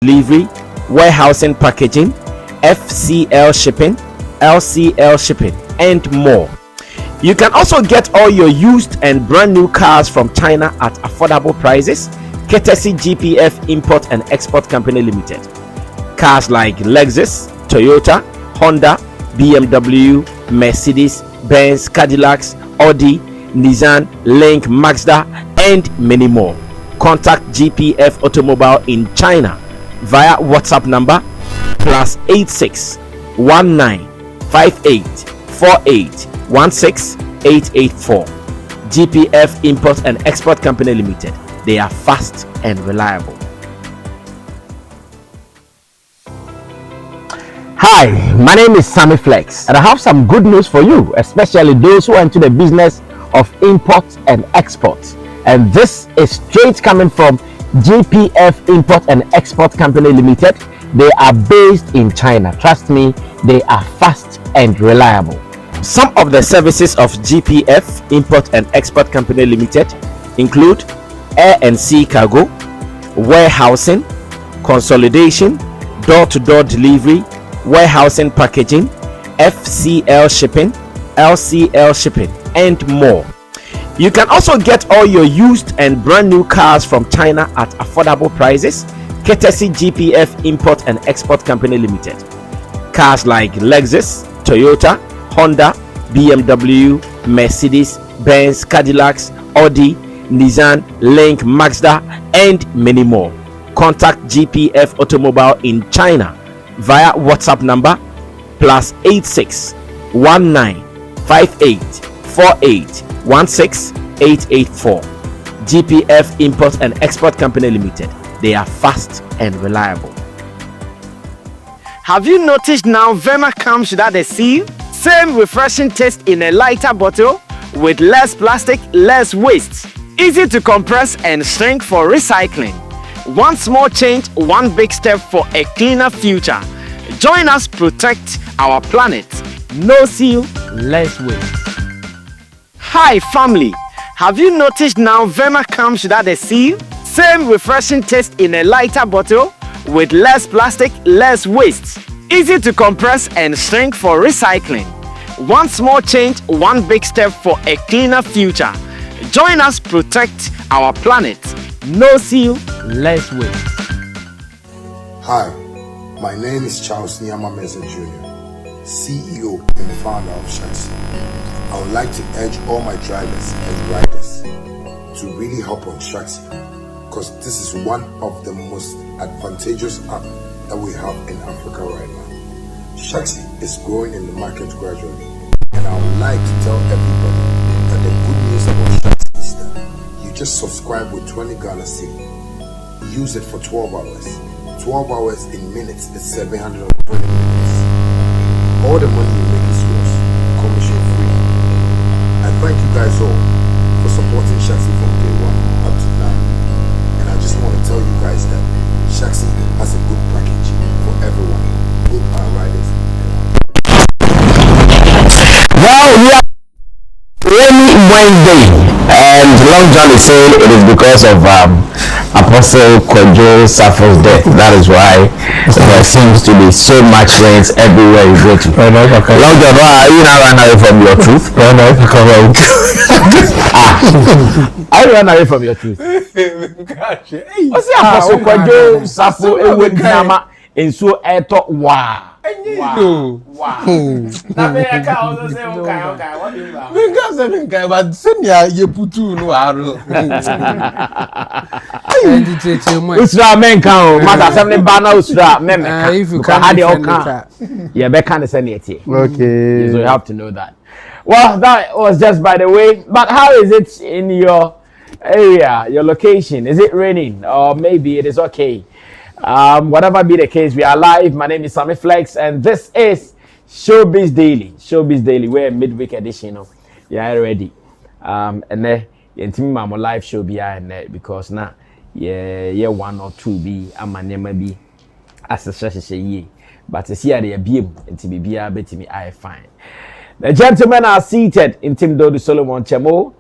delivery, warehousing, packaging, FCL shipping, LCL shipping, and more. You can also get all your used and brand new cars from China at affordable prices, courtesy GPF Import and Export Company Limited. Cars like Lexus, Toyota, Honda, BMW, Mercedes, Benz, Cadillacs, Audi, Nissan, Link, Mazda, and many more. Contact GPF Automobile in China via WhatsApp number +86 19 58 48 16 884. GPF Import and Export Company Limited. They are fast and reliable. Hi, my name is Sammy Flex, and I have some good news for you, especially those who are into the business of import and export. And this is straight coming from GPF Import and Export Company Limited. They are based in China. Trust me, they are fast and reliable. Some of the services of GPF Import and Export Company Limited include air and sea cargo, warehousing, consolidation, door-to-door delivery, warehousing, packaging, FCL shipping, LCL shipping, and more. You can also get all your used and brand new cars from China at affordable prices, courtesy GPF Import and Export Company Limited. Cars like Lexus, Toyota, Honda, BMW, Mercedes, Benz, Cadillacs, Audi, Nissan, Link, Mazda, and many more. Contact GPF Automobile in China via WhatsApp number +86 19 58 48 16 884. GPF Import and Export Company Limited. They are fast and reliable. Have you noticed now Verna comes without a seal? Same refreshing taste in a lighter bottle with less plastic, less waste. Easy to compress and shrink for recycling. One small change, one big step for a cleaner future. Join us protect our planet. No seal, less waste. Hi family, have you noticed now Verna comes without a seal? Same refreshing taste in a lighter bottle with less plastic, less waste. Easy to compress and shrink for recycling. One small change, one big step for a cleaner future. Join us protect our planet. No seal, less waste. Hi, my name is Charles Nyama Meza Jr., CEO and founder of Shaxi. I would like to urge all my drivers and riders to really hop on Shaxi, because this is one of the most advantageous apps that we have in Africa right now. Shaxi is growing in the market gradually, and I would like to tell everybody that the good news about Shaxi is that you just subscribe with 20 Ghana cedi. Use it for 12 hours. 12 hours in minutes is 720 minutes. All the money you make is yours, commission free. I thank you guys all for supporting Shaxi from day one up to now. And I just want to tell you guys that Shaxi has a good package for everyone, good riders. Well, we are rainy Wednesday, and Long John is saying it is because of Apostle Kojo Sappho's death. That is why there seems to be so much rains everywhere you go to. Long John, why are you not run away from your truth? I run away from your truth. What's the Apostle Kojo Sappho ewe nama enso eto wa. Wow. Na me aka also say okay. What do you mean? Because I mean, but senior you put two no aro. Usra men kan o mata semne bana usra men kan. If you can hade oka. Yeah, be kan say netie. Okay. So you have to know that. Well, that was just by the way. But how is it in your area, your location? Is it raining or maybe it is okay? Whatever be the case, we are live. My name is Sammy Flex, and this is Showbiz Daily. Showbiz Daily. We're a midweek edition of ready. And then my live show be because now one or two be be as a ye. But to see the beam and to be I fine. The gentlemen are seated in Tim Dodu Solomon Chemo.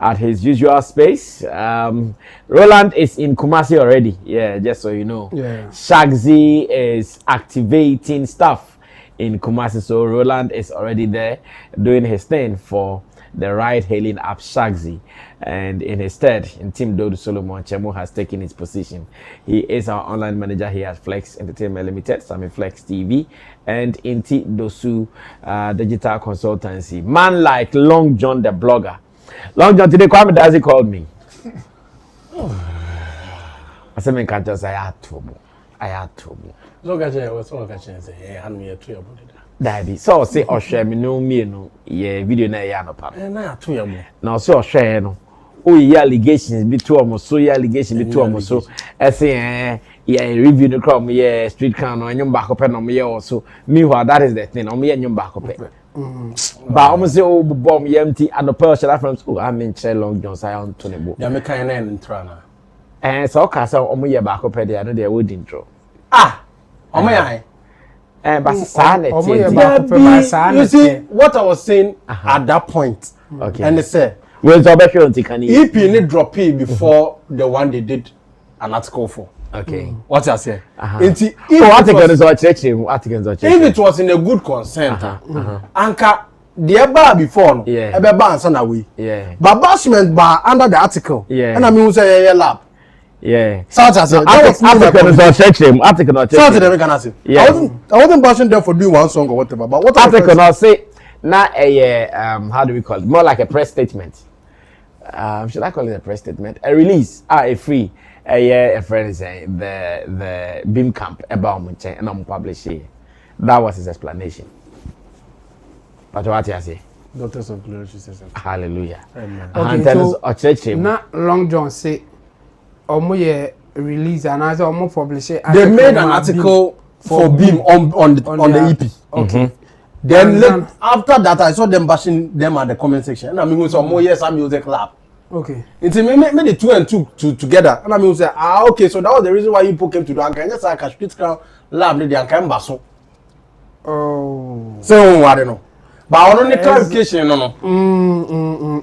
at his usual space. Roland is in Kumasi already. Yeah, just so you know. Yeah. Shaxi is activating stuff in Kumasi, so Roland is already there doing his thing for the ride-hailing app Shaxi. And in his stead, in Team Dodo Solomon, Chemo has taken his position. He is our online manager here at Flex Entertainment Limited, Sammy Flex TV, and Inti Dosu Digital Consultancy. Man like Long John the blogger. Long John, today Kwame Dazi called me. I said, "Me can't just I had trouble. So catching was so catching say, "Hey, hand me a tree about it." Daddy, so say share me no me no. Yeah, video na ya no pa. Na to ya mo. Now so share no. Oh, yeah, allegations be two almost so yeah, allegation be two almost so. I say yeah, review the crowd yeah, street crown on your back up and on me also. Meanwhile, that is the thing. On me and your back up. But almost say oh bomb empty and the pearl shall from school. I mean Che Long John say on Tony Bo. Ya me kan na Ntua na. So cast on me back up there, I know they would intro. Omo ya. But sanity. You see what I was saying at that point. Okay. And they say well, so better on Tikani. EP need drop it before the one they did an article for. Okay. What I say? If it was in a good consent, Anka the bar before, yeah, ebe bar answer na we, yeah, but bashment bar under the article, yeah, and I mean we say yeah lab, yeah. So I said article not check him. Article not check. So they can ask him. I wasn't bashing them for doing one song or whatever, but what article not say now a how do we call it? More like a press statement. Should I call it a press statement? A release, a free, a friend is saying the Beam Camp about Munchen and I'm publishing. That was his explanation. But what I say? Daughters of Glory, she says. Hallelujah. Amen. Okay, so not Long John say, Omo release and as Omo publish it. They made an article for Beam on the EP. Okay. Then after that, I saw them bashing them at the comment section. And I mean, we saw more yes, some music lab. Okay. It's made the two and two together. And I mean, we say, okay, so that was the reason why you came to do. I can just like a street crown lab, they can basso. Oh. So I don't know. But I don't need clarification, no.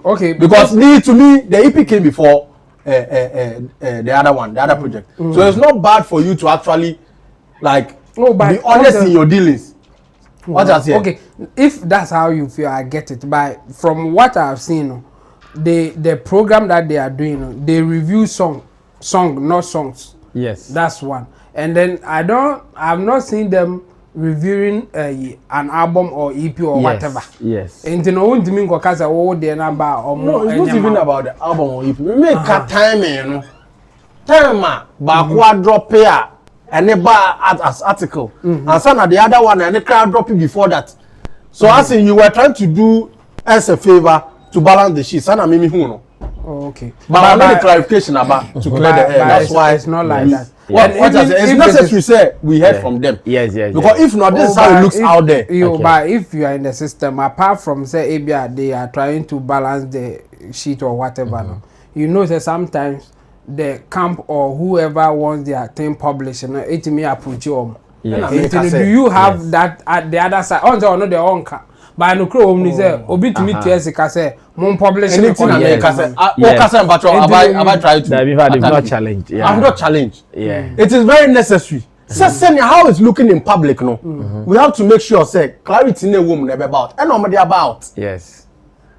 Okay. Because to me, the EP came before the other one, the other project. So it's not bad for you to actually like be honest in your dealings. What I say? Okay, if that's how you feel, I get it. But from what I've seen, the program that they are doing, they review song, not songs. Yes, that's one. And then I've not seen them reviewing an album or EP or whatever. Yes. And you know, won't mean because no, it's not even about the album or EP. We make time, you know. Time, but drop here. And they buy as article, and some of the other one and they crowd dropping before that. So I say you were trying to do as a favor to balance the sheet. Sana mimi huno. Okay. But I made a clarification about to clear the air. That's why it's not like that. What it's necessary say we heard from them. Yes. Because if not, this is how it looks out there. But if you are in the system, apart from say ABR, they are trying to balance the sheet or whatever. No? You know that sometimes the camp or whoever wants their thing published, it may approach you. Yes. Do you have that at the other side? On the own car. But no crow only say obi to meet yes say mon publish anything America say have I tried to I've not challenged. Yeah. I've not challenged. Yeah. It is very necessary. So how it's looking in public no. We have to make sure say clarity in the woman about and normally about. Yes.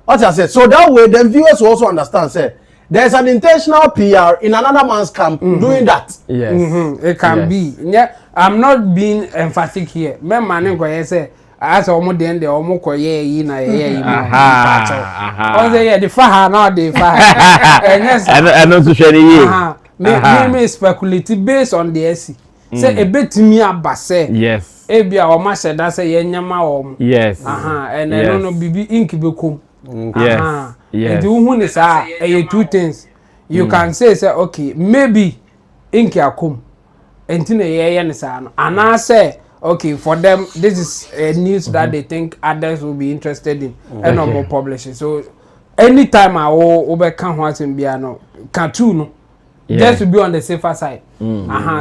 What I said. So that way then viewers will also understand say there's an intentional PR in another man's camp doing that. Yes. It can be. Yeah, I'm not being emphatic here. Me man go say as omo den de omo ko ye na ye on say the fa now the fa. Yes. I know to share the me speculate based on the SC. Say e betimi aba say. Yes. E bia o ma say that say ye nyama o. Yes. And I don't know bibi ink be kom. Yes. And who is two things. You can say okay, maybe ink ya come. And I say okay, for them this is a news that they think others will be interested in and no more publishing. So anytime I over can what in piano cartoon just to be on the safer side.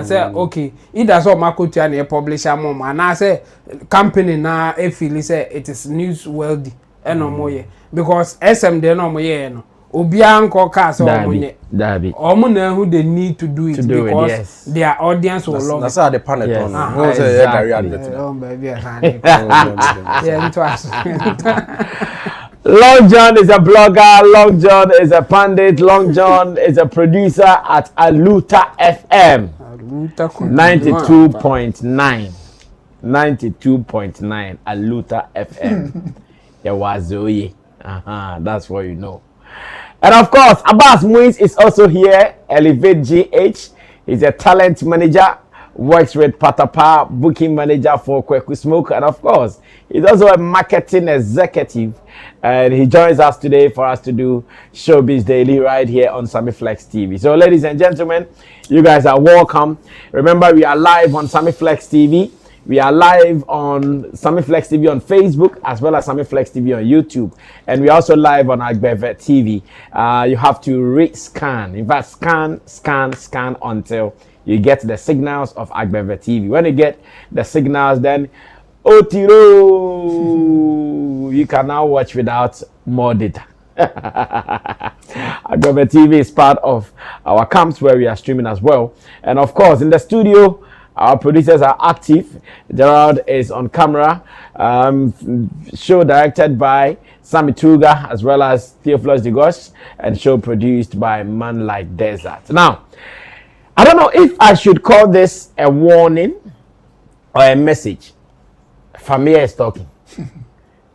Say okay, it does all Marco Tiani a publisher mom and I say company now if you say it is newsworthy and no more because SM they no more Obia nko ka so omunye. Dabi. Omuna who they need to do it because yes. their audience will love it. That's how the panel Yes. on. Who say Exactly. Yeah, Ntua. Long John is a blogger, Long John is a pundit, Long John is a producer at Aluta FM 92.9 Aluta FM. Yawazoye. That's what you know. And of course, Abbas Muiz is also here. Elevate GH. He's a talent manager, works with Patapa, booking manager for Kweku Smoke, and of course, he's also a marketing executive. And he joins us today for us to do Showbiz Daily right here on Sammy Flex TV. So, ladies and gentlemen, you guys are welcome. Remember, we are live on Sammy Flex TV. We are live on Sammy Flex TV on Facebook as well as Sammy Flex TV on YouTube. And we're also live on Agbeve TV. You have to re-scan. In fact, scan until you get the signals of Agbeve TV. When you get the signals, then Otiro, you can now watch without more data. Agbeve TV is part of our camps where we are streaming as well. And of course, in the studio, our producers are active. Gerald is on camera. Show directed by Sammy Tuga as well as Theophilus Digos, and show produced by Man Like Desert. Now, I don't know if I should call this a warning or a message. Fameye is talking.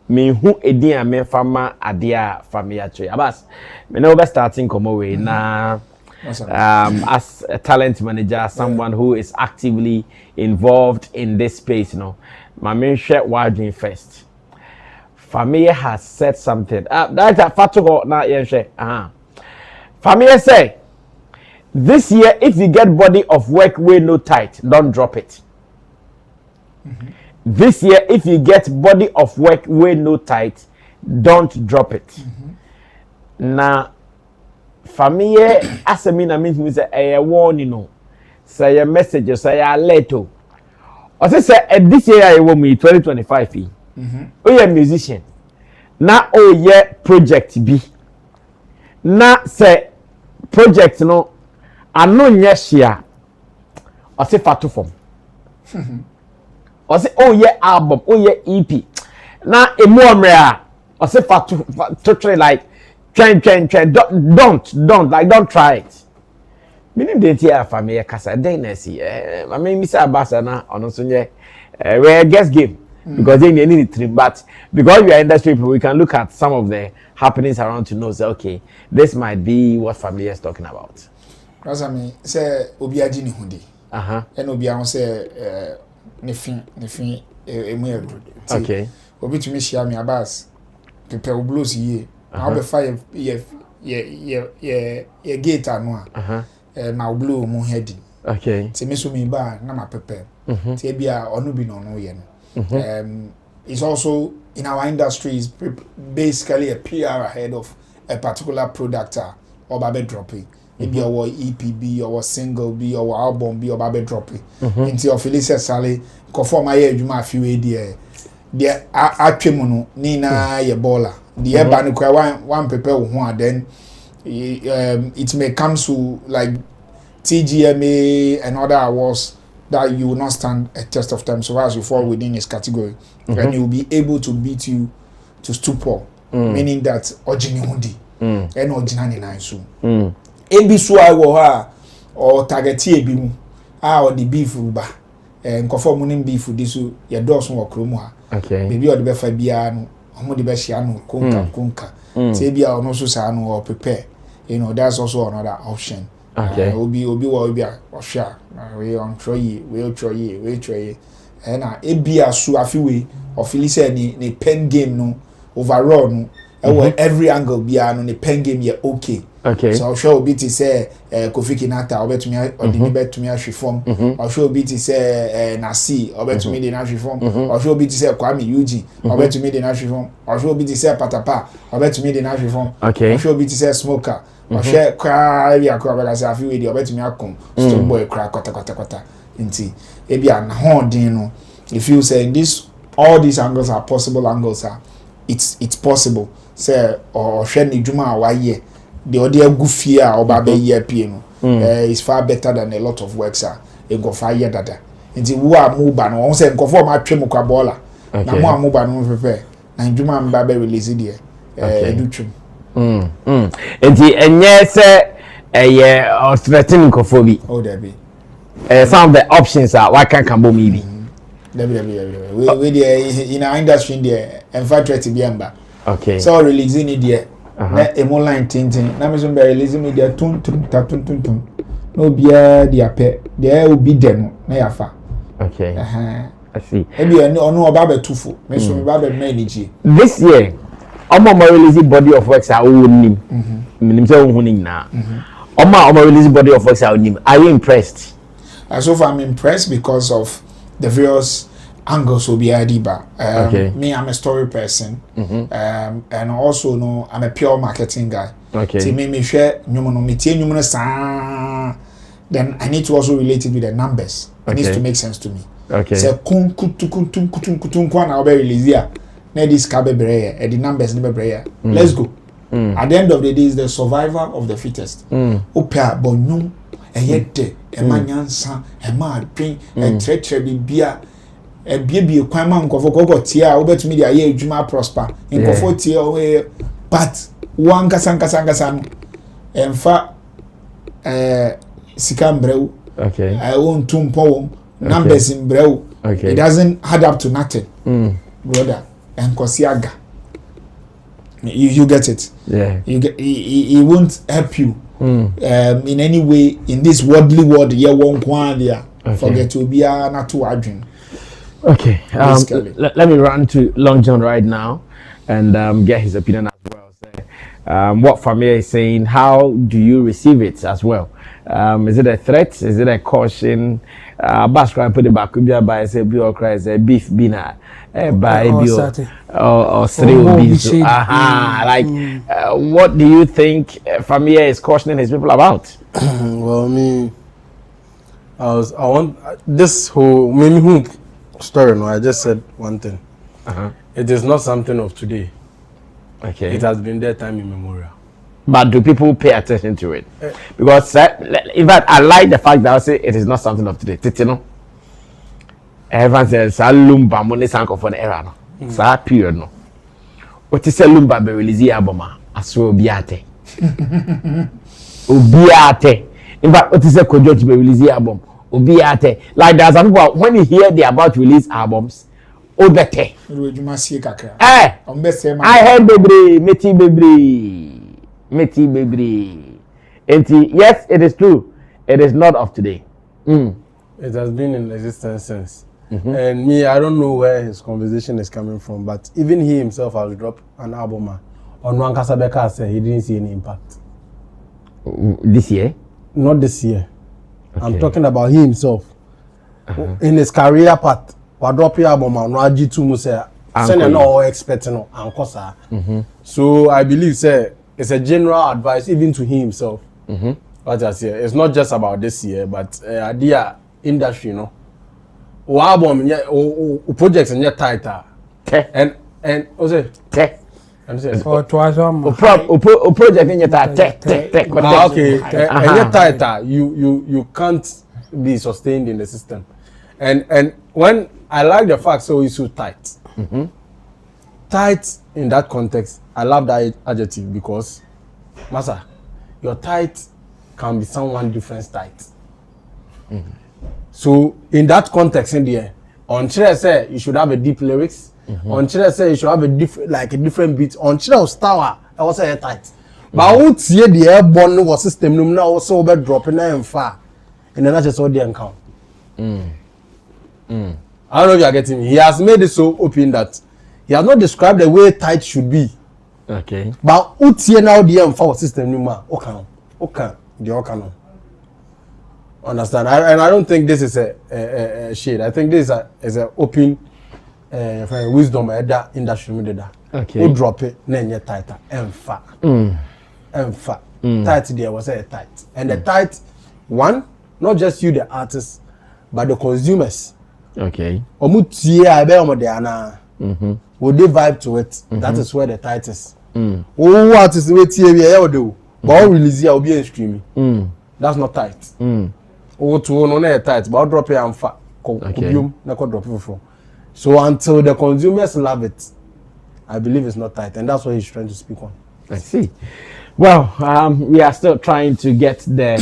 Me who edia me fama adia Fameye tree. Abas, me no be starting come away na. As a talent manager, someone who is actively involved in this space, you know, my main share wilding first. Fameye has said something. That's a fatugo na yenche. Fameye say, this year, if you get body of work way no tight, don't drop it. This year, if you get body of work way no tight, don't drop it. Now, Fameye asemina means me say a warning no. Say a message, say a letter. Or say this year I will me 2025. Oh yeah, musician. Na oh yeah, project B. Na say project no. Ano nyeshia. Or say fatu form. Or say oh yeah album, oh yeah EP. Na emu amrea. Or say fatu totally like. Train. Don't try it. Meaning the tia Fameye kasa dynasty. I mean, Mr. Abasana on Sunday. We're a guest game because they need it. But because we are industry people, we can look at some of the happenings around to know. Say, okay, this might be what Fameye is talking about. Because I mean, say Obiaji ni hundi. And Obiaji say nefin emuyedu. Okay. Obi to me share me Abbas. Prepare blues ye. I'll be fire ye gate anwa. My blue mo heading. Okay. Say me so me ba na ma prepare. Say bia onu bi no no ye no. It's also in our industry is basically a PR ahead of a particular product or babe dropping. Maybe our EPB or single B or album B or babe dropping. Into your Felicia Sally conform my eduma few there. The atwemuno ni na ye baller. The eba no kwa one prepare one then it may come to like TGMA and other awards that you will not stand a test of time so as you fall within this category and you will be able to beat you to stupor meaning that ojini hundi and ojinani na so ebi so awo ha or target ebi mu or the beef ba nkofo mu nim beef di so ye dose wo kromu ha okay maybe or the befa bia no omo de be hia no konka say bia ono so sa no or prepare you know that's also another option. Okay. Obi wa ohwa we on try and ebi asu afiwe of say ni pen game no overall no every angle bia no ni pen game ye okay. So show obi ti say Kofi Kinata obetumi odini betumi ahwe or show obi ti say Nasi obetumi de na ahwe or show obi ti say Kwame Yuji obetumi de na ahwe or show obi ti say Patapa obetumi de na ahwe or show obi ti say Smoker or share cry ya kwa bela say afi we de obetumi akom stone boy cry kwata nti ebi an holding no if you say this all these angles are possible angles are it's possible say or share ni juma wa ye the audio goofy or baby year piano is far better than a lot of works are. It go 5 year data. It's a war move and on say conform my tremuka baller. Na mo move and prepare. Na Juma Mbabe release it do trim. And yes, or threatening cophobia. Oh, there be. Some of the options are why can't Cambo maybe. We in our industry there and fight to be amba. Okay. So releasing it there. A online tinting. Na me so be releasing me there tun. No bia dia pe. There will be demo na yafa. Okay. I see. Maybe no about tufu. Me so me ba manage. This year, Oma release body of works are own nim say ohun na. Oma release body of works are nim. Are you impressed? So far I'm impressed because of the various angles will be adiba. Me, I'm a story person. And also no, I'm a pure marketing guy. Okay. Me share then I need to also relate it with the numbers. It needs to make sense to me. Okay. So kutum kwa be release here. Na this ka be breye, the numbers never breye. Let's go. At the end of the day is the survivor of the fittest. Opa bonyum eyede emanyansa emadwen etretre bibia ebiebie kwan ma nkofo kokko tia obetumi dia ye adwuma prosper nkofo tia but one kasa no emfa sika mbreu okay I won't tumpo numbers in breu okay it doesn't add up to nothing brother and kosiaga you get it you get he won't help you in any way in this worldly world yeah one kwan there forget to be not to adwin. Okay, let me run to Long John right now and get his opinion as well. What Fameye is saying, how do you receive it as well? Is it a threat? Is it a caution? Basra put it back by say blue or cry say beef bina by or cereal beans. Like what do you think Fameye is cautioning his people about? Well, I want this whole story. No, I just said one thing. It is not something of today. Okay. It has been there time immemorial. But do people pay attention to it? Because in fact, I like the fact that I say it is not something of today. Titino. Everyone says Salumba money sanko for the era no. Sa period no. What is Salumba be release album as well obiate. Obiate. In fact, what is a Kojo to be release album? Obiate. Like there's some people when you hear they about to release albums, Odete. I heard baby, Meti baby. Yes, it is true. It is not of today. It has been in existence since. And me, I don't know where his conversation is coming from, but even he himself has dropped an album on One Kasabeka said he didn't see any impact. This year? Not this year. Okay. I'm talking about he himself. In his career path, what drop your album on Raji Tumuse, send no expecting on So I believe it's a general advice even to him himself. What I say, it's not just about this year, but idea industry, you know. O album, o projects in your title, and also and say for twice o project in your title, okay, and your title, you can't be sustained in the system, and when I like the fact so it's so tight, tight in that context, I love that adjective because, Masa, your tight can be someone different tight. So in that context in there, on Chile say you should have a deep lyrics. On Chile say you should have a different beat. On Chile star, I was say tight. But who see the airborne was system now also be dropping and far. And then that's just all the account. I don't know if you are getting me. He has made it so open that he has not described the way tight should be. Okay. But who see now the M4 system now? Okay, the okay. Understand? And I don't think this is a shade. I think this is a open wisdom that industry made that. Okay. Who drop it, then you tighter. Tight there was a tight. And the tight one, not just you the artists, but the consumers. Okay. Would they vibe to it? That is where the tight is. Who artists wait here do? But release ya obi streaming. That's not tight. O to no na tight, but drop it and fa kubium na ko drop for. So until the consumers love it, I believe it's not tight, and that's what he's trying to speak on. I see. Well, we are still trying to get the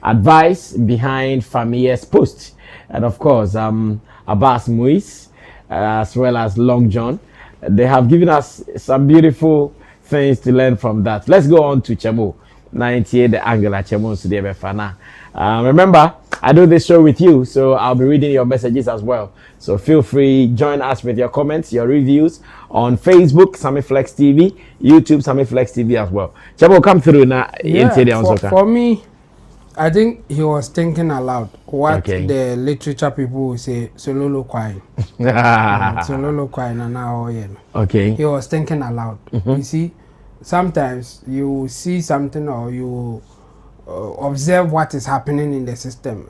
advice behind Fameye's post, and of course, Abbas Muis, as well as Long John, they have given us some beautiful things to learn from that. Let's go on to Chemo. 98 the angle at Chemo today, Verna. Remember, I do this show with you, so I'll be reading your messages as well. So feel free, join us with your comments, your reviews on Facebook, Sammy Flex TV, YouTube, Sammy Flex TV as well. Chemo, come through now. For me, I think he was thinking aloud what the literature people will say, Sololo Kwai. Sololo Kwai, and now, okay. He was thinking aloud. You see, sometimes you see something or you observe what is happening in the system.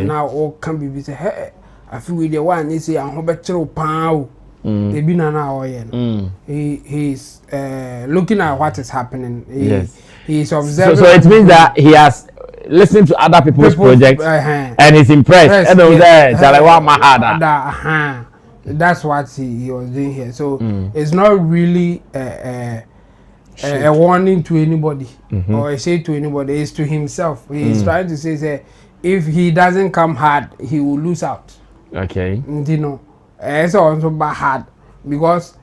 Now all can be say, hey, I feel with the one they say I'm better pow. They be now he's looking at what is happening. He's observing. So it means that he has listened to other people's projects and he's impressed. That's what he was doing here. So it's not really a warning to anybody or a shade to anybody. It's to himself. He's trying to say if he doesn't come hard, he will lose out. Okay. You know, it's also hard because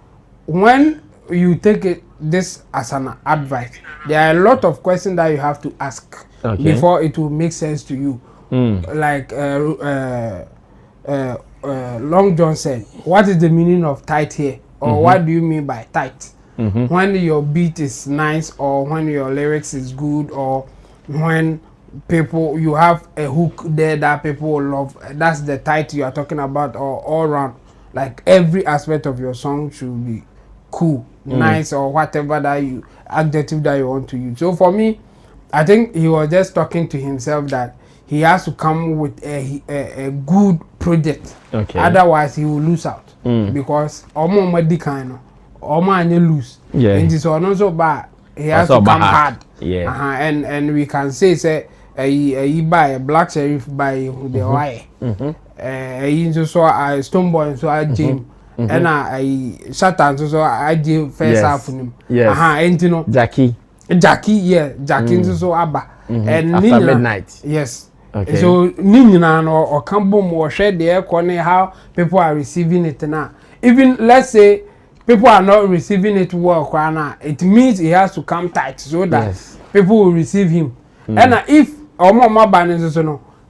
when you take this as an advice, there are a lot of questions that you have to ask before it will make sense to you. Like Long John said, what is the meaning of tight here? Or what do you mean by tight? When your beat is nice, or when your lyrics is good, or when you have a hook there that people will love, that's the tight you are talking about, or all around. Like every aspect of your song should be cool, nice, or whatever adjective that you want to use. So for me, I think he was just talking to himself that he has to come with a good project. Otherwise he will lose out because you lose. And it's also bad. He has to come hard. And we can say he buy a black sheriff by the wire. He just saw a stone boy so I Jim and I Shatta so I Jim first half of him. And you know Jackie so Abba and after midnight. Yes. So Nina or Campbell or share the air corner how people are receiving it now. Even let's say people are not receiving it well, it means he has to come tight so that people will receive him. And if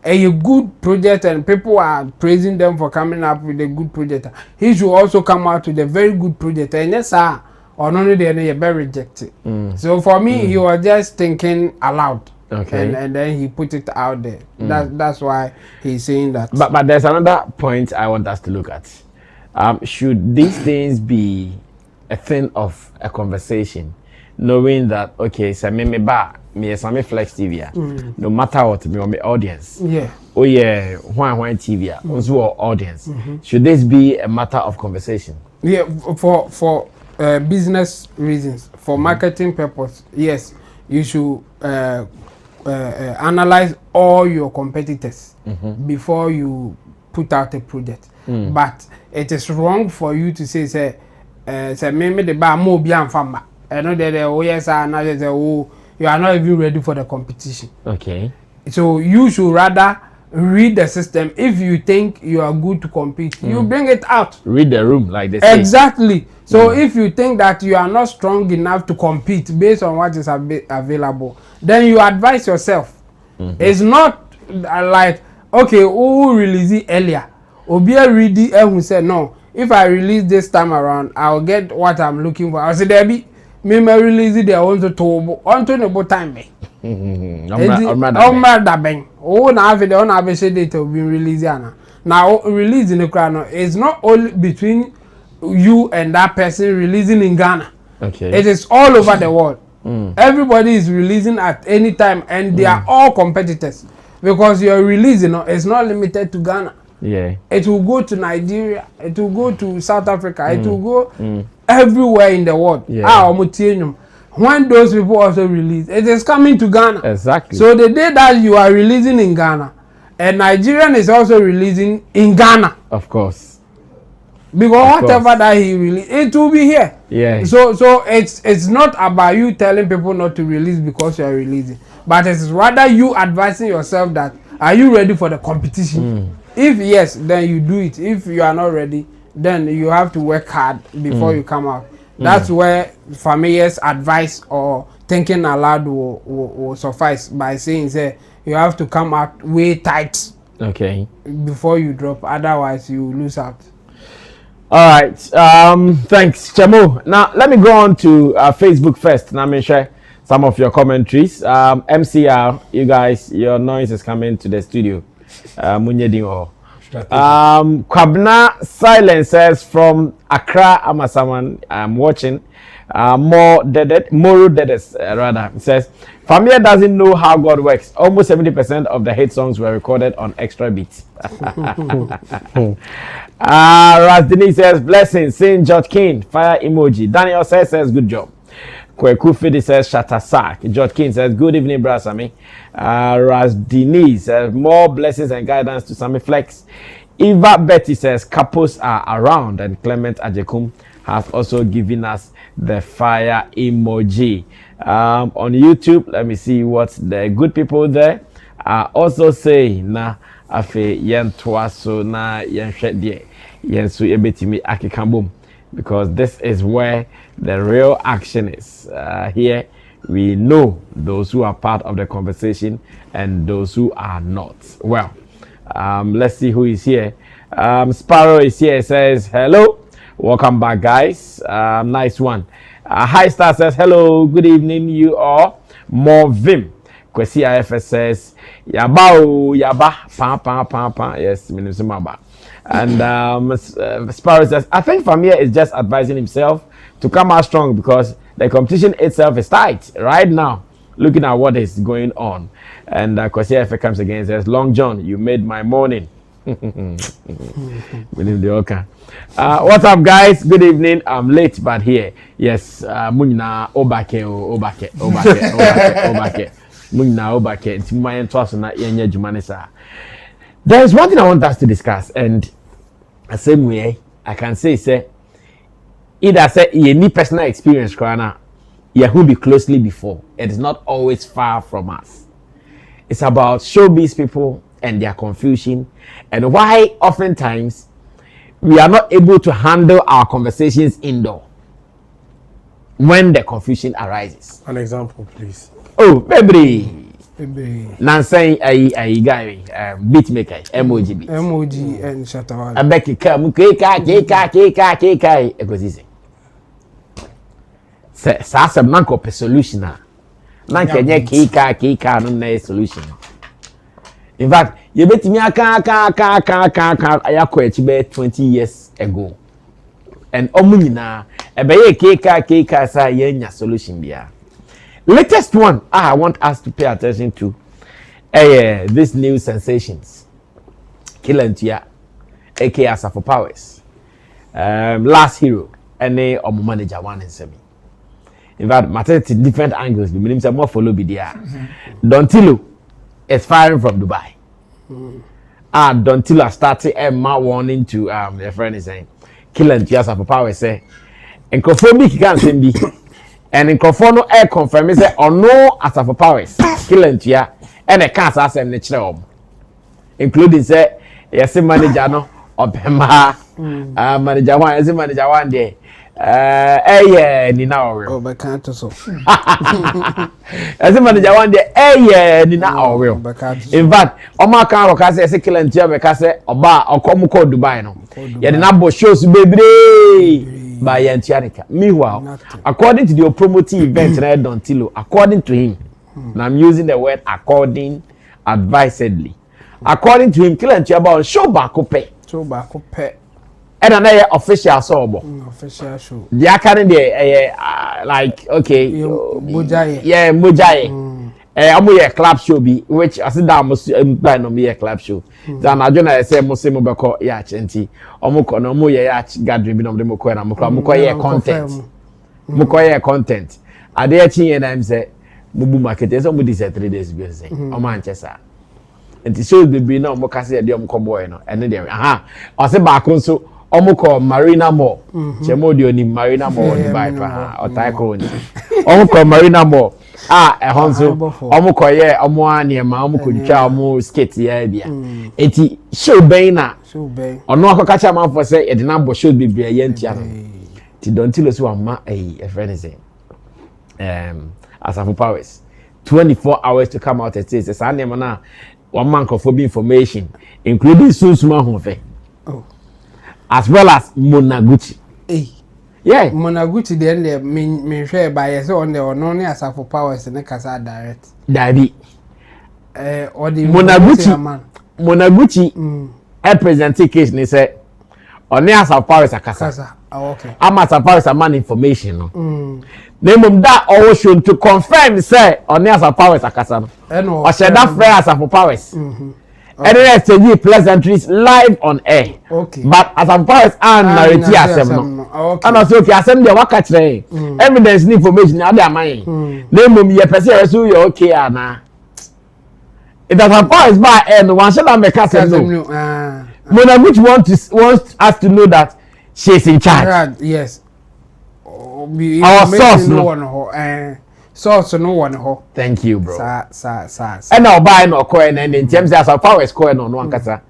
a good project and people are praising them for coming up with a good project, he should also come out with a very good project. And yes, or only they are very rejected. So for me, he was just thinking aloud. And then he put it out there. That's why he's saying that. But there's another point I want us to look at. Should these things be a thing of a conversation, knowing that Sammy Sammy Flex TV, no matter what, me or my audience, Why TV, also audience. Should this be a matter of conversation? Yeah, for business reasons, for marketing purpose, yes, you should analyze all your competitors before you put out a project. But it is wrong for you to say maybe the bar more beyond farmer. I know that you are not even ready for the competition. So you should rather read the system. If you think you are good to compete, you bring it out. Read the room, like they say. Exactly. So if you think that you are not strong enough to compete based on what is available, then you advise yourself. It's not like who release it earlier. Obia ready who said no. If I release this time around, I'll get what I'm looking for. I said there be me release it there on the no time me. Date will be released now. Releasing the crown is not only between you and that person releasing in Ghana. It is all over the world. Everybody is releasing at any time, and they are all competitors because your release is not limited to Ghana. It will go to Nigeria, it will go to South Africa, it will go everywhere in the world. when those people also release, it is coming to Ghana. Exactly. So the day that you are releasing in Ghana, a Nigerian is also releasing in Ghana. Of course. Because whatever that he release, it will be here. Yeah. So it's not about you telling people not to release because you are releasing, but it's rather you advising yourself that are you ready for the competition? If yes, then you do it. If you are not ready, then you have to work hard before you come out. That's where Fameye's advice or thinking aloud will suffice by saying, say, you have to come out way tight. Okay. Before you drop, otherwise you lose out. All right. Thanks, Chamo. Now let me go on to Facebook first. Now, I'm share some of your commentaries. MCR, you guys, your noise is coming to the studio. Kwabna Silence says from Accra, Amasaman. I'm watching. Moro Dedes, rather. It says, Fameye doesn't know how God works. Almost 70% of the hit songs were recorded on extra beats. Razdini says, blessings. Saint George King, fire emoji. Daniel says, good job. Kweku Fidi says, Shatta-Sarkodie. George King says, good evening, brother Sammy. Razdini says, more blessings and guidance to Sammy Flex. Eva Betty says, couples are around. And Clement Ajekum has also given us the fire emoji. On YouTube, let me see what the good people there are also saying. Na afe Ntua so na yenhwede yenso ebetimi akekambom, because this is where the real action is. Here we know those who are part of the conversation and those who are not. Well, let's see who is here. Sparrow is here. Says hello, welcome back, guys. Nice one. High Star says hello, good evening, you all. More Vim. Kwesi IFS says yaba pa. Yes, minimum. And Sparrow says, I think Fameye is just advising himself to come out strong because the competition itself is tight right now, looking at what is going on. And Kwesi IFS comes again and says, Long John, you made my morning. What's up, guys? Good evening. I'm late, but here. Yes, Munna Obake. Munna Obake. It's my interest na yenye jumanisa. There is one thing I want us to discuss, and the same way I can say, either say any personal experience, Krana, who be closely before. It is not always far from us. It's about showbiz people and their confusion, and why oftentimes we are not able to handle our conversations indoor when the confusion arises. An example, please. Oh, baby. Nansay a guy, beat maker, emoji beat. Emoji and Shatta-Sarkodie. I beg you come, keka, because easy. Sasa manko pe solution na. Nanke nye keka no na solution. In fact, you bet me aka ayakwa echibe 20 years ago. And omunyina ebeye keka sa yenya solution bia. Latest one I want us to pay attention to these new sensations. Killa Ntua, aka Asafo Powers. Last hero, any omu manager one and Sammy. In fact, matter to different angles, the meaning more follow be there. Dontilo is firing from Dubai. And Dontilo started a warning to their friend is saying, Killa Ntua Asafo Powers say, and conformity can't be. And in Conforno air confirm is or no Asafo Powers, Killa Ntua, and a can't ask them the including say, yes, manager no, or Pema, manager one, as a manager one day. Nina Oreo. Oh, but can't so. As a manager one day, Nina Oreo. In fact, Oma Karo Kase, Killa Ntua, Kase, Oba, or Komuko Dubai. No, yet the number shows baby. By Yantianica. Meanwhile, according to the promoting event read on Tilo, according to him, and I'm using the word according advisedly. According to him, Killa Ntua about show back up. And another official sobo. Official show. The academy like okay. Mujaye. A club show be which I said that must buy no me a club show. Then I don't say Muslim beko yacht enti. Omuko no yacht gathering bi no de moko na moko ye content. Moko ye content. ade a chin and I'm say mubu market so mu dis 3 days be say o Manchester enti shows be na mo ka say de o boy no ene de o se ba ko so o ko Marina Mall chemo de oni Marina Mall Dubai pa o tai ko ni o ko Marina Mall honso o ko ye o mo anema o ko twa o skate ya bia enti show ben na ono akaka cha man for say e de na bo show be bia ye ntia no ti don tilo so ama a friend is Asafo Powers 24 hours to come out and say say anema na one man for information including Susuma Hofe as well as Monaguchi. Yeah. Monaguchi then me share by so on the only Asafo Powers in the Casa direct. Daddy. Or the Monaguchi representing case ni say on the Asafo Powers akasa. Okay. I'm Asafo Powers a man information no. Name that always shown to confirm say on the Asafo Powers akasa no. Or share that friend Asafo Powers. And then exchange pleasantries live on air. Okay. But as I'm far as narrative asem no. Okay. And also okay asem dey waka kire. Evidence and information na dey amay. Name me person so you okay na. It as I'm far as by air no one shall make asem no. Monaguchi wants us to know that she is in charge. Yes. Our source no. Source no one ho. Thank you, bro. Sa. And now buy no coin and in terms as far as coin no one kasa.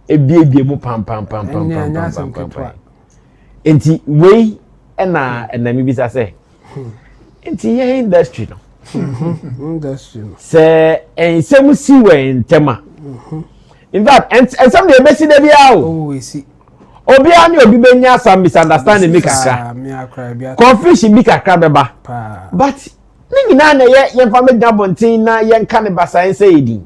E bie mu pam. Enti we na me bisa say. Enti ye industry no. Industry. Say ensem si we ntema. In fact, and some dey be si dey bia o. Oh, we see. Obi ani obi benya some misunderstanding make kakra. Me akra bia. Confusion be kakra beba. But Nina na ye family dabontin na ye nka ne basa say edi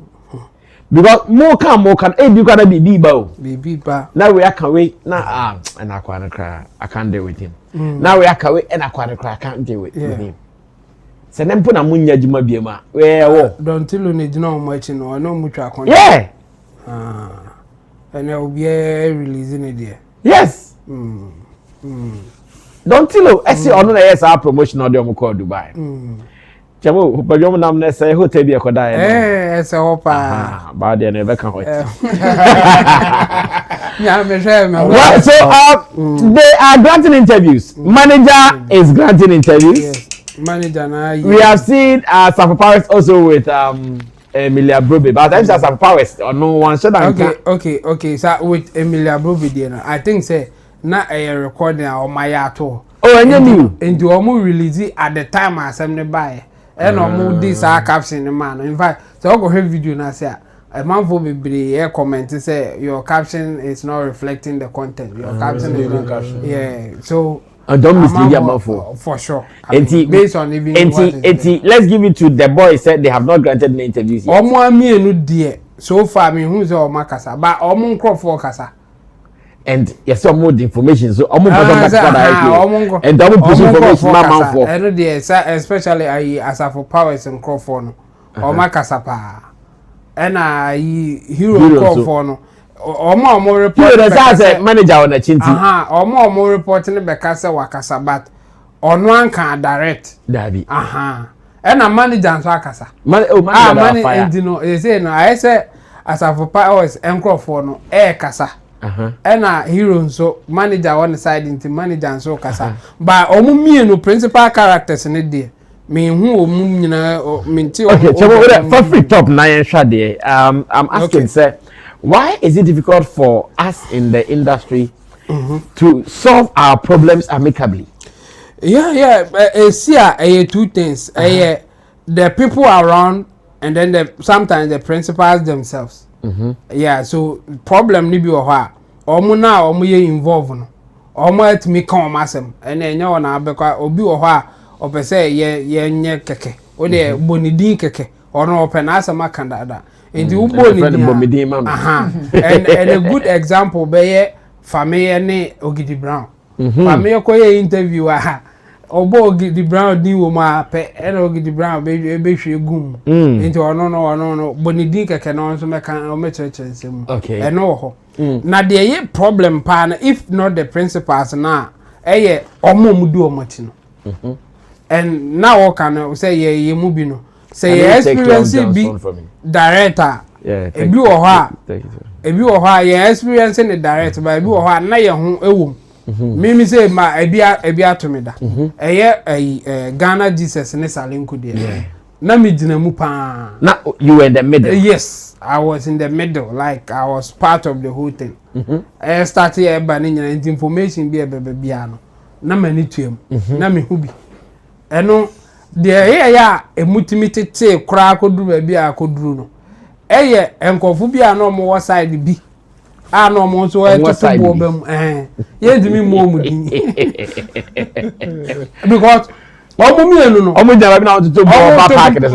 because mo kan e bi kwa na bibi ba o bibi ba na we aka we na and akwa na kra I can't deal with him na we aka we and akwa na kra I can't deal with him se nempo na munya juma biema we wo don't tell you gina o machi no no mutwa kon yeah and e obi releasing it there yes don't tell you I see ono na yes our promotion or dem call Dubai Chamo, pajom nam na say hotel bi akoda e say hopa ba de na be kan hot. So they are granting interviews. Manager is granting interviews. Yes. Manager na. We have seen Asafo Powers also with Emilia Brobe. But I'm Asafo Powers or no one should Okay. So with Emilia Brobe there, I think say na a recording or my ato. Oh, and you knew. And you almost release it at the time I send the buy. And almost this caption the man. In fact, so I go have video na say a man for be comment to say your caption is not reflecting the content. Your caption is not caption. Yeah. So don't mislead your for sure. Based on even let's give it to the boy said they have not granted the interviews yet. Omo me no dear. So far me who's all makasa but omo crop for kasa. And yes, some more information. So almost and double push information man for. I know the especially Asafo Powers and Crawford. Or Makasapa. And hero Crawford. Or more report. As manager on a chinty. Or more reporting the Bekasa Wakasa, but on one can direct. Daddy. And a manager and Wakasa. Money and you know, they say no, I say Asafo Powers and Crawford no air kasa. And hero so manager on the side into manager and so kasa. But me no principal characters in it there. Me who minti. Okay, for free top nine shade. I'm asking, sir, why is it difficult for us in the industry to solve our problems amicably? Yeah. See, two things. The people around, and then sometimes the principals themselves. Yeah, so problem ni bi wo ha omo na omo ye involve no omo at me kan omasem ene enye wona abekwa obi wo ha opese ye nye keke o de bonidin keke ono open asem akandada enti wo bonidin and a good example be Fameye ne Ogidi Brown Fameye ko ye interview obo Ogidi Brown di wo ma pe ene Ogidi Brown be hwe gum enti ono no bonidin keke no so meka o mecheche nsem eno ho na de ye problem pa na if not the principals na eye omo mu di omo ti no and now can say ye movie no say your experience be director ebi wo ho a ebi wo ho a your experience in the director but ebi wo ho a na ye ho ewom me say ma ebi atomeda Ghana Jesus ne Shatta-Sarkodie na me gina mu pa na you were in the middle. Yes, I was in the middle, like I was part of the whole thing. I started banning information be a baby piano. Na many to na me hubi. Eno there ya a multimeter te crack could do baby I could do no. Eye enkofu bia no mo side bi. Ah no mo so e to bobem ye di me mo mudi. Because omo mienu no omo jara bi na to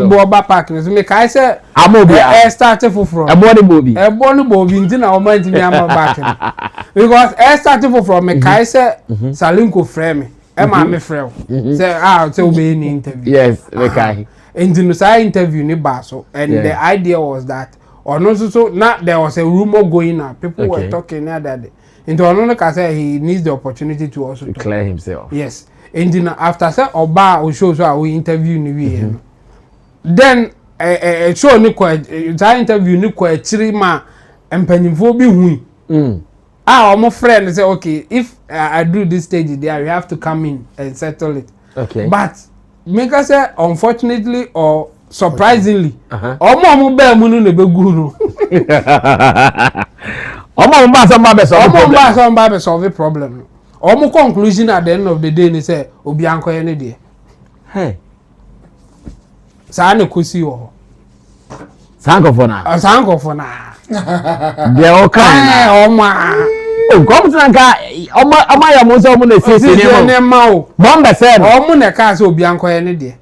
boba park no me kai say amobia e start foforo ebo ni bobi nti na omo nti me am back because e start foforo me kai say Salinko frame me e ma me frame say say we be interview yes me kai nti no say interview ni ba so and the idea was that ono so na there was a rumor going on people were talking that day nti ono no ka say he needs the opportunity to also declare himself. Yes. And then after say oba o show so we interview ni we then show ni kwa that interview ni kwa chiri ma empanimfo bi hu our friend say okay if I do this stage there you have to come in and settle it but make us say unfortunately or surprisingly omo be mu no be gu no omo ba be solve problem omo conclusion at the end of the day ni say obi ankoye ne de sa na kosi wo sanko for na de o kan omo come to nka omo ya mo so omo na sese ne ma o bomba said omo na ka say obi ankoye ne de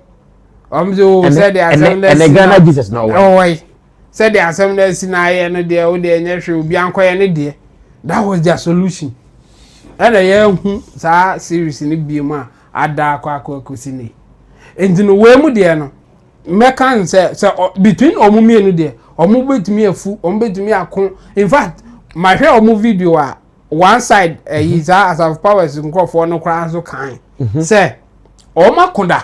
omo so said the assembly and Ghana Jesus no way said the assembly na ye no de o de enye hwe obi ankoye ne de that was their solution. And hu sa series ni bi mu a ada akwakosi ni enti no we mu de no mekan say between omu mienu de omu betumi afu omu betumi akon in fact my share omu video a one side is as of powers nkrofo no kra so kan say oma konda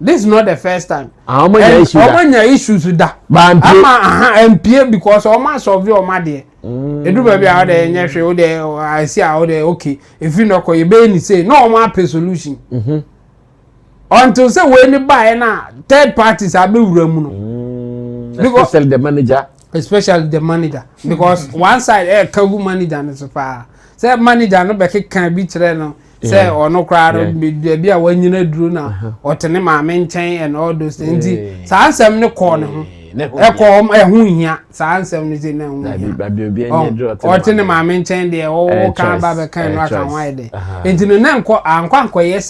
this is not the first time omanya issues da ama MP because oma solve oma de edu baby how dey nya hwe o dey I see how dey okay if you no ko you be ni say no one pay solution until say we ni buy na third parties are be wura mu no especially the manager because one side kagu manager no so far say manager no be kan bi kire no say ono kra bi a wanyina duro na otene ma me nchen and all those things sa ansem ne ko ne ho ekom ehun hia sa ansem ne ze na hu hia otene ma me nchen de o kan ba be kan no aka wan de entino na anko ye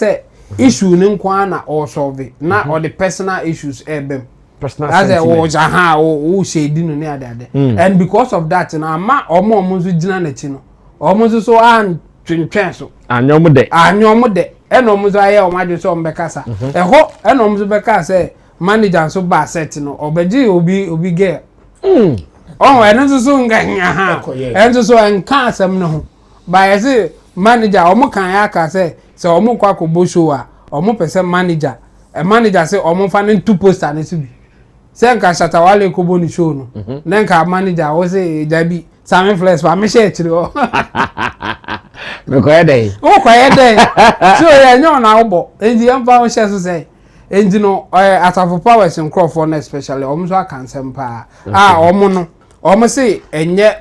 issue ne nko na o solve na or the personal issues ebem personal as o shedi no ne adade and because of that na ma omo so gina na chi no omo so an twentwen so anyom de enom so aye o ma de so mbekasa eho enom so bekasa manager so ba set no obeji obi girl eno so nganya ha eno so enka asem no ho ba yesi manager omo kan ya ka se omo kwa ko bo show a omo pese manager manager say omo fa ne two poster ne sibi se nka Shatta-Wale ko bo ni show no na nka manager wo say dabi Sammy flex ba me share chiri o me ko yede so ya nyo na obo endi am fa share so say endi no atafo powers nkrofo na especially omo so akansem pa omo no omo say enye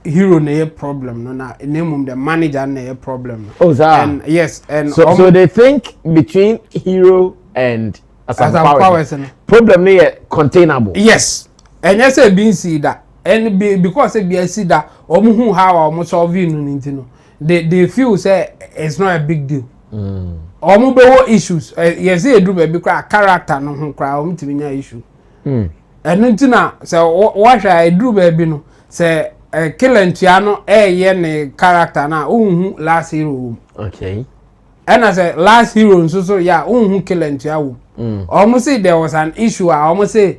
hero na problem no na name the manager na problem and yes and so they think between hero and as powers problem na containable yes and yes e bin see that and because e be see that omo hu how omo solve no ninti no they feel say it's not a big deal omo be wo issues yes e do be kwa character no ho kwa omo timinya issue and ninti na say what I do be no say Killa Ntua no ye ne character na unhu last hero okay and as a last hero so yeah unhu Killa Ntua wo almost say there was an issue almost say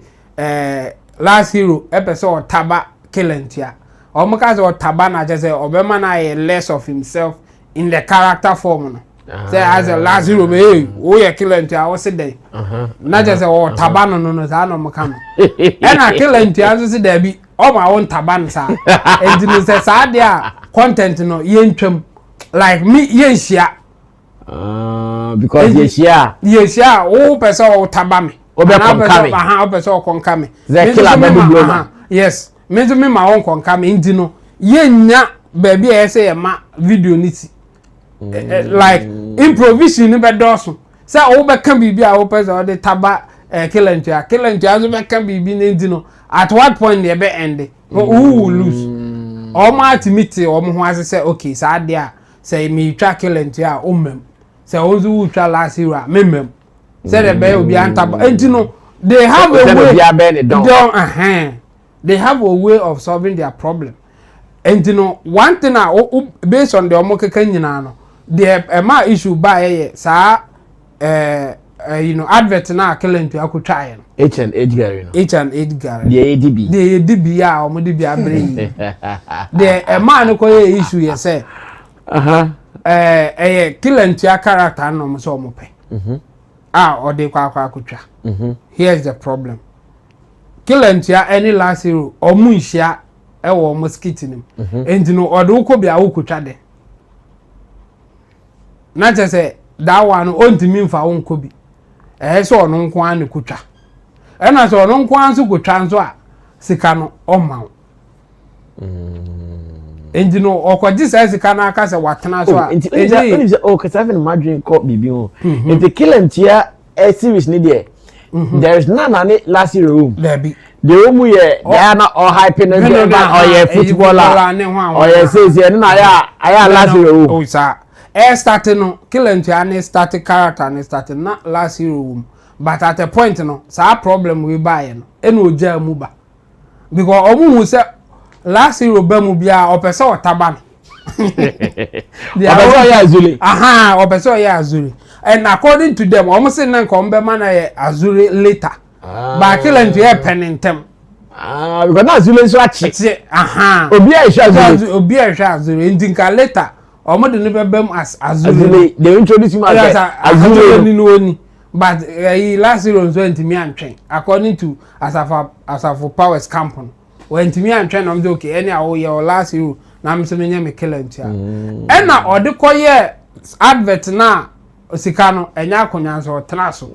last hero episode taba Killa Ntua almost cause or taba na just say obema na less of himself in the character form no say as a last zero me o ye Killa Ntua o se dey na je say o tabano no za no mo kan e na Killa Ntua so se dey bi o ma won taban sa enti no say sa dey a content no ye ntwam like me ye nhia because ye share o person o tabame o be konkame aha o person o konkame ze Killa be blow yes me to me ma won konkame enti no ye nya baby e say ma video niti like improvisation ni be doso say o be kan bibi a o person o de taba Killa Ntua so be kan bibi na enti no at what point they be end who will lose o ma timiti o mo ho ase say okay sa de a say me twa Killa Ntua o mem say o zu twa last year mem say the be obi antaba enti no they have a way they have a way of solving their problem. And you know, one thing based on the omokeka nyina no, the ma issue by sa you know advert na Killa Ntua ko try no. H&H Gary no. H&H Gary. The ADB. The ADB ya omo de bia bre. The ma no ko issue ye say. Killa Ntua character no mo so omo pe. O de kwa ko twa. Here's the problem. Killa Ntua any last hero omo nhia ewo mosquito nim enti no odo ukobia ukotwa de na che se that one ontimi mfa wonkobi so ono nko an kotwa e na so ono nko an so kotwa nso a sika no oma enti no okoji se sika na aka se watena so a enti kasa even madrin ko bibi ho enti Killa Ntua series ni there there is none on it last year room there be the room ye they are not all hyping and or ye footballer or ye says ye na ya last year room oh sir starting no Killa Ntua ne starting character ne starting na last year room but at a point no sa problem we buy no e no oja mu ba because omu hu say last year ba mu bia opese otaba no opese ya azuri opese ya azuri and according to them almost say na ko mbe man na azuri later but Killa Ntua penentem because na azuri so achi obi a sha azuri ndinka later omo de ne bebem as azuri they introduce him as azuri ni no ni but last year so ntimi antwen according to asafo powers campaign when ntimi antwen no mde okay any awo ye last year na mse menye me Killa Ntua na ode koye advert na sika no enya akonya so tena so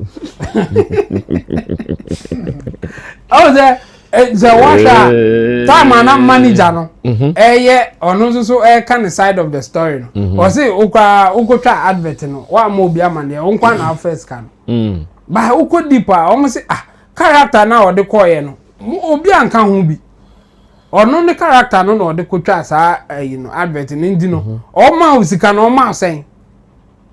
the washer time na manager no ono so can side of the story no o say ukotwa advert no wa ma obi amane onkwa na first can ba uko deeper o say character na ode koye no obi anka ho bi ono ne character no na ode kotwa sa you know advert no ndi no o ma usika no o ma sen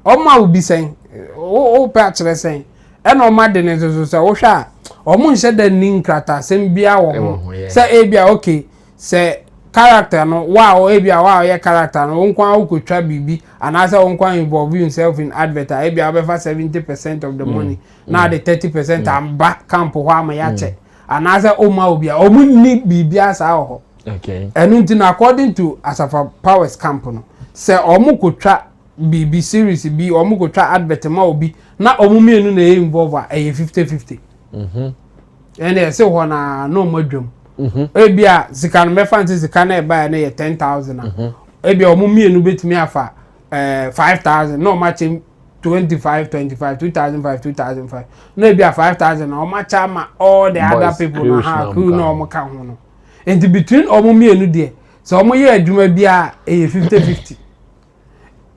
o ma obi sen o pa chere sen e no ma de ne so wo hwa o mu nse da nin krata sem bia wo ho se e bia okay se character no wow e bia wow ye character no nkwa ukotwa bibi anase nkwa involve himself in advert e bia be for 70% of the money now the 30% am back camp ho am ya che anase o ma obi o mu ni bibi asa ho okay and according to asafa powers camp no se o mu kotwa BB series bi o mu go try advert ma obi na o mu mienu na involve a 50-50 and they say na no madwam e bia zika no me fancy zika na e buy na 10,000 e bia o mu mienu betimi afa 5,000 no match 2005 no e bia 5,000 na o match ama all the other people na ha who no mo ka ho no and between o mu mienu there so o mu ye adwuma bia 50-50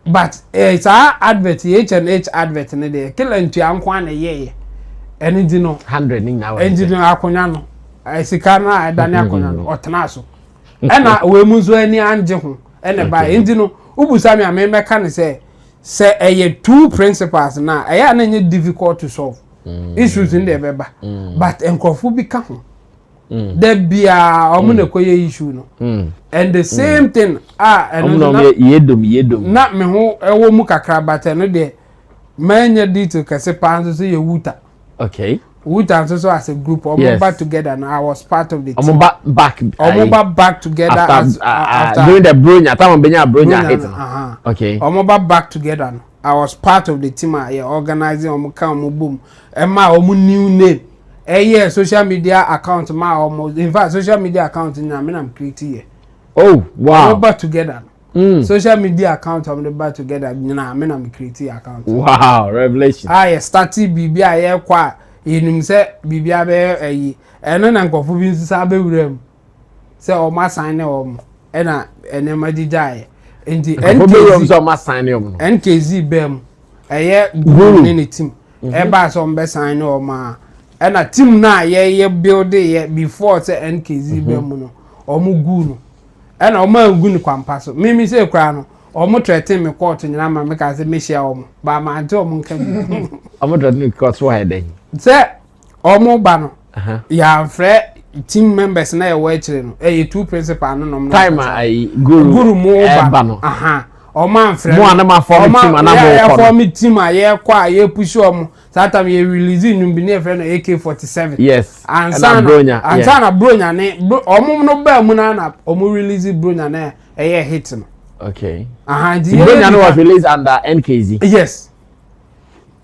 but it's our advert H&H advert ne dey Killa Ntua nkwa na ye eni di no 100 ning na eni di no akonya no sika na edane akonya no otena so ena we mu zo ani anje ho ene ba eni di no ubusa me ameka ne say eye two principles na eye na nye difficult to solve issues in there beba but enkofu bi ka ho there be omo na koye issue no and the same thing and yedom na me ho ewo mu kakra but no de manya detail kase pan so ye wuta okay wuta so as a group omo back together and I was part of the team omo back together after doing the bronya time benya bronya hit okay omo back together I was part of the team organizing boom new name social media account almost in fact social media account I'm creating here. Oh wow. We're together. Social media account I'm together I'm creating account. Wow, revelation. Started BBI kwa say BBI be and then nkofo bi nsa be wurem say o ma sign na enema dijai enti NKZ so ma sign NKZ bem guru ni team ba so mbe sign o ma na team na ye build before say NKZ bem no o mu guru na o ma guru kwampa so me say kra no o mu threaten me court nyina ma me ka say me share o mu ba ma ante o mu nka o mu threaten court so head den say o mu ba no ya frɛ team members na ye chire no two principal no time ai guru mo ba no o man frɛ mo ana ma form team ana mo form team ye kwa ye push o mo that time ye release nyum bi na frɛ no AK47 yes and sana bronya ne o mo no ba mu na o mo release bronya na hit no okay bronya no was released under NKZ yes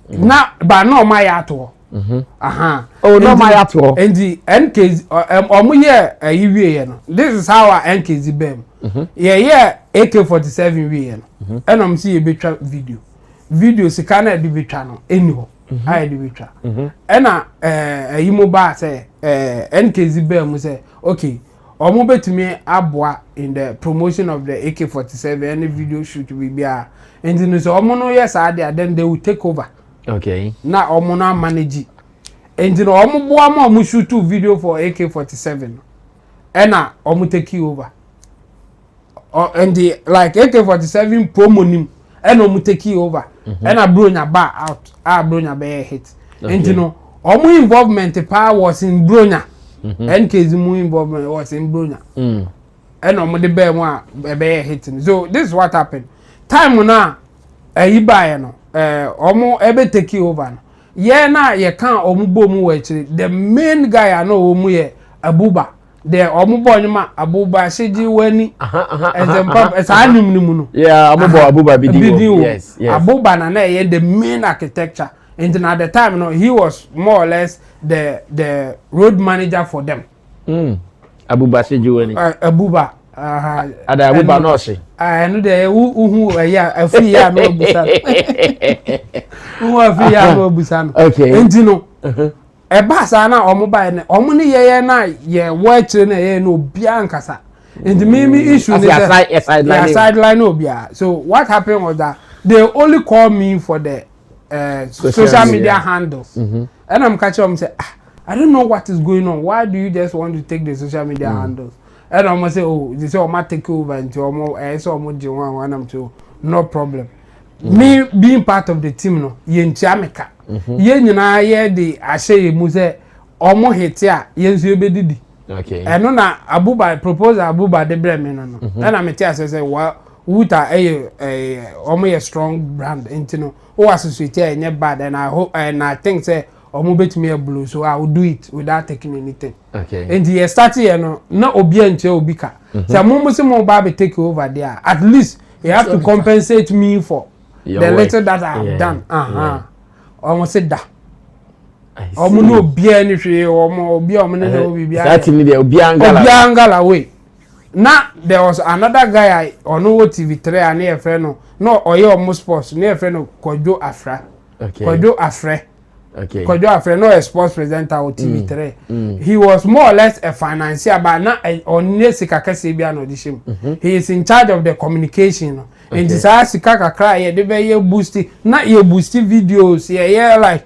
na ba no ma ya to oh no my ato and the NKZ omo here yiwie no this is how our NKZ bem AK47 wie no and am see e betwa video sika na de betwa no eni ho ai de betwa and na yimo ba say NKZ bem say okay omo betumi aboa in the promotion of the AK47 any video shoot we bia and no so omo no yes then they will take over. Okay. Na omo na manage. And omo boa ma omo shoot video for AK47. Na omo take over. And the like AK47 promo nim and omo take over. Na bronya ba out. Bronya be hit. And omo involvement power was in bronya. NKZ mu involvement was in bronya. And omo de be mo be hit. So this is what happened. Time na buy no omo ebe take over no ye na ye kan omo bomu wachiri the main guy I know omo ye Abuba the omo bo nyima Abuba sheji wani example esanimnimu no yeah omo bo Abuba bidiwo yes Abuba na ye the main architecture and at the time no he was more or less the road manager for them Abuba sheji wani Abuba ada Abuba no se no de uhu ya afi ya no busan uhu afi ya no busan okay enti no e ba sa na omo ba ne omo ne ye na ye wo chire na ye no bia nkasa enti me issue is sideline obia so what happened was that they only call me for the social media handles and I'm catching them say I don't know what is going on, why do you just want to take the social media handles. And I must say, oh, they say, I might take over and so I'm no problem. Me being part of the team, no, yen chameka. Yen na ye the ashe muse omo hitia yen subedidi. Okay. And no na Abuba propose Abuba de breme no. And I metia say well, Wuta omo a strong brand intino. O associate nye bad and I hope and I think say omo betimi blue so I will do it without taking anything. Okay. And the start here no na obi enche obika. So mo say mo ba be take over there. At least you have to compensate me for your the work. Little that I have done. Omo say da. Omo no obi ani hwe omo ne no obi bia. That mean obi angala way. Now there was another guy on TV3 and near friend no oye omo sports near friend Kojo Afra. Okay. Kojo Afra. Okay. Kojo Afra no a sports presenter on TV3. He was more or less a financier but not on sika kase bia no dishim. He is in charge of the communication. Okay. And this sika kakra ye dey be boosting na ye boosting videos ye like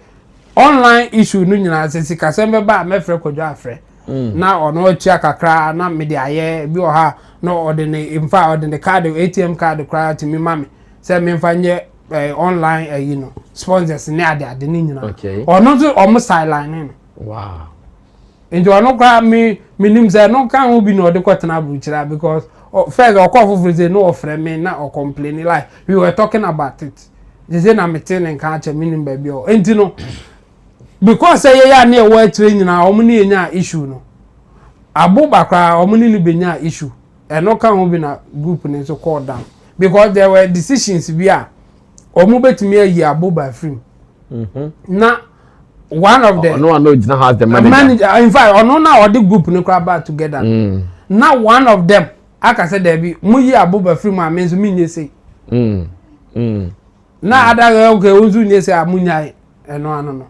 online issue no nyina sika sembe ba me frɛ Kojo Afra. Na ono chia kakra na me dey aye bi o ha no ordinary in fact ordinary card ATM card cry to me mami say me fanye online you know sponsors ni ade ni nyina ono so omo sideline no wow and ono kwa me nim say no kan obi no de kwatena bruchira because first okofo say no ofre me na o complain like we were talking about it they say na meeting and can che me nim ba bi o enti no because say ya na e wa training na omo ni enya issue no Abuba kwa omo ni benya issue e no kan obi na group ni so call down because there were decisions bia omo betimi ayi Abuba free na one of the no one knows now has the manager. In fact ono na all the group no crowd back together now one of them aka say there be mu yi Abuba free ma menzo mi nye say na ada okay ozu nye say amunya eno ano no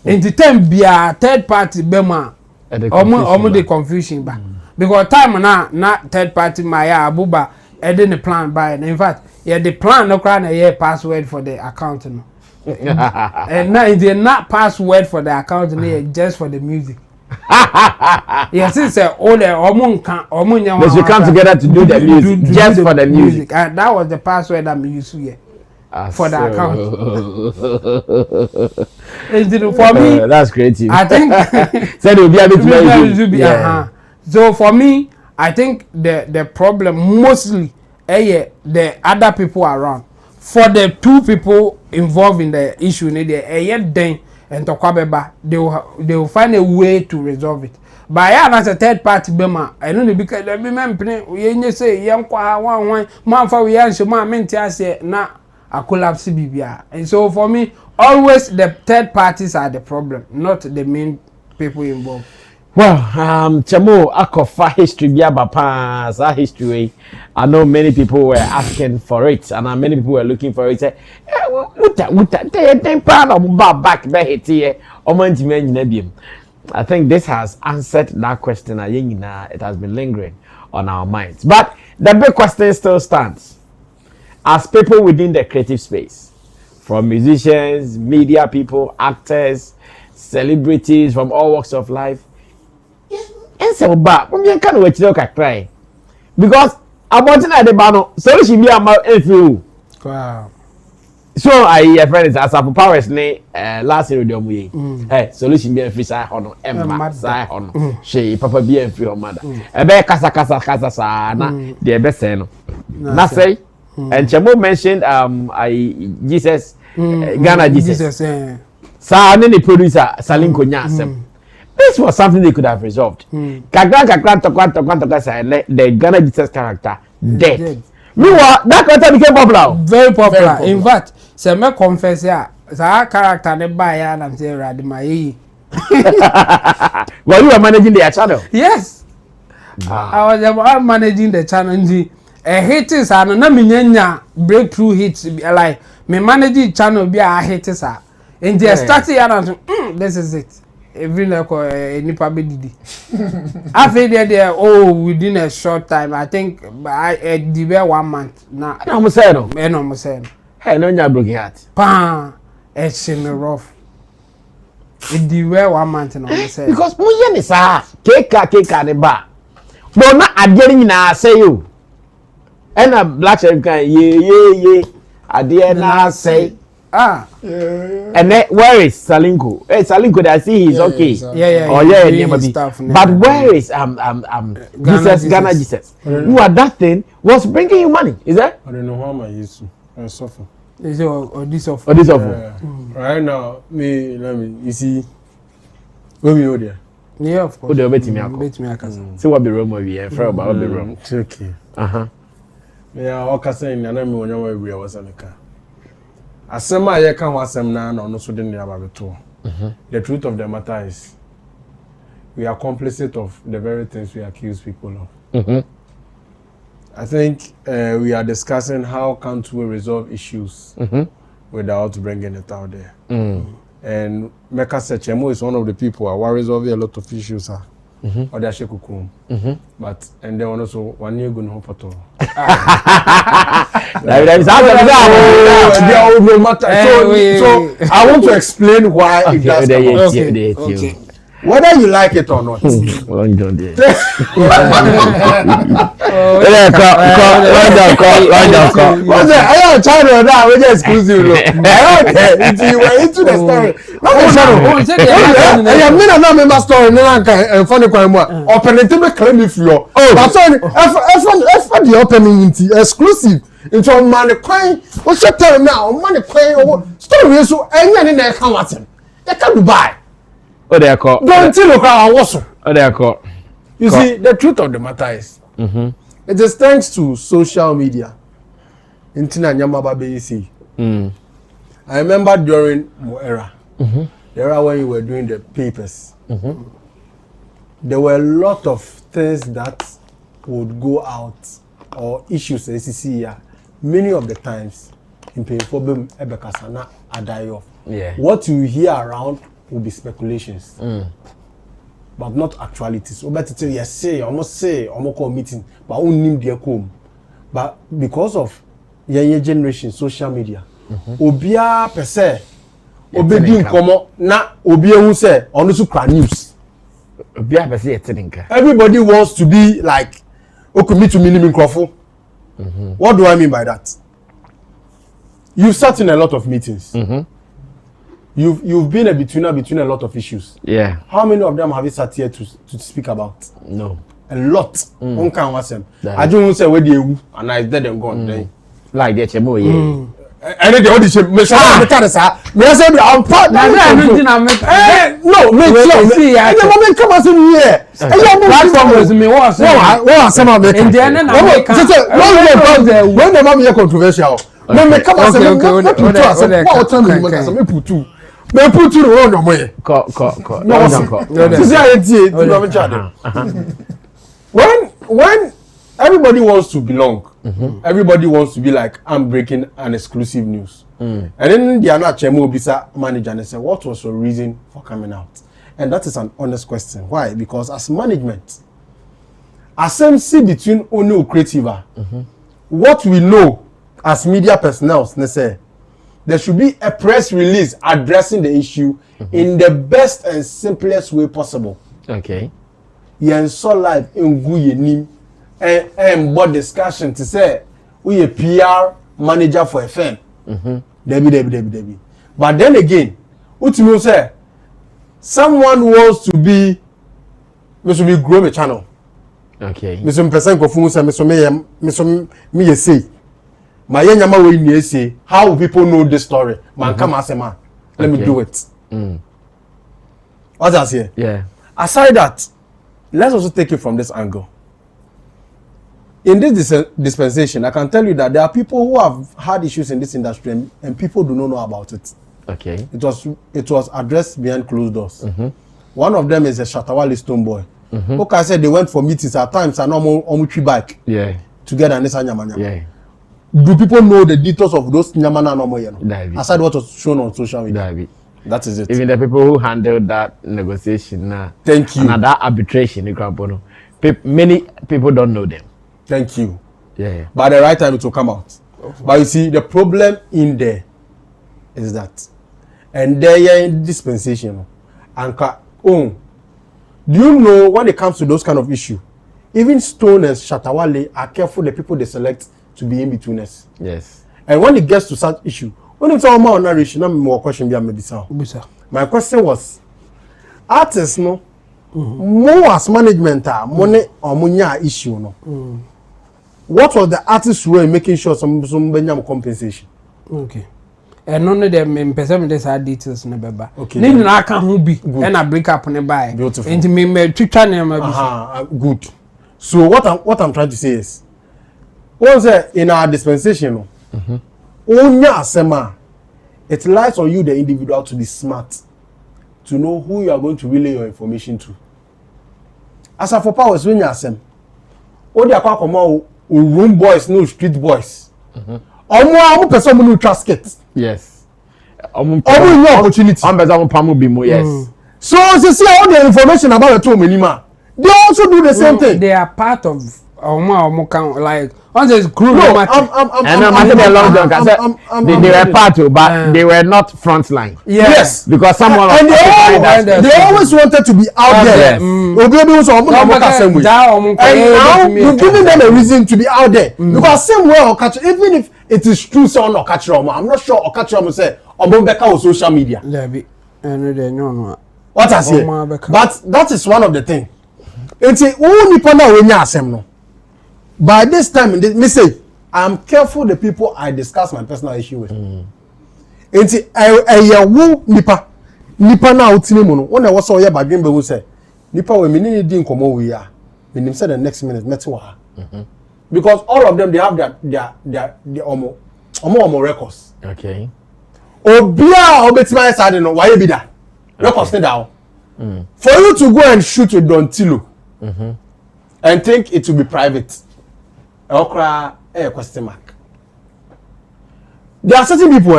in the time bia third party bema omo the confusion ba because time na third party my Abuba edin the plan by in fact yeah the plan no crowd na password for the account no and now it's not password for the account just for the music. Yes, it's all the we come together to do the music just for the music. And that was the password I'm used here for the account. For me, that's creative. I think so it will be a bit So for me, I think the problem mostly the other people around. For the two people involved in the issue, then and they will find a way to resolve it. But as a third party, Bema, I don't know because the women say, young one, man for we answer, man, mentia say, na a collapse BBR. And so for me, always the third parties are the problem, not the main people involved. Well, Chamo, Akofa history, Biabapa, history. I know many people were asking for it, and many people were looking for it. Say, I think this has answered that question. It has been lingering on our minds. But the big question still stands. As people within the creative space, from musicians, media people, actors, celebrities from all walks of life, ense ba we can wait to cry because about na the bano so she be am efu wow so I friend is as of powers ne last year dem we solution be free side hono emma side hono she papa be free o mother e be kasa sa na the be say no na say and Chamo mentioned Jesus Ghana Jesus sa ne producer Salinko nya asem. This was something they could have resolved. Kakra say the Ghana Jesus character dead. Meanwhile, that character became popular. Very popular. In fact, say me confess ya, that character ne buy ya na say Radimai. Well, you were managing their channel. Yes. I was managing the channel. Hits and na me breakthrough hits like me managing channel be a hits are. And they started and this is it. Every like nipa be didi. After there within a short time I think I did 1 month now. I almost said no. I almost said. Hey, no nya broken heart. Pan it's me rough. It did 1 month and almost said. Because mo ye ni sa cake ne ba. But na adere na say you. And a black sheriff can ye adere na say. And then, where is Salinko? Hey, Salinko, I see he's okay. But where is Jesus, Ghana Jesus? Who are that thing was bringing you money? Is that? I don't know how I used to suffer. Is it or this of? Right now, you see, when we know there. Yeah, of course. Who bet me? See what be wrong with you? Fro about be wrong. Okay. Yeah, okay. Saying, I know me when you were was on the car. Asema ye kan wasem na no so den ya babeto. The truth of the matter is we are complicit of the very things we accuse people of. I think we are discussing how can't we resolve issues without bringing it out there. And Meka Sechemo is one of the people who are resolving a lot of issues. Or they are but and then also 1 year going home at all. So I want to explain why it does okay. Whether you like it or not. Long John there. What's that? I am China now. We just exclusive. I don't care. You were into the story. I am not member story. No, I'm funny. Opening to claim if you are. But sorry, for the opening exclusive. Into money coin. What's your term now? Money coin. Story so any in there can watch him. They can buy. Oh, they are called. Don't tell you how I was. Oh, they are called. You see, the truth of the matter is, it is thanks to social media Intina nyama babe isi. I remember during my era, the era when you were doing the papers, there were a lot of things that would go out or issues ACC. Many of the times, in problem ebekasana adai off. Yeah. What you hear around will be speculations, but not actualities. So better tell you say, almost call meeting, but only their home. But because of your generation, social media, obia per se, obedi nkomo na obia who say on the news. Obia per se etinka. Everybody wants to be like, okay, me to minimum crofo. What do I mean by that? You've sat in a lot of meetings. You've been a between a lot of issues. Yeah. How many of them have you sat here to speak about? No. A lot. One can watch them. I don't say where they and I dead and gone. Then. Like that, chemo ye. And then the audition, me say I'm part. No, me see. I don't come as in here. Platform was me was. No, some of them. And then when the mom is controversial. No, me come as me put two. Me put two the wrong way. No, when everybody wants to belong, everybody wants to be like, I'm breaking an exclusive news. And then they are not Chemo Bisa manager and they say, what was your reason for coming out? And that is an honest question. Why? Because as management, as MC between Ono Creative, what we know as media personnel, there should be a press release addressing the issue in the best and simplest way possible. Okay. Yen so live in Guyenim and board discussion to say we a PR manager for FM. Debbie. But then again, what you say? Someone wants to be grow a channel. Okay. Mr. Person Kofu say me say. My yama we say how will people know this story? Man, come as a man. Let me do it. What's that here? Yeah. Aside that, let's also take it from this angle. In this dispensation, I can tell you that there are people who have had issues in this industry and people do not know about it. Okay. It was addressed behind closed doors. One of them is a Shatta-Sarkodie stone boy. Okay, I said they went for meetings at times and almost back. Yeah. Together and this anyamanya. Yeah. Do people know the details of those nyamana no more? Aside what was shown on social media. That is it. Even the people who handled that negotiation, thank you. And that arbitration, many people don't know them. Thank you. Yeah. By the right time, it will come out. But you see, the problem in there is that, and there in dispensation, and do you know when it comes to those kind of issue, even stoners, Shatta-Sarkodie are careful the people they select to be in betweeners. Yes. And when it gets to such issue, when it's all more narration, I'm more question be maybe sound. My question was, artists no more as management money or munya issue no. What was the artist's role in making sure some compensation? Okay. And none of them in person this are details in the baba. Okay. Then I can be and I break up on a buy. Beautiful. And me to channel good. So what I'm trying to say is, once in our dispensation, it lies on you, the individual, to be smart, to know who you are going to relay your information to. As for powers, when you are some, all the aqua room boys, no street boys. Omo person who trust it. Yes. Opportunity. Yes. So see all the information about the two minima. They also do the same thing. They are part of like once there's group. No, they were part of, but they were not front line. Yes, because someone and they always wanted to be out there. And now you're giving them a reason to be out there because same way or catch, even if it is true, so or catch I'm not sure or catch say on social media. What I say, but that is one of the things. It's only when you by this time, me say, I'm careful the people I discuss my personal issue with. It's a nipa na utini mono. When I was so here by Green Bay say, nipa we mini didn't come over here. When say the next minute met wa. Because all of them they have their omo records. Okay. Obia obetima side no why be that? Records down. For you to go and shoot with Don Tilo and think it will be private. Okra question mark. There are certain people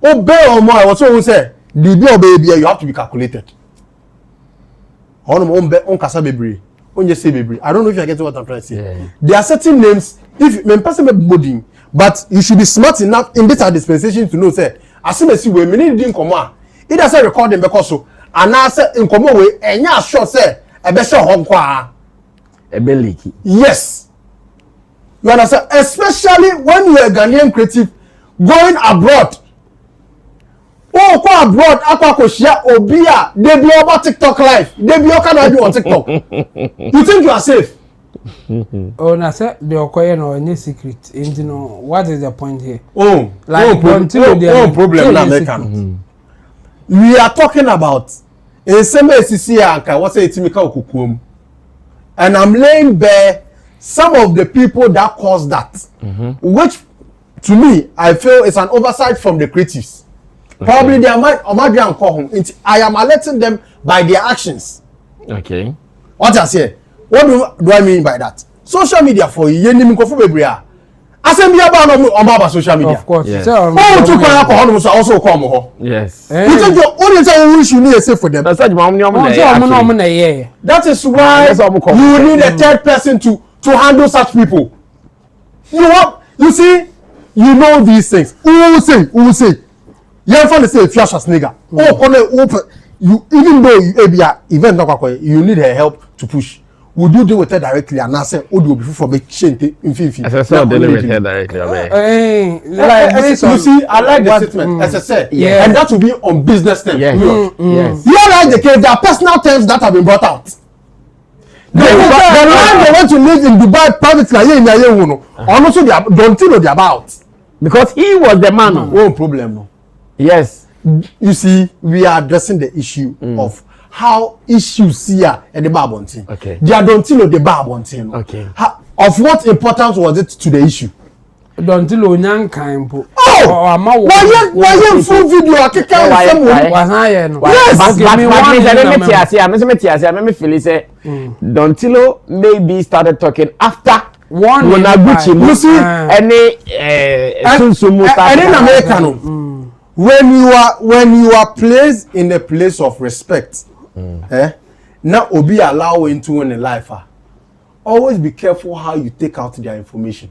obey or more. I was so say the bill baby you have to be calculated. On kasa baby. On just say baby. I don't know if you get what I'm trying to say. Yeah. There are certain names. If me person be body, but you should be smart enough in this dispensation to know say as soon as you we need din comma. It does recording because so and I say in comma way enya sure say e be sure ho kwa e be leaky. Yes. You understand? Especially when you are Ghanaian creative going abroad. Oh, go abroad, akwa share obia, they be over TikTok live. They be can do on TikTok. You think you are safe? Oh, na say the okoye no any secret. You know what is the point here? Oh, like no problem na American. We are talking about in same SCC anka what say itimika okukuom. And I'm laying bare some of the people that caused that. Which to me I feel is an oversight from the creatives. Okay. Probably they might and call home. I am alerting them by their actions. Okay. What I say? What do I mean by that? Social media for you name ko fu bebria. Asem bia ba no on social media. Of course. Yes. So to call alcohol so also come ho. Yes. You think your audience will wish you need a safe for them. That's such mom That is why you need a third person to handle such people. You see, you know these things. Who will say? You ever say if you are a nigga? You even though event you need her help to push. Would you deal with her directly and say, "Oh, do you for be changed in 50?" As I said, dealing with her directly. You see, I like the statement. As I said, and that will be on business terms. Yes. Yes. You like the case. There are personal terms that have been brought out. The man they want to live in Dubai privately, and also they don't know they about because he was the man. No problem. No. Yes. You see, we are addressing the issue of how issues here and the Babontin. Okay. They don't know the Babontin. Okay. Of what importance was it to the issue? Don't know Nyankampo. Why you full video? I can't Dontilo maybe started talking after one Monaguchi. You see, any American. When you are placed in a place of respect, now obi allow into in life. Always be careful how you take out their information.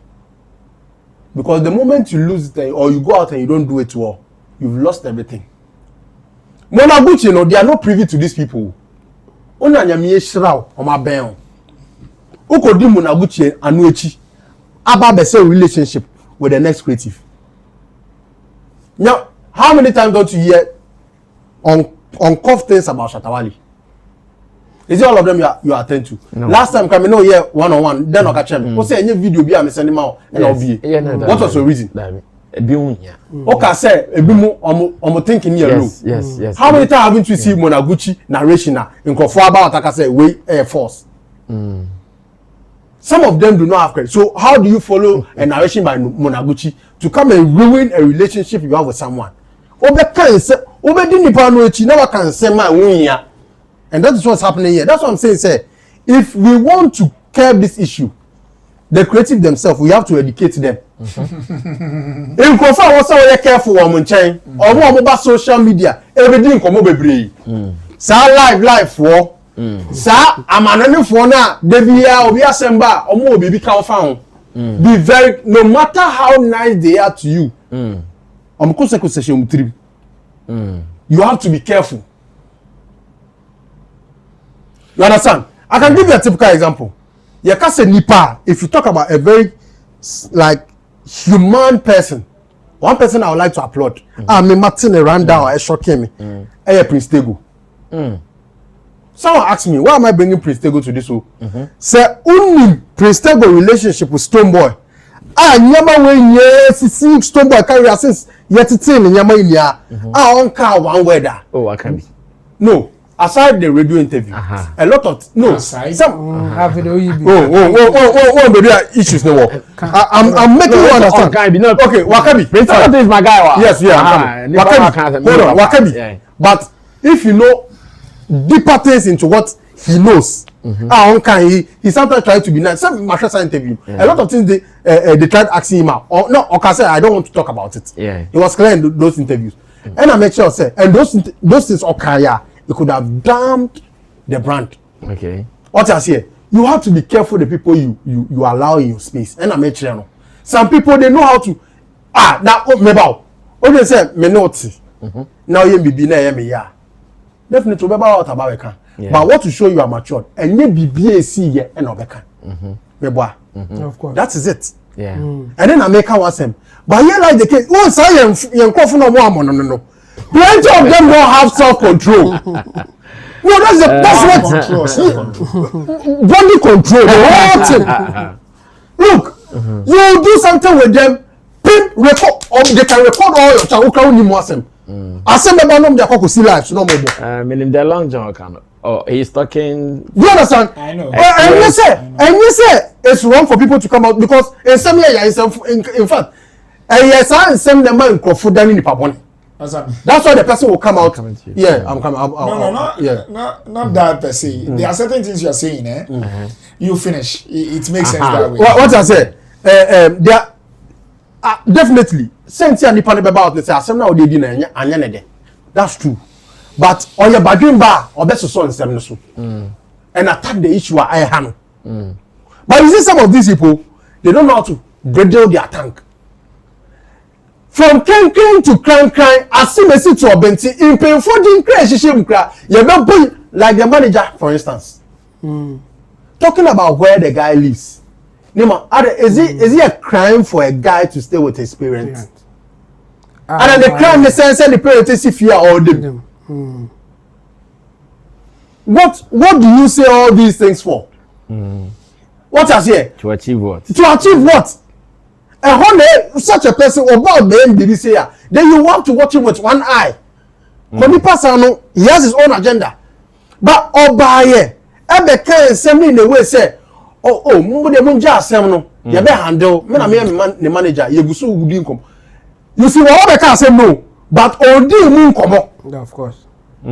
Because the moment you lose it or you go out and you don't do it well, you've lost everything. Monaguchi, they are not privy to these people. Ona nyamiye shraw o ma ben. Ukodi Monaguchi anuechi about the same relationship with the next creative. Now, how many times don't you hear uncuff things about Shatta-Wale? Is it all of them you attend to? No. Last time coming no here one-on-one, then I catch them. What's any video be I'm sending out and I'll be. What was the reason? Okay, say I'm thinking here. Yes. How many times haven't we seen Monaguchi narration in Kofu about like I say way Air Force? Some of them do not have credit. So how do you follow a narration by Monaguchi to come and ruin a relationship you have with someone? Never can say my own here. And that is what's happening here. That's what I'm saying, sir. If we want to curb this issue, the creative themselves, we have to educate them. In Kofa, what's so careful on chain or more social media, everything come over brave. Live for Sa amanani for now, Devia or Yasemba or more baby cow found. Be very no matter how nice they are to you. You have to be careful. You understand? I can give you a typical example. You can say Nipa, if you talk about a very like human person, one person I would like to applaud. I'm Martin Randa or Eshokemi. Prince Tego. Someone asked me, why am I bringing Prince Tego to this show? Say, only Prince Tego relationship with Stonebwoy. Nyama when yes, see Stonebwoy carry since yet it's in Nyama in ya. On car one weather. Oh, I can be. No, aside the radio interview, a lot of some have it baby issues no more. I'm making you understand. Okay, Wakabi. That is my guy. Yes, Wakabi. Hold on, Wakabi. But if you know deeper things into what he knows, he sometimes try to be nice. Some Mashasa interview, a lot of things they tried asking him out. Or no, Oka said I don't want to talk about it. Yeah, it was clear in those interviews. And I make sure say, and those things Okaya, it could have damned the brand. Okay. What I say, you have to be careful the people you allow in your space. And I make sure some people they know how to now maybe they say me not now you be na definitely about Abaweka. But what to show you are matured and you be BAC here and Obeka. Of course. That is it. Yeah. And then I make was him. But here like the case, once I am no. Plenty of them don't have self-control. No, that's body control. The whole thing. Look, you do something with them, record, or they can record all your child. I said, "They see lives no more." Meaning the long John can. Oh, he's talking. Do you understand? I know. And you say it's wrong for people to come out because in some areas, in fact, yes, I send them man for food in the pabon. That's why the person will come out. Yeah, I'm coming. Not that per se. There are certain things you are saying, you finish. It makes sense that way. What I say, there definitely. Since you are nipping about this, I'm now they didn't and that's true. But on your bedroom bar, or best so and attack the issue I handle. But you see, some of these people, they don't know how to bridle their tank. From crying to crying, as soon as it's to a bench, in pain for the crash, you're not putting like the manager, for instance. Talking about where the guy lives. Nima, is he a crime for a guy to stay with his parents? And then the crime, the sense, and the parents see fear all them. What do you say all these things for? What I say? To achieve what? To achieve what? And when such a person about them, did say, then you want to watch him with one eye. When he pass on, he has his own agenda. But Obaye, Ebe can send me in the way say, Mumbo de Munja Semno, you better handle, the manager, you so good income. You see, what I can't say no, but all the moon come up. Of course. I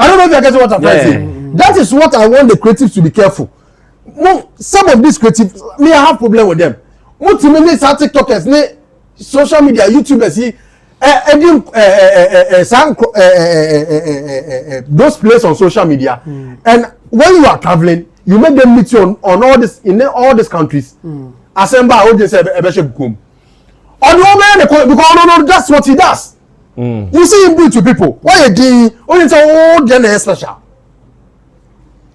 don't know if you get what I'm trying to say. That is what I want the creatives to be careful. Some of these creatives, me, I have problem with them. What to me, TikTokers, social media, YouTubers, those places on social media. And when you are traveling, you make them meet you on all this in all these countries. Assemble, I would just say, Ebeshe because that's what he does. You see him do to people. Why you only say special.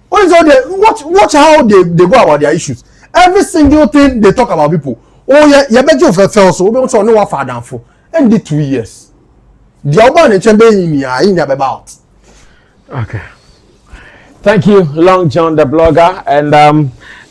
Watch how they go about their issues. Every single thing they talk about people. Oh yeah, you bet you fell so we want to know what father for. And the 2 years. The urban and chamber in about. Okay. Thank you, Long John the blogger, and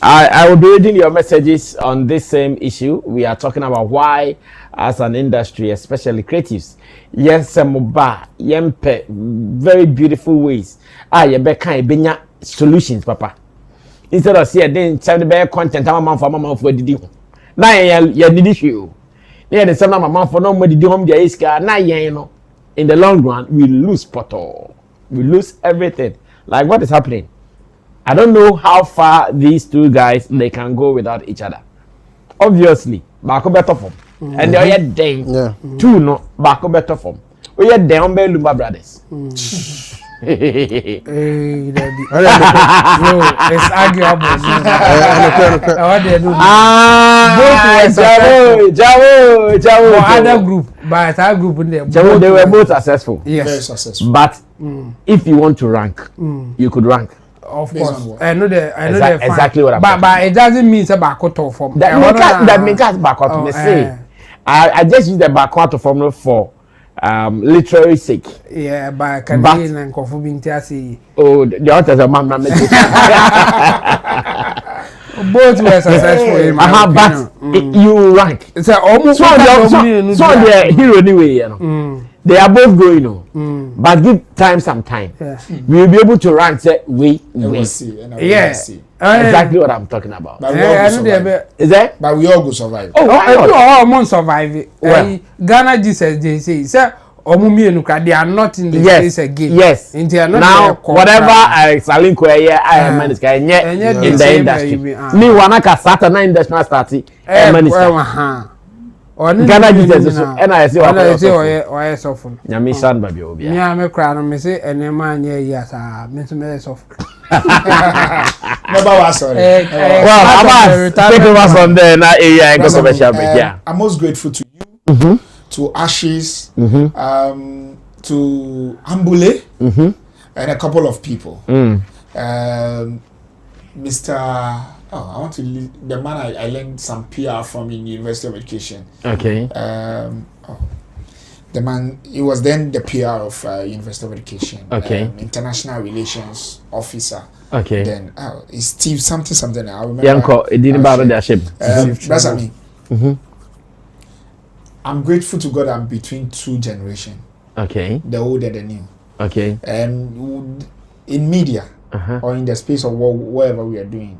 I will be reading your messages on this same issue. We are talking about why, as an industry, especially creatives, yes, yempe, very beautiful ways. Yebeka solutions, Papa. Instead of saying then send the content, I'm a man for the now you need issue. Yeah, the same man for no money home the iska. Now you know, in the long run, we lose potol, we lose everything. Like what is happening? I don't know how far these two guys they can go without each other. Obviously, Bako better form, and they are day. Two no Bako better form. We are down by Lumba brothers. It's arguable. What they do? Javo. Other group, but our group in there. They were both successful. Yes, very successful. But if you want to rank, you could rank. Of course, I know exactly what I'm saying. But it doesn't mean it's a backward form. That means backward. Me say, I just use the backward form for literary sake. Yeah, but can be and confirming say. Oh, the authors are man. Both were successful. But you rank. It's almost so the hero anyway, you know. they are both going, but give time some time. We will be able to run. Say we see. Exactly what I'm talking about. But we all go survive. Is that? But we all go survive. Oh, I do all month survive. Ghana Jesus they say Omumienu they are not in the space again. Yes. Now whatever Salinko I man is in the industry. Me wanaka Saturday industry starting. Ghana Jesus and I say why suffer. Nyami san baby obi. Me am cry no me say enema anya yes me to me suffer. Never was sorry. Well, Abbas, take over from there now area and go commercial break. Yeah. I'm most grateful to you, to Ashes, to Ambule, and a couple of people. Mr. I want to leave, the man I learned some PR from in University of Education. Okay. The man, he was then the PR of University of Education. Okay. International Relations Officer. Okay. Then it's Steve something. I remember. Yanko, it didn't bother their ship. That's what I mean. I'm grateful to God I'm between two generations. Okay. The old and the new. Okay. And in media or in the space of whatever we are doing,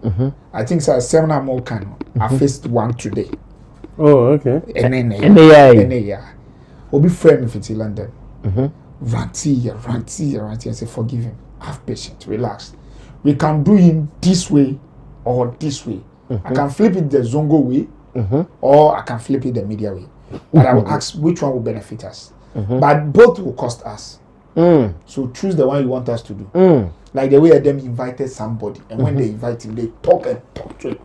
I think so. 7 or more can. I faced one today. Oh, okay. And then Obi friend if it's in London. Ranty, and say forgive him. Have patience, relax. We can do him this way or this way. I can flip it the Zongo way, or I can flip it the media way. But I will ask which one will benefit us. But both will cost us. So choose the one you want us to do. Like the way them invited somebody, and when they invite him, they talk and talk to him.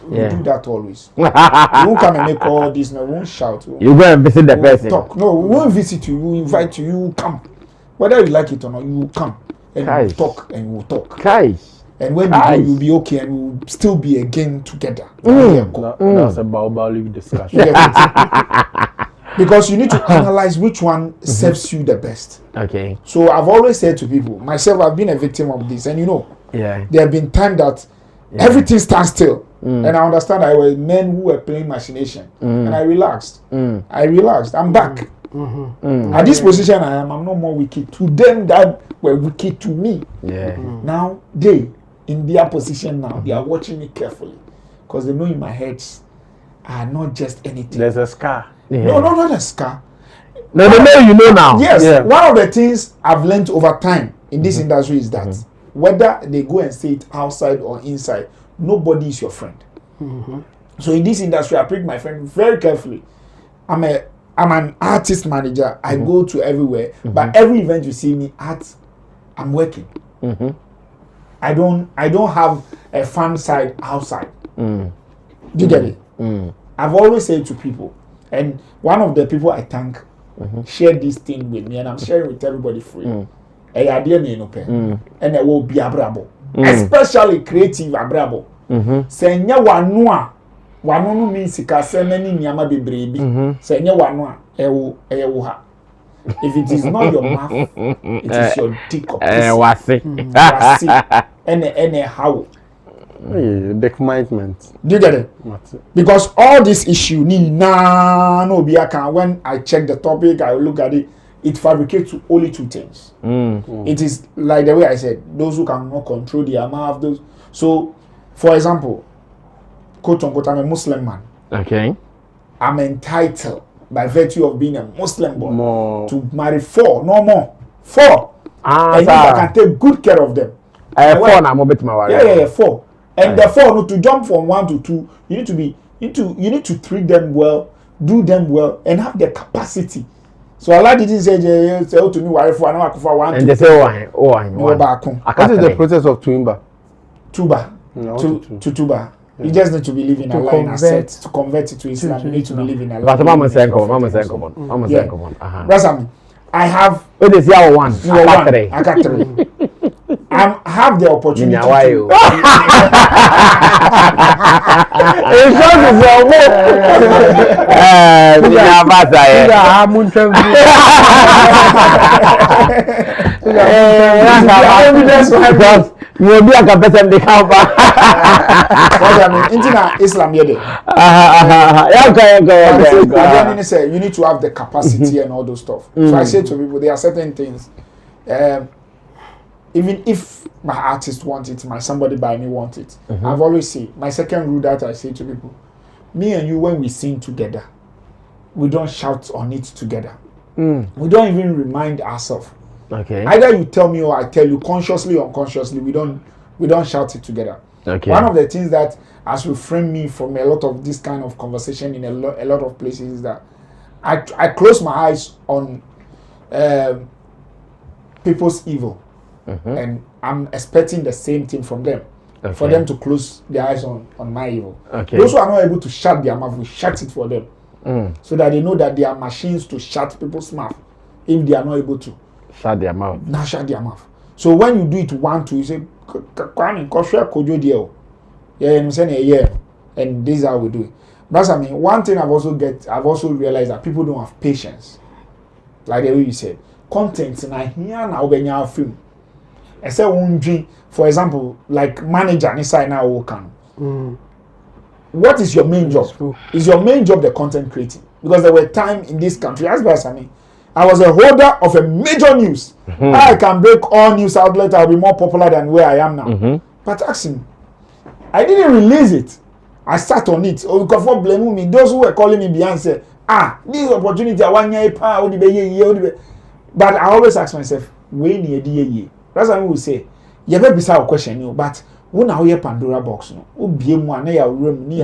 We do that always. We won't come and make all this. No, we won't shout. You go and visit the person. Talk. No, we won't visit you. We will invite you. You will come, whether you like it or not. You will come and we'll talk and we'll talk. And when you go, you'll be okay, and we'll still be again together. That's a Baobab discussion. Because you need to analyze which one serves you the best. Okay. So I've always said to people, myself, I've been a victim of this, and there have been times that everything stands still. And I understand I were men who were playing machination, and I relaxed. I'm back. At this position I am, I'm no more wicked to them that were wicked to me. Now they in their position now, they are watching me carefully because they know in my head are not just anything. There's a scar. No, not a scar. No, they know you know now. Yes, one of the things I've learned over time in this industry is that whether they go and say it outside or inside, nobody is your friend. So in this industry, I pick my friend very carefully. I'm an artist manager. I go to everywhere, but every event you see me at, I'm working. I don't have a fun side outside. Do you get it? I've always said to people, and one of the people I thank shared this thing with me, and I'm sharing with everybody free. And it will be abrabo, especially creative abrabo. Senya wanua no means sika semeni nyama bebrebe. Senya wanua ewo ha. If it is not your mouth, it is your dick up. Wasi. And how? The commitment. Do you get it? Because all this issue when I check the topic, I look at it, it fabricates to only two things. It is like the way I said, those who cannot control the amount of those. So, for example, quote unquote, I'm a Muslim man. Okay. I'm entitled by virtue of being a Muslim boy to marry 4, no more. 4. And I can take good care of them. 4 now, I'm my yeah, 4. And the 4, to jump from 1 to 2, you need to treat them well, do them well, and have the capacity. So Allah didn't say to me, wife for 1. And they say, what is the process of Tuba? To Tuba. You just need to believe in Allah and accept to convert it to Islam. You need to believe in Allah. But Mama saying, I have. What is your one? I got 3. I have the opportunity. You will be a person they come back. I mean, Intina Islam yede. Say you need to have the capacity and all those stuff. So I say to people, there are certain things. Even if my artist wants it, my somebody by me want it. I've always said, my second rule that I say to people, me and you, when we sing together, we don't shout on it together. We don't even remind ourselves. Okay. Either you tell me or I tell you, consciously or unconsciously, we don't shout it together. Okay. One of the things that has refrained me from a lot of this kind of conversation in a lot of places is that I close my eyes on people's evil. And I'm expecting the same thing from them. For them to close their eyes on my evil. Those who are not able to shut their mouth, we shut it for them. So that they know that they are machines to shut people's mouth if they are not able to. Shut their mouth. Now shut their mouth. So when you do it 1, 2, you say, Kwame, Koshua Kojo Dio. Yeah, I'm saying yeah. And this is how we do it. But I mean, one thing I've also realized that people don't have patience. Like the way you said. Content na here na obenya film. I say one dream, for example, like manager inside now working. What is your main job? Is your main job the content creating? Because there were times in this country, as well as I was a holder of a major news. I can break all news outlets. I'll be more popular than where I am now. But ask him, I didn't release it. I sat on it. Oh, because for blaming me, those who were calling me Beyonce, this opportunity I want you. But I always ask myself, when you that's what I will say. You never be a question, but when I hear Pandora box, no, oh, be one near room.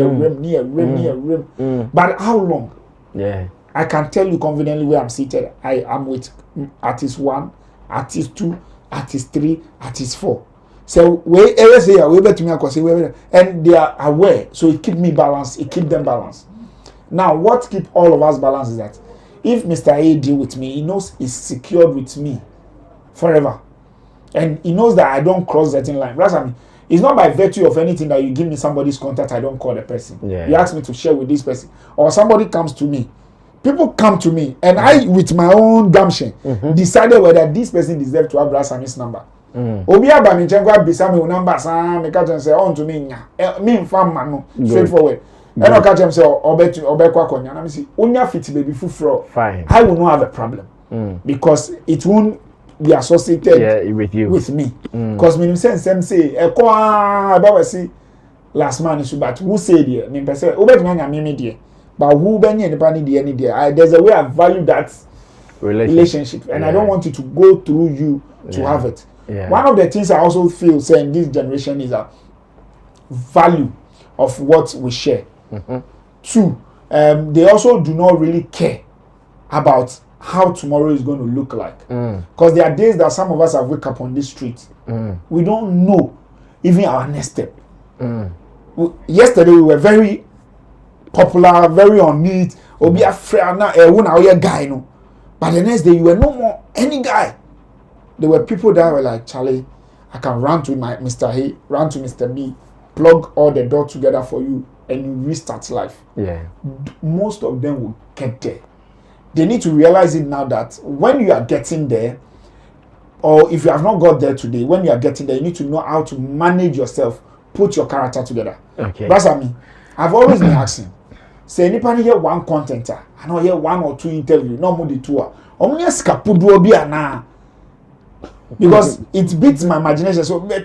But how long? Yeah, I can tell you confidently where I'm seated. I am with artist 1, artist 2, artist 3, artist 4. So we ever say we better me say and they are aware, so it keep me balanced. It keep them balanced. Now, what keep all of us balanced is that if Mr. A deal with me, he knows he's secured with me forever. And he knows that I don't cross certain line. That's what I mean. It's not by virtue of anything that you give me somebody's contact, I don't call the person. Yeah. You ask me to share with this person. Or somebody comes to me. People come to me. And I, with my own gumption, decided whether this person deserves to have Brasam's number. Obia ba mi chenko abisa me number san me ka say on to me nya. Me mfa ma no straightforward. And I catch him say obekwa konya na me say onya fit baby fufro. Fine. I will not have a problem. Because it won't be associated with me. Because me say about see last man issue, but who say there? Me person obetumi me there. But who be any there? There's a way I value that relationship, and I don't want it to go through you to have it. Yeah. One of the things I also feel saying this generation is a value of what we share. 2, they also do not really care about how tomorrow is going to look like. Because there are days that some of us have wake up on this street. We don't know even our next step. Yesterday we were very popular, very on need. Obi afraid now a guy no. But the next day you were no more any guy. There were people that were like, Charlie, I can run to my Mr. A, run to Mr. B, plug all the dots together for you, and you restart life. Yeah. Most of them will get there. They need to realize it now that when you are getting there, or if you have not got there today, when you are getting there, you need to know how to manage yourself, put your character together. Okay. That's what I mean. I've always been asking, say anybody hear one contenter, I know hear 1 or 2 interviews, no more the tour. Because it beats my imagination. So be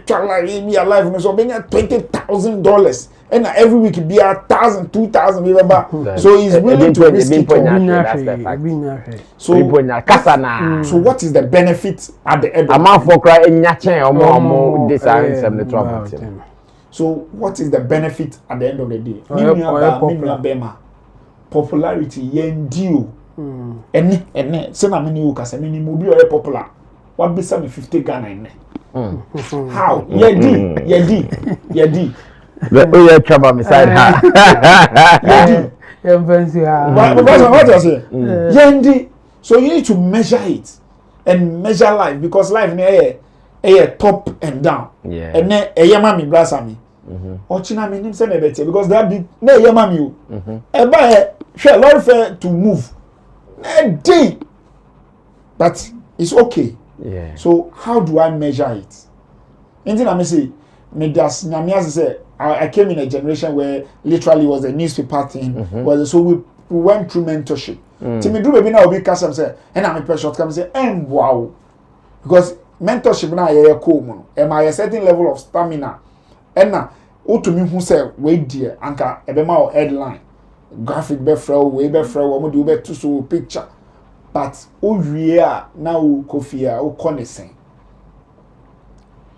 alive, so being $20,000, and every week be $1,000, $2,000, remember. So he's willing to risk it all. So what is the benefit at the end? So what is the benefit at the end of the day? Popularity yendio. Ene say na many uka say many mobi or popular. What be some 50 Ghana in there? How? Yedi. The trouble beside her. What you say? Yendi. So you need to measure it and measure life, because life near top and down. Yeah. And then mami brasa me. Ochina me nim say na better because that be na mami you. Eba share lot fair to move. A day. But it's okay. Yeah. So how do I measure it? Anything I say, me das nyamias say I came in a generation where literally was a newspaper thing. So we went through mentorship. Till me do baby now be cast say, and I'm a person come say, wow, because mentorship now you're cool, and my certain level of stamina, and now. To me who say wait dear anka ebema or headline graphic be fraud we be fraud we do be to so picture but we now coffee o connaissing.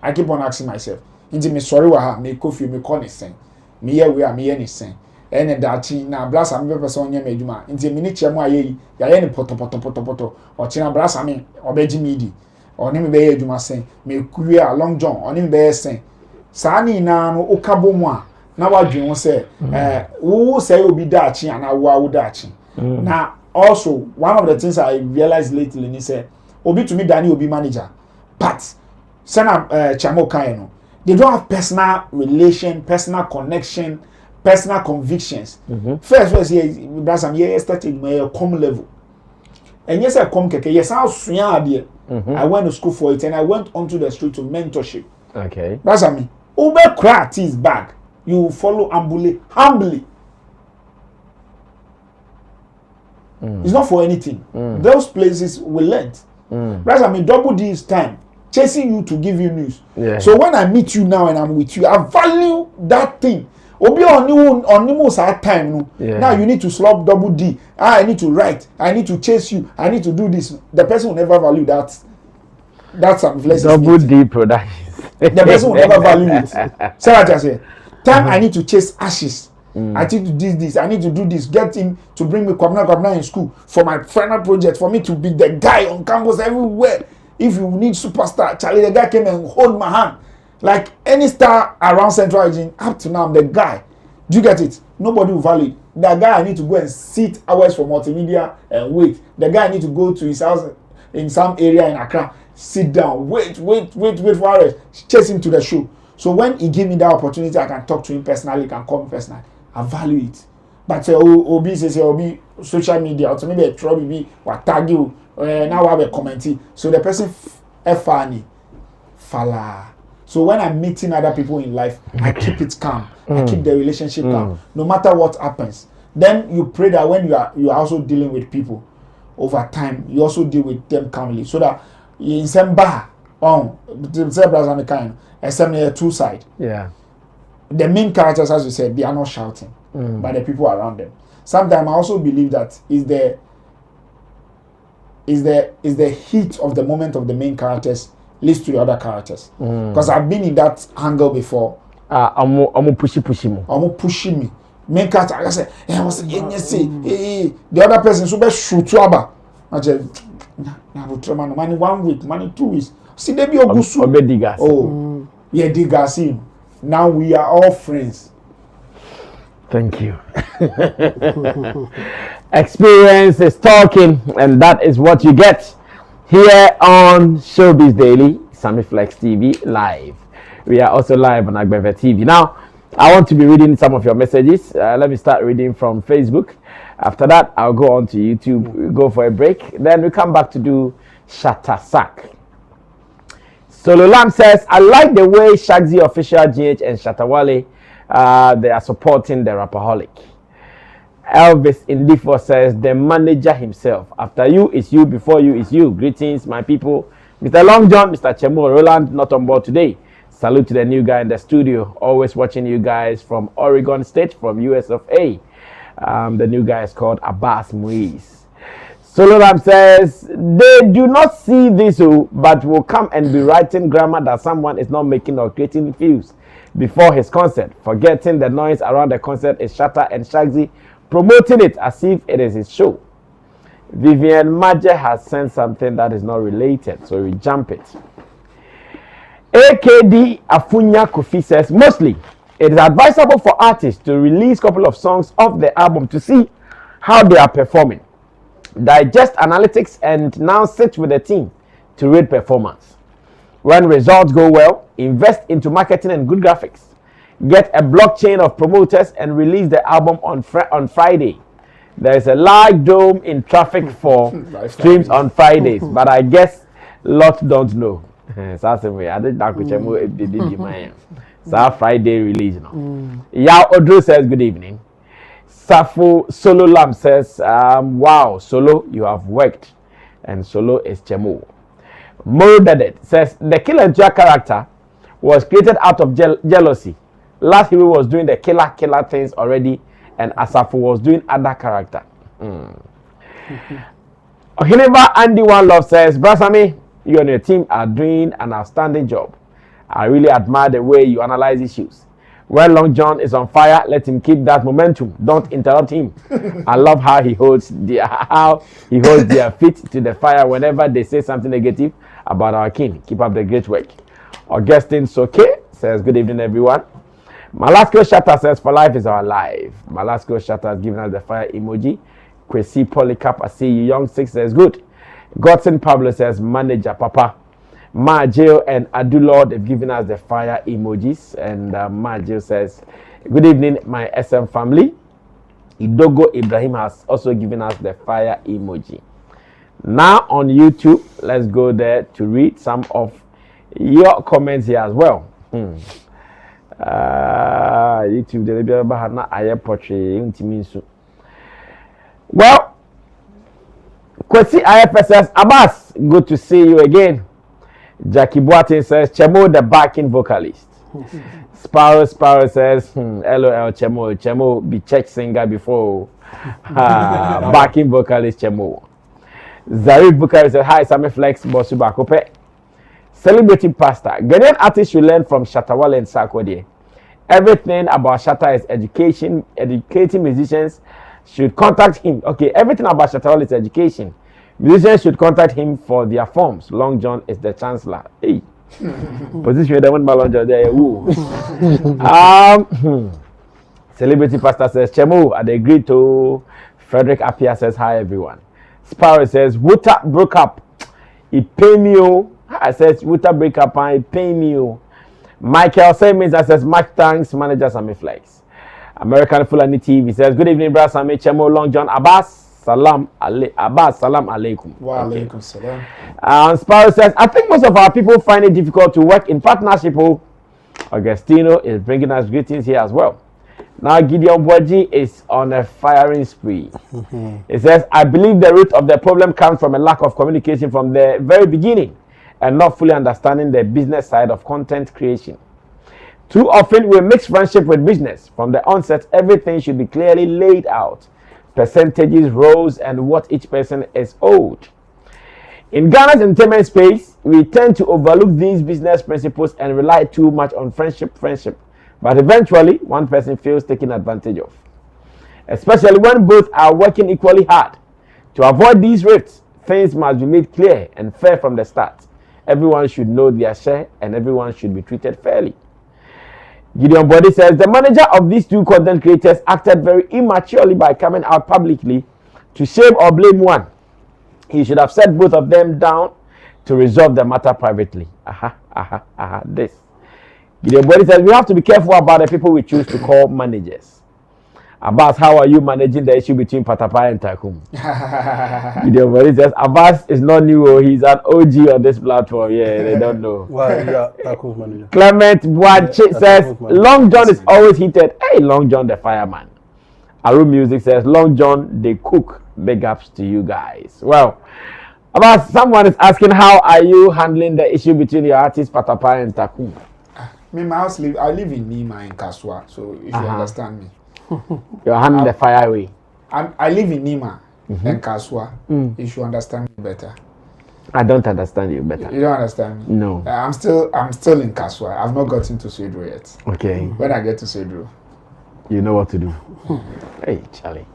I keep on asking myself into me sorry wa me coffee me connaissing me here we are me anything ene that na blasa me person nya me adwuma into me ni chiamu ayi ya ye ni poto o china blasa me obeji midi oni me be ye adwuma sen me kuya long john oni me be sen Sani na no okabo mu a na wadwen wo se wo say obi dachi ana wo dachi na also one of the things I realized lately ni say obi to me dani obi manager but sana chamo kan no they don't have personal relation, personal connection, personal convictions. First here brasam here started my com level and yes I come keke yes I sua ade I went to school for it and I went onto the street to mentorship. Okay, brasam Uber crack his bag. You follow humbly. It's not for anything. Those places we learned. Right? I mean, double D's time chasing you to give you news. Yeah. So when I meet you now and I'm with you, I value that thing. Obi on most time. No. Yeah. Now you need to slop double D. I need to write. I need to chase you. I need to do this. The person will never value that. That's some double D production. The person will never value it. So I just say, time I need to chase ashes. I need to do this. I need to do this. Get him to bring me Kwabna in school for my final project. For me to be the guy on campus everywhere. If you need superstar, Charlie, the guy came and hold my hand. Like any star around Central Region, up to now, I'm the guy. Do you get it? Nobody will value it. That guy I need to go and sit hours for multimedia and wait. The guy I need to go to his house in some area in Accra. Sit down, wait for hours, chase him to the show. So when he give me that opportunity, I can talk to him personally, can call me personally. I value it. But Obi says Obi social media, or to maybe a trouble be what tag you, now I have a commenting. So the person funny, fala. So when I'm meeting other people in life, I keep it calm. I keep the relationship calm, no matter what happens. Then you pray that when you are also dealing with people over time, you also deal with them calmly, so that in some bar the zebras and the kind a two side. Yeah. The main characters, as you said, they are not shouting, but the people around them. Sometimes I also believe that is the heat of the moment of the main characters leads to the other characters. Because I've been in that angle before. I'm pushing me. Main character, I say, the other person so be shoot to aba. I just money 1 week, money 2 weeks. See, they be ogusu. Oh, yeah, digasi. Now we are all friends. Thank you. Experience is talking, and that is what you get here on Showbiz Daily, Sammy Flex TV live. We are also live on Agbeve TV. Now, I want to be reading some of your messages. Let me start reading from Facebook. After that, I'll go on to YouTube. We'll go for a break. Then we come back to do Shatta-Sarkodie. Sololam says, I like the way Shaxi official GH and Shatta-Wale they are supporting the rapperholic. Elvis Indifo says, the manager himself. After you is you, before you is you. Greetings, my people. Mr. Long John, Mr. Chemo, Roland, not on board today. Salute to the new guy in the studio. Always watching you guys from Oregon State, from US of A. The new guy is called Abbas Muiz. Soloram says, they do not see this, but will come and be writing grammar that someone is not making or creating views before his concert. Forgetting the noise around the concert is Shatta and Shaxi promoting it as if it is his show. Vivian Maje has sent something that is not related, so we jump it. AKD Afunya Kofi says, mostly it is advisable for artists to release a couple of songs off the album to see how they are performing. Digest analytics and now sit with the team to rate performance. When results go well, invest into marketing and good graphics. Get a blockchain of promoters and release the album on Friday. There is a large dome in traffic for streams on Fridays, but I guess lots don't know. Saturday, I did that with Chemo if they did my Friday release. Ya Odro says good evening. Safo Solo Lam says, wow, Solo, you have worked. And Solo is Chemo. Mo Dedet says the Killa Ntua character was created out of jealousy. Last hero was doing the killer things already, and Asafo was doing other character. Ohineba Andy One Love says, Brasami, you and your team are doing an outstanding job. I really admire the way you analyze issues. When Long John is on fire, let him keep that momentum. Don't interrupt him. I love how he holds their feet to the fire whenever they say something negative about our king. Keep up the great work. Augustine Soke says, good evening, everyone. Malasco Shatta says, for life is our life. Malasco Shatta has given us the fire emoji. Kwesi Polycarp, I see you. Young Six says, good. Godson Pablo says, manager, Papa. Managerial and Adulord have given us the fire emojis. And Managerial says, good evening, my SM family. Idogo Ibrahim has also given us the fire emoji. Now on YouTube, let's go there to read some of your comments here as well. YouTube, the portrait. Well, Kwesi IFS says, Abbas, good to see you again. Jackie Boatin says, Chemo, the backing vocalist. Sparrow says, LOL, Chemo, be church singer before. Backing vocalist, Chemo. Zarif Bukari says, hi, Sammy Flex, Bosu Bakope. Celebrating pastor. Ghanaian artists should learn from Shatta-Wale and Sarkodie. Everything about Shatta is education. Educating musicians should contact him. Okay, everything about Shatta-Wale is education. Musicians should contact him for their forms. Long John is the chancellor. Hey. Position the one Long John there. Celebrity pastor says, Chemo, I agree to. Frederick Appiah says, hi, everyone. Sparrow says, water broke up. It pay me. I says, water break up and it pay me. Michael Simmons says, much thanks, manager Sammy Flex. American Fulani TV says, good evening, brother Sammy, Chemo, Long John, Abbas, salam alaikum. Wa alaikum salam. Sparrow says, I think most of our people find it difficult to work in partnership. Augustino is bringing us greetings here as well. Now Gideon Boji is on a firing spree. It says, I believe the root of the problem comes from a lack of communication from the very beginning and not fully understanding the business side of content creation. Too often we mix friendship with business. From the onset, everything should be clearly laid out. Percentages, roles, and what each person is owed. In Ghana's entertainment space, we tend to overlook these business principles and rely too much on friendship. But eventually, one person feels taken advantage of. Especially when both are working equally hard. To avoid these rifts, things must be made clear and fair from the start. Everyone should know their share and everyone should be treated fairly. Gideon Body says, the manager of these two content creators acted very immaturely by coming out publicly to shame or blame one. He should have set both of them down to resolve the matter privately. This. Gideon Body says, we have to be careful about the people we choose to call managers. Abbas, how are you managing the issue between Patapaya and Takum? Gideon Body says, Abbas is not new. He's an OG on this platform. Yeah, they don't know. Why is Takum's manager? Clement Boache says, Long John is always heated. Hey, Long John the fireman. Aru Music says, Long John, they cook. Big ups to you guys. Well, Abbas, someone is asking, how are you handling the issue between your artists Patapaya and Takum? I live in Nima in Kaswa, so if you understand me. You're handling the fire way. I live in Nima and Kaswa. You should understand me better. I don't understand you better. You don't understand me? No. I'm still in Kaswa. I've not gotten to Swedro yet. Okay. When I get to Swedro, you know what to do. Hey, Charlie.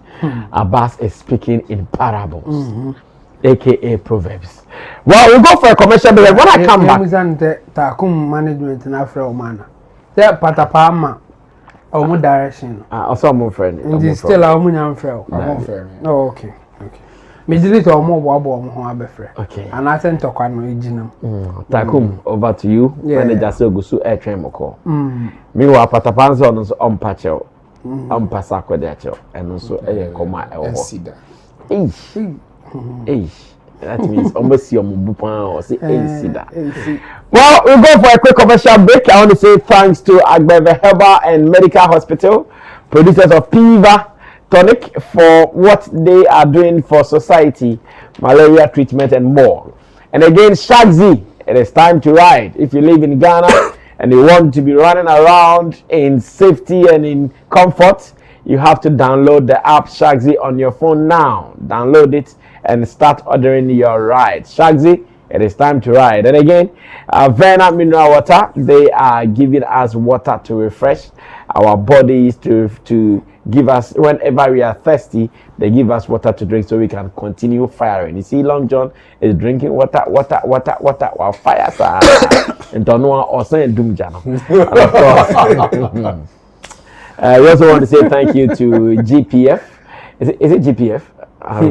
Abbas is speaking in parables, aka proverbs. Well, we'll go for a commercial break. When I come back, Takum management in Afro-Mana. There, Patapama. Our direction. Also, I'm friend. And still our young friend. Oh, okay. Me delete or more wabo on friend. Okay. And I sent to Kwano Ijinam. Takum, over to you. Manager Sogusu air train moko. Meanwhile, Patapanzo on Pacho. On Pasako Dacho. And also a coma. That means almost your mubupan or say Sida. Well, we'll go for a quick commercial break. I want to say thanks to Agbeve Herbal and Medical Hospital, producers of Piva Tonic, for what they are doing for society, malaria treatment and more. And again, Shaxi, it is time to ride. If you live in Ghana and you want to be running around in safety and in comfort, you have to download the app Shaxi on your phone now. Download it and start ordering your ride. Shaxi, it is time to ride. And again, Verna mineral water, they are giving us water to refresh our bodies, to give us, whenever we are thirsty, they give us water to drink so we can continue firing. You see, Long John is drinking water while fire and Ntua or saying doom jano. We also want to say thank you to GPF. Is it GPF?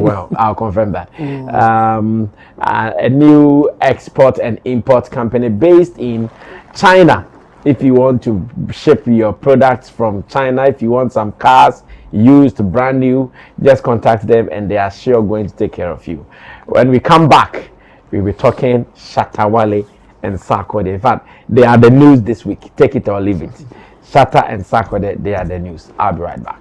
Well, I'll confirm that. A new export and import company based in China. If you want to ship your products from China, if you want some cars used, brand new, just contact them and they are sure going to take care of you. When we come back, we'll be talking Shatta-Wale and Sarkodie. In fact, they are the news this week. Take it or leave it. Shatta and Sarkodie, they are the news. I'll be right back.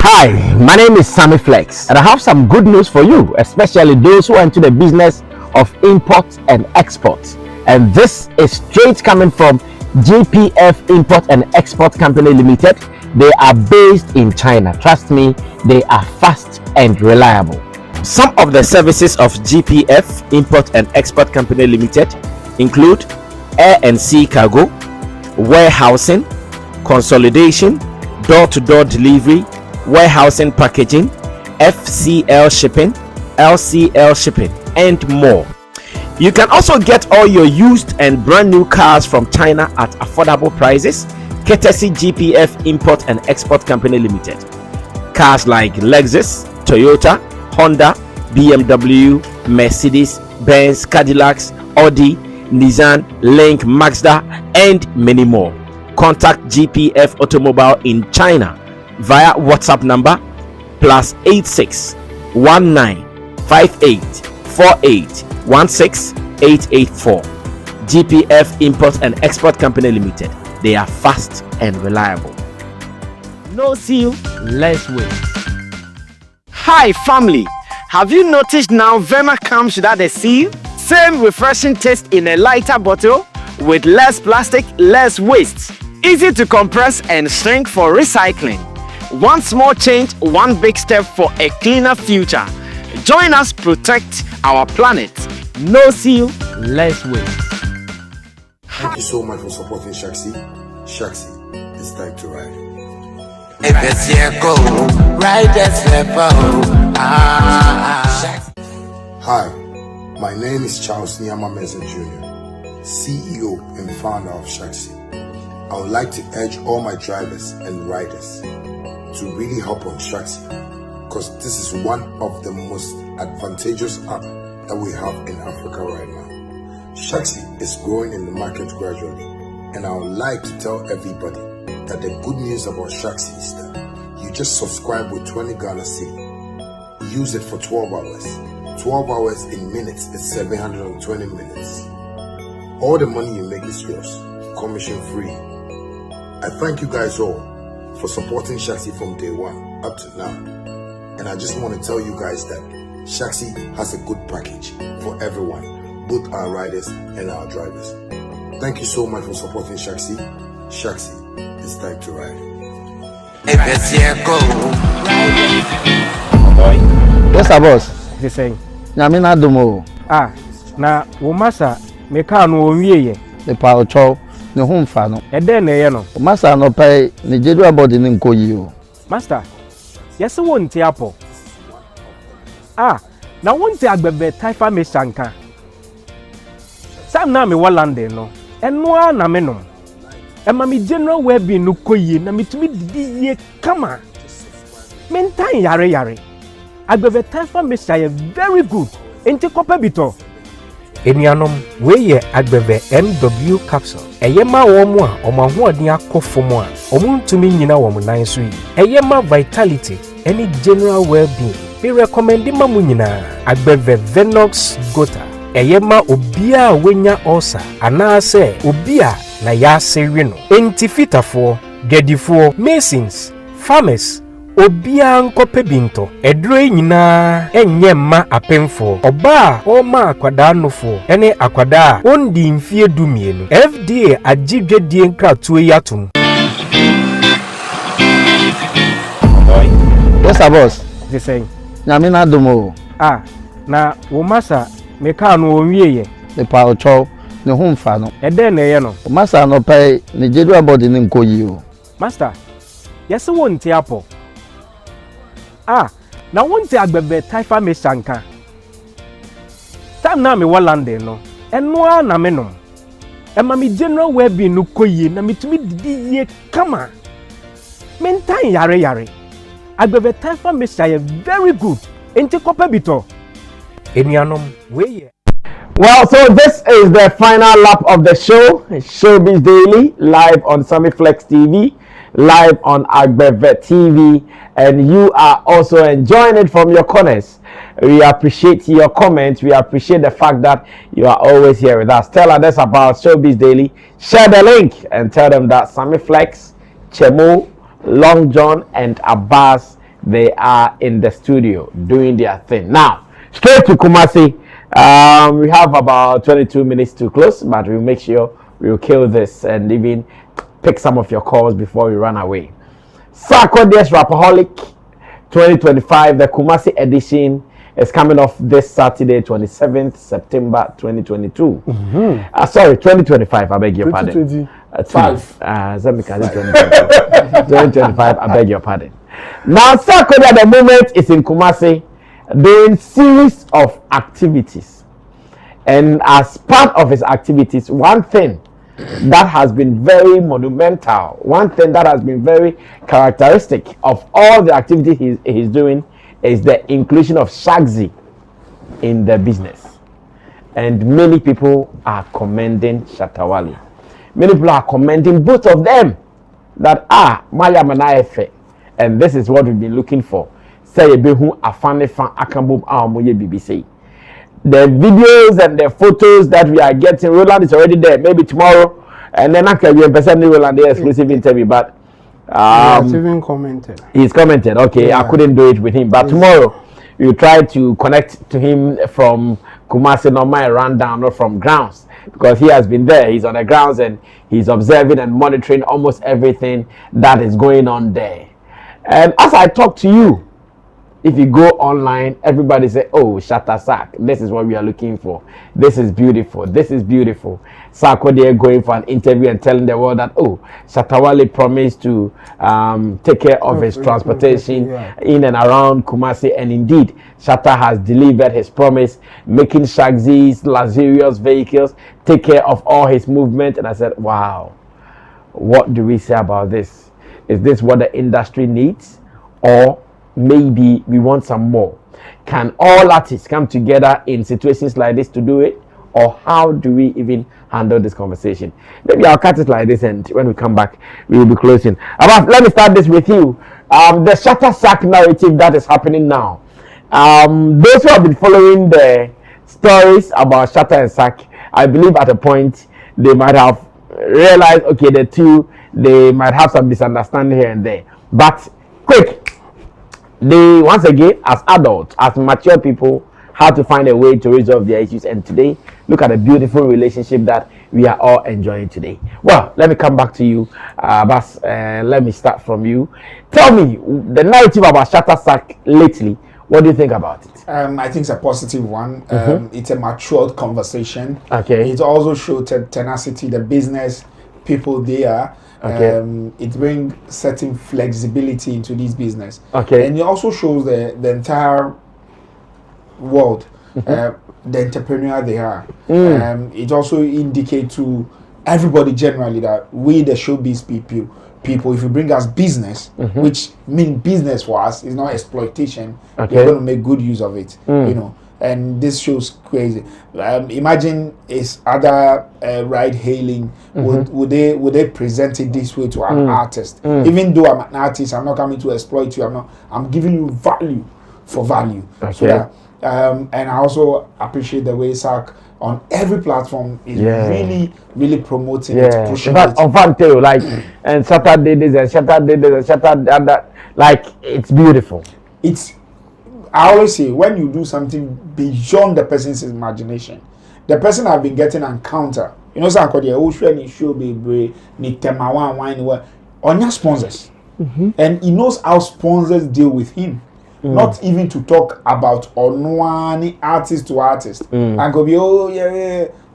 Hi, my name is Sammy Flex, and I have some good news for you, especially those who are into the business of import and export. And this is straight coming from GPF Import and Export Company Limited. They are based in China. Trust me, they are fast and reliable. Some of the services of GPF Import and Export Company Limited include air and sea cargo, warehousing, consolidation, door-to-door delivery, warehousing packaging, FCL shipping, LCL shipping, and more. You can also get all your used and brand new cars from China at affordable prices, courtesy GPF Import and Export Company Limited. Cars like Lexus, Toyota, Honda, BMW, Mercedes, Benz, Cadillacs, Audi, Nissan, Link, Mazda, and many more. Contact GPF Automobile in China via WhatsApp number +86 19 58 48 16884. GPF Import and Export Company Limited. They are fast and reliable. No seal, less waste. Hi family, have you noticed now Verna comes without a seal? Same refreshing taste in a lighter bottle with less plastic, less waste. Easy to compress and shrink for recycling. One small change, one big step for a cleaner future. Join us protect our planet. No seal, less waste. Thank you so much for supporting Shaxi. Shaxi, it's time to ride. Hi, my name is Charles Nyama Meza Jr., CEO and founder of Shaxi. I would like to urge all my drivers and riders to really hop on Shaxi, because this is one of the most advantageous apps that we have in Africa right now. Shaxi is growing in the market gradually, and I would like to tell everybody that the good news about Shaxi is that you just subscribe with 20 Ghana cedi. Use it for 12 hours. 12 hours in minutes is 720 minutes. All the money you make is yours, commission free. I thank you guys all for supporting Shaxi from day one up to now. And I just want to tell you guys that Shaxi has a good package for everyone, both our riders and our drivers. Thank you so much for supporting Shaxi. Shaxi, it's time to ride. Yes, boss. They say, Namina Domo. na wo masa me ka no onwie ye. The power chow, the home fan. E den na ye no. Master no pay Nigeria body nin ko yi o. Master, yes won ti apo. Na won ti agbebe taifa me shanka. Sam na me walande no. Eno na me no. E ma me general well be no koyi na me tumi didi ye kama. Mentan yare. Agbebe taifa me sha very good. Enti kopa bito. Enianom we ye agbebe MW capsule. Eye ma wo mu a omaho odin akofo a omuntumi nyina wo nan so yi. Eye ma vitality any general well-being me recommend ma mu nyina agbeve Venox Gota eyema obia wenya osa anase obia na ya sewe no enti fitafo gedifo masons farmers obia nkope binto edro nyina enye ma apemfo oba o ma akwada nofo ene akwada ondi mfie dumienu FDA agidwedie nkratuo yatum. Yes, boss. The same. Nyame na domo. Na wo masa me ka no onwie ye. The pa ocho ne ho mfa no. Ede na ye no. Masa no pay Nigeria body ne nkoyi o. Master. Yes won ti apo. Na won ti agbebe taifa me sanka. Time na me walande no. Eno na me no. Ema me general well-being no koyi na metumi didi ye kama. Mentan yare. Agbebe taifa me say very good. Enti kope bito. Enianom we. Well, so this is the final lap of the show, Showbiz Daily, live on Sammy Flex TV, live on Agbeve TV, and you are also enjoying it from your corners. We appreciate your comments. We appreciate the fact that you are always here with us. Tell others about Showbiz Daily. Share the link and tell them that Sammy Flex, Chemo, Long John, and Abbas, they are in the studio doing their thing. Now, straight to Kumasi. We have about 22 minutes to close, but we'll make sure we'll kill this and even pick some of your calls before we run away. Shatta-Sarkodie's Rapaholic 2025, the Kumasi edition, is coming off this Saturday, 27th September 2022. 2025, I beg your pardon. 2025, I beg your pardon. Now, Shatta-Sarkodie at the moment is in Kumasi, doing series of activities, and as part of his activities, one thing that has been very monumental, one thing that has been very characteristic of all the activities he's doing is the inclusion of Shaxi in the business. And many people are commending Shatta-Wale. Many people are commending both of them that Maya Manaefe, and this is what we've been looking for. Say behu afane fan akambum amoye BBC. The videos and the photos that we are getting, Roland is already there. Maybe tomorrow, and then after we present Roland the exclusive interview. But he's even commented. He's commented. Okay, yeah. I couldn't do it with him, but tomorrow we'll try to connect to him from Kumasi, not my rundown, not from grounds, because he has been there. He's on the grounds and he's observing and monitoring almost everything that is going on there. And as I talk to you, if you go online, everybody say, oh, Shatta-Sark, this is what we are looking for. This is beautiful. This is beautiful. Sarkodie going for an interview and telling the world that, oh, Shatta-Wale promised to take care of his transportation in and around Kumasi. And indeed, Shatta has delivered his promise, making Shaxi's luxurious vehicles take care of all his movement. And I said, wow, what do we say about this? Is this what the industry needs? Or maybe we want some more? Can all artists come together in situations like this to do it? Or how do we even handle this conversation? Maybe I'll cut it like this, and when we come back, we will be closing. Let me start this with you. The Shatta-Sark narrative that is happening now. Those who have been following the stories about Shatta and Sark, I believe at a point they might have realized, okay, the two, they might have some misunderstanding here and there. But quick, they once again, as adults, as mature people, had to find a way to resolve their issues. And today, look at the beautiful relationship that we are all enjoying today. Well, let me come back to you, Abbas. Let me start from you. Tell me the narrative about Shatta-Sark lately. What do you think about it? I think it's a positive one. It's a matured conversation. Okay. It also showed tenacity, the business people there. Okay. It brings certain flexibility into this business. Okay. And it also shows the entire world, the entrepreneur they are. It also indicates to everybody generally that we, the showbiz people, if you bring us business, which means business for us, is not exploitation. Okay. We're going to make good use of it. You know. And this shows crazy. Imagine it's other ride hailing. Would they present it this way to an artist? Even though I'm an artist, I'm not coming to exploit you. I'm giving you value for value. Okay. So that, and I also appreciate the way Sark on every platform is really promoting it, pushing but it. on Fanteo, like, and Saturday this and Saturday this and Saturday that, like, it's beautiful. I always say, when you do something beyond the person's imagination, the person have been getting an encounter. You know, Sarkodie, who should any show be ni temawa wine on your sponsors, and he knows how sponsors deal with him. Not even to talk about one artist to artist. And go be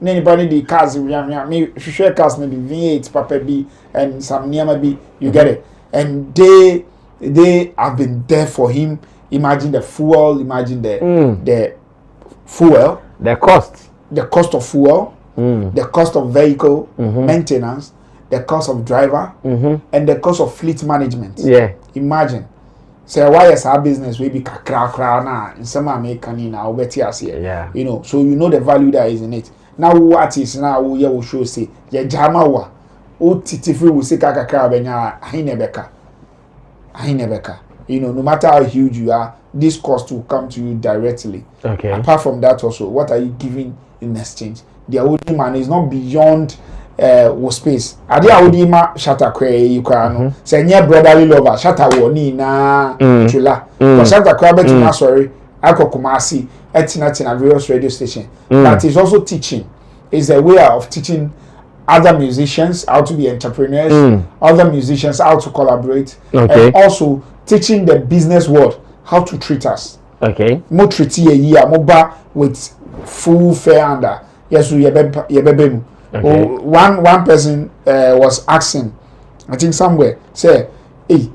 anybody the cars me share cars maybe V8 Papa B and some Niama B, you get it. And they have been there for him. Imagine the fuel, imagine the fuel, the cost of fuel, the cost of vehicle maintenance, the cost of driver, and the cost of fleet management. Yeah, imagine. Say why is our business we be kra na in some American na obeti as here. Yeah. You know, so you know the value that is in it. Now what is now we will show say ye jama wa o titifri will say kakra benya ahinebeka. You know, no matter how huge you are, this cost will come to you directly. Okay. Apart from that also, what are you giving in exchange? The holding money is not beyond space. Ade awodi ma Shatta-Sarkodie you can say near brotherly lover Shatta woni na chula. But Shatta-Sarkodie bet na sorry Kumasi etina various radio station. That is also teaching. Is a way of teaching other musicians how to be entrepreneurs, other musicians how to collaborate, and also teaching the business world how to treat us. Okay. Mo treat ye moba with full fair under. Yes, we yebebem. Okay. One person was asking, I think somewhere, say, hey,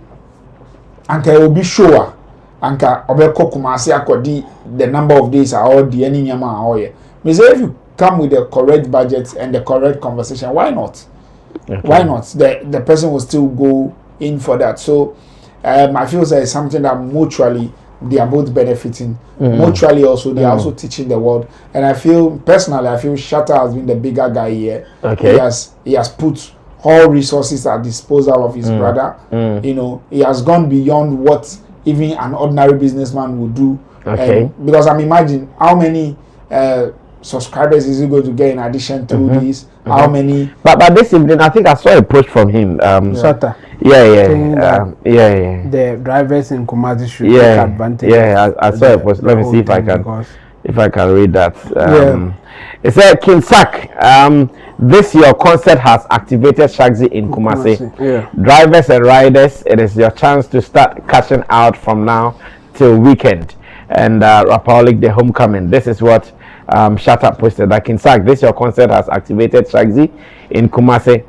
Anka will be sure, Anka Obeko Kumasi Akodi, the number of days are all the any yama or ye. Me say if you come with the correct budget and the correct conversation, why not? Okay. Why not? The person will still go in for that. So I feel that it's something that mutually they are both benefiting. Mutually also they are also teaching the world. And I feel personally, Shatta has been the bigger guy here. Okay. He has put all resources at disposal of his brother. You know, he has gone beyond what even an ordinary businessman would do. Okay. Because I'm imagining how many subscribers is he going to get in addition to this? How many? But this evening, I think I saw a post from him. Shatta. Yeah. The drivers in Kumasi should take advantage. Yeah, I saw a post. Let me see if I can read that. It said, Kinsak, this your concert has activated Shaxi in Kumasi. Drivers and riders, it is your chance to start cashing out from now till weekend. And Rapaulik, the homecoming. This is what Shatta posted. That Kinsak, this your concert has activated Shaxi in Kumasi.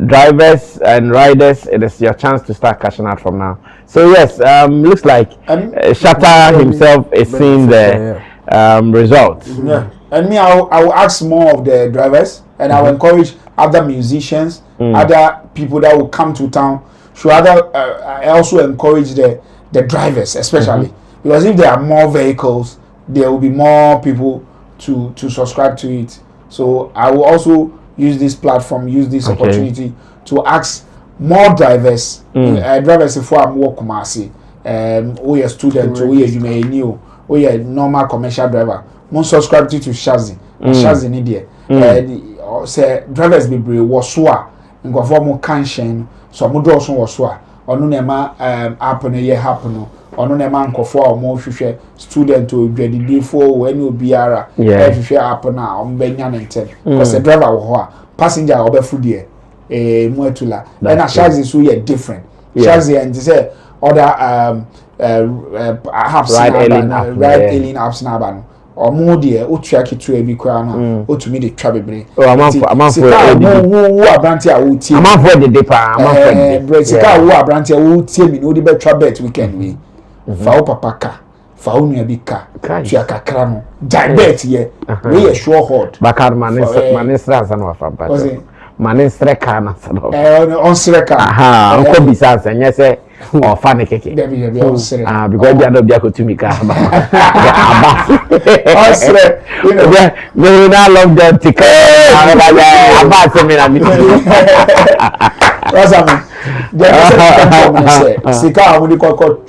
Drivers and riders, it is your chance to start cashing out from now. So yes, looks like Shatta himself is seeing the results. Yeah, and me, I will ask more of the drivers, and I will encourage other musicians, other people that will come to town. Should I also encourage the drivers, especially because if there are more vehicles, there will be more people to subscribe to it. So I will also use this platform, use this opportunity to ask more drivers, drivers if I'm work Kumasi, we are student, we are new, we are normal commercial driver. Mon subscribe to Shaxi, Shaxi ni there. Say drivers be brave waswa, ngo for mo canshen, so mo draw so waswa. Onu na ma happen ye happen. Onu na ma nkofo a mo hwehwe student o dwadidi fo we ni obiara hwehwe happen na o mbenya ne ntem. Because the driver wo ho a passenger obefu there mu etula. And Shaxi so ye different. Shaxi and say other apps ride-hailing apps na ba no. Omo de otua kitu e bi kwa na otumi de twa bebre. Amanfo wo abranti a wo tie. Amanfo de depa, amanfo de. Brexika wo abranti a wo tie mi no de be twa bet weekend we. Fa wo papa ka, fa wo nua bi ka. Tua kakra no. Jai bet ye. We ye sure hold. Bakar manistra sana wa fa ba. Manistra kana sana. On sreka. Aha, onko bisa senya se or funny keke. Because they are not be able to make a you know, they now love them to Sika, when you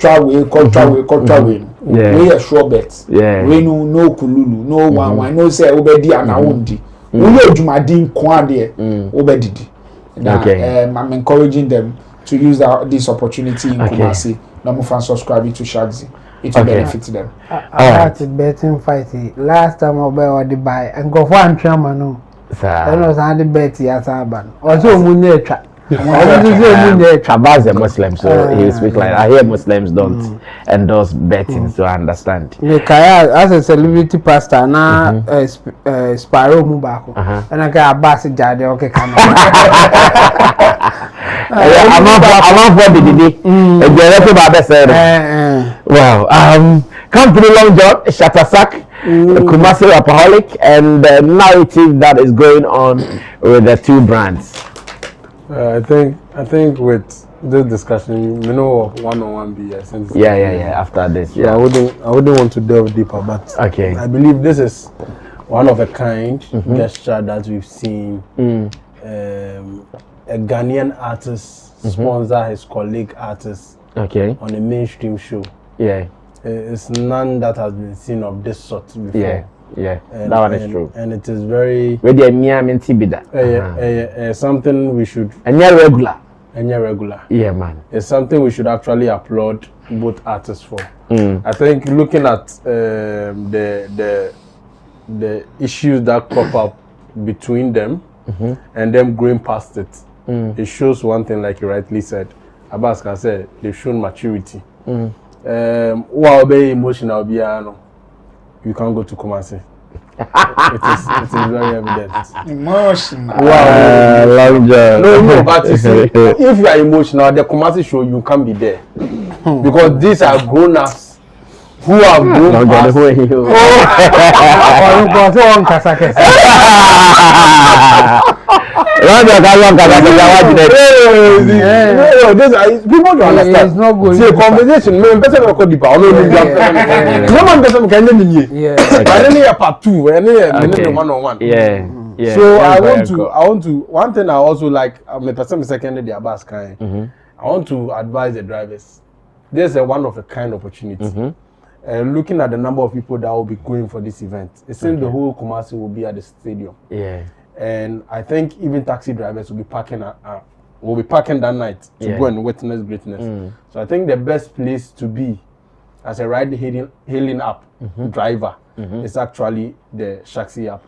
travel. we are sure bet. We no kululu, no one, no say obedi and awundi. We are jumadin kwade, obedi. I'm encouraging them to use this opportunity in Kumasi. No more fans subscribing to Shaxi. It will benefit them. I had to betting fight. Last time I bought the buy and go for one trauma no. I was the betty as I ban. Also, Munetra. Abbas is a Muslim, so he speaks like I hear Muslims don't endorse betting, so I understand. As a celebrity pastor, now Sparrow Mubako, and I got Abbas Jade. Okay, come on. I'm not what did he? Well, come to the Long John, Shatta-Sarkodie, Kumasi Rapaholic, and the narrative that is going on with the two brands. I think with this discussion, you know, one-on-one be essential. Yeah. After this, I wouldn't want to delve deeper, but I believe this is one of a kind gesture that we've seen. A Ghanaian artist sponsor his colleague artist on a mainstream show. It's none that has been seen of this sort before. That one is true. And it is very something we should regular. Yeah, man. It's something we should actually applaud both artists for. I think looking at the issues that crop up between them and them going past it, it shows one thing, like you rightly said. Abbas can say they've shown maturity. While being emotional, you can't go to Kumasi. it is very evident. Emotional. Wow. Long job. No, but you see, if you are emotional, the Kumasi show you can't be there. Because these are grown-ups who have grown past. People don't understand. It's not good. See, a conversation, man, person will call the power. No one person can but any part two, any one-on-one. So I want to. One thing I also like. I'm a person secondary the Abbas kind. I want to advise the drivers. There's a one of a kind opportunity. Looking at the number of people that will be going for this event, it seems the whole Kumasi will be at the stadium. And I think even taxi drivers will be parking that night to go and witness greatness. So I think the best place to be as a ride-hailing app driver is actually the Shaxi app.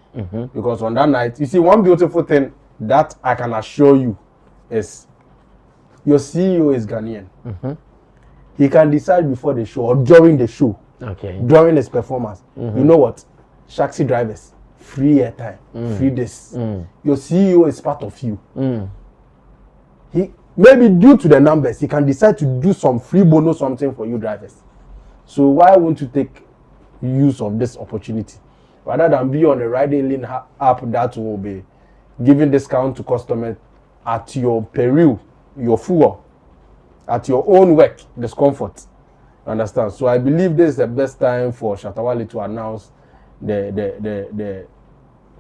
Because on that night, you see, one beautiful thing that I can assure you is your CEO is Ghanaian. He can decide before the show or during the show, during his performance. You know what? Shaxi drivers, free airtime, free this. Your CEO is part of you. He maybe due to the numbers, he can decide to do some free bonus something for you drivers. So why won't you take use of this opportunity rather than be on the ride-hailing app that will be giving discount to customers at your peril, your fuel, at your own work, discomfort. Understand? So I believe this is the best time for Shatta-Wale to announce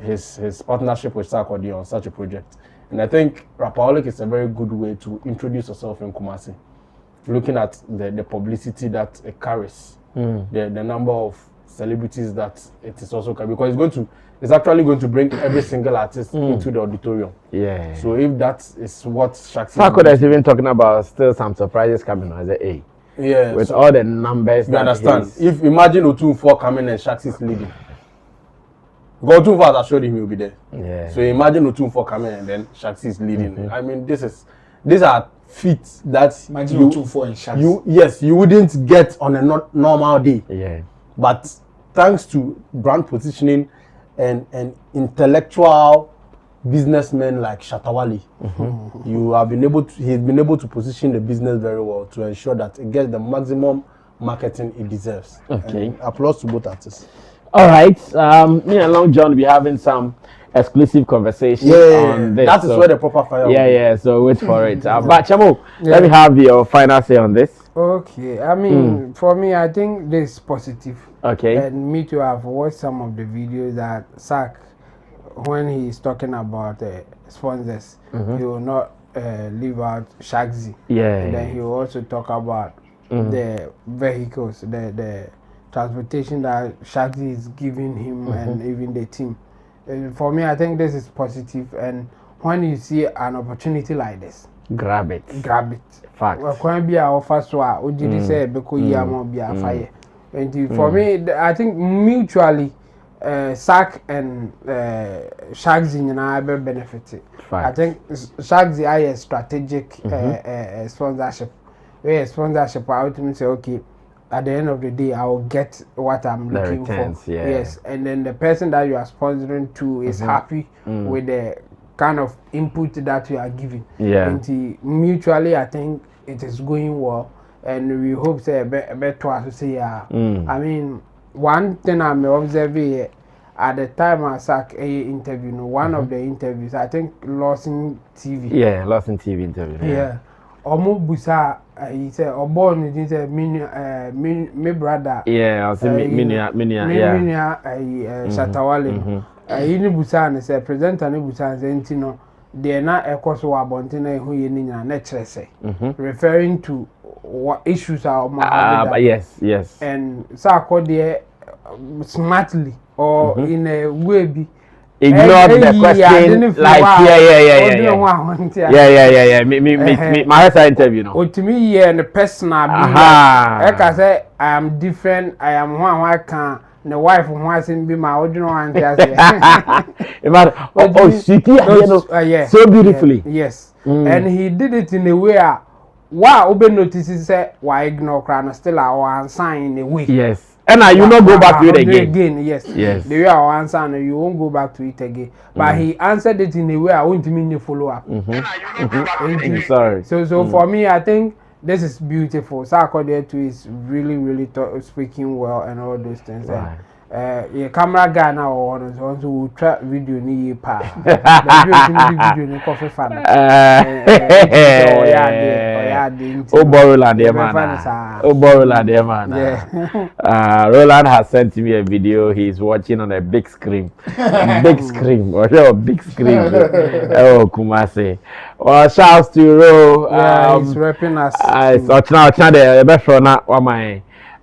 his partnership with Sarkodie on such a project. And I think Rapaholic is a very good way to introduce yourself in Kumasi. Looking at the publicity that it carries, the number of celebrities that it is also carrying, because it's actually going to bring every single artist into the auditorium. So if that is what Sarkodie is even talking about, still some surprises coming as a with so all the numbers. You understand? If imagine Ntua coming and Shaxi is leading. Because Ntua has assured him he will be there. So imagine Ntua coming and then Shaxi is leading. I mean, these are feats that you wouldn't get on a normal day. But thanks to brand positioning and intellectual businessmen like Shatta-Wale, he's been able to position the business very well to ensure that it gets the maximum marketing it deserves. And applause to both artists. All right, me and Long John will be having some exclusive conversation on this. That is where the proper fire so wait for it. But Chamo, let me have your final say on this. Okay, I mean, for me, I think this is positive. And me too, I've watched some of the videos that Sark, when he's talking about sponsors, he will not leave out Shaxi. And then he will also talk about the vehicles, the transportation that Shaxi is giving him and even the team. For me, I think this is positive, and when you see an opportunity like this, grab it. Fact. Well, can be our first one. Would you say because you are be a fire? And for me, I think mutually, Sack and Shaxi and I have benefited. I think Shaxi I a strategic sponsorship. Where sponsorship, I would say okay. At the end of the day, I will get what I'm looking for. Yeah. Yes, and then the person that you are sponsoring to is happy with the kind of input that you are giving. Yeah. And mutually, I think it is going well, and we hope say better to say. I mean, one thing I'm observing at the time I saw a interview, one of the interviews, I think Lawson TV. Yeah, Lawson TV interview. Yeah. Omo busa he said oborn he said me brother yeah I say minia Shatta-Sarkodie he ni busa and say presenter ni busa and say no de na ekoso wa bonte na ehu ye ni na chere say referring to what issues are yes and Sarkodie smartly or in a way be ignore the question like yeah me my first interview no otimi here and personal be I can say I am different I am one I can the wife who wants to be my original auntie so beautifully yes and he did it in a way why open notices say why ignore crown still our sign in a way yes. And you not go back to it again. Yes. The way I answer, and you won't go back to it again. But he answered it in a way I won't mean to follow up. Sorry. So for me, I think this is beautiful. Sarkodie too is really speaking well and all those things. Right. Yeah, camera guy now on so try video ni pa. The video ni coffee fan. Roland has sent me a video. He's watching on a big screen. Big screen. Big screen. Oh, Kumasi. Well, shouts to Ro. Yeah, he's repping us. The best for now.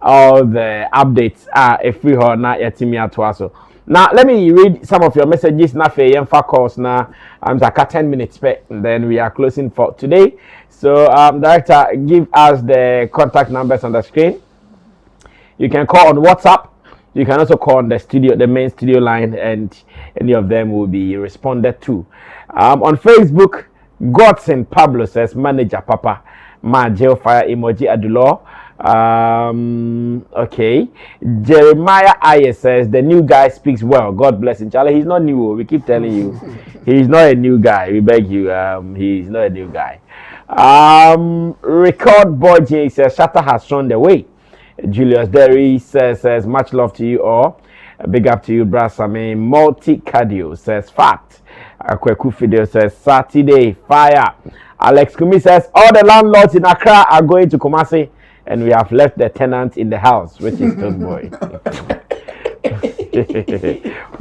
All the updates are if we are not yet to now let me read some of your messages now for calls now. I'm like 10 minutes and then we are closing for today. So director, give us the contact numbers on the screen. You can call on WhatsApp. You can also call on the main studio line, and any of them will be responded to. On Facebook, Godson Pablo says manager Papa Managerial fire emoji Adulo. Okay. Jeremiah Aye says the new guy speaks well. God bless him. Charlie, he's not new. We keep telling you, he's not a new guy. We beg you. He's not a new guy. Record Boy J says Shatta has shown the way. Julius Derry says much love to you all. Big up to you, Brad Sammy. Multi Cardio says fact. Akweku Fidel says Saturday fire. Alex Kumi says all the landlords in Accra are going to Kumasi, and we have left the tenant in the house, which is Toast Boy.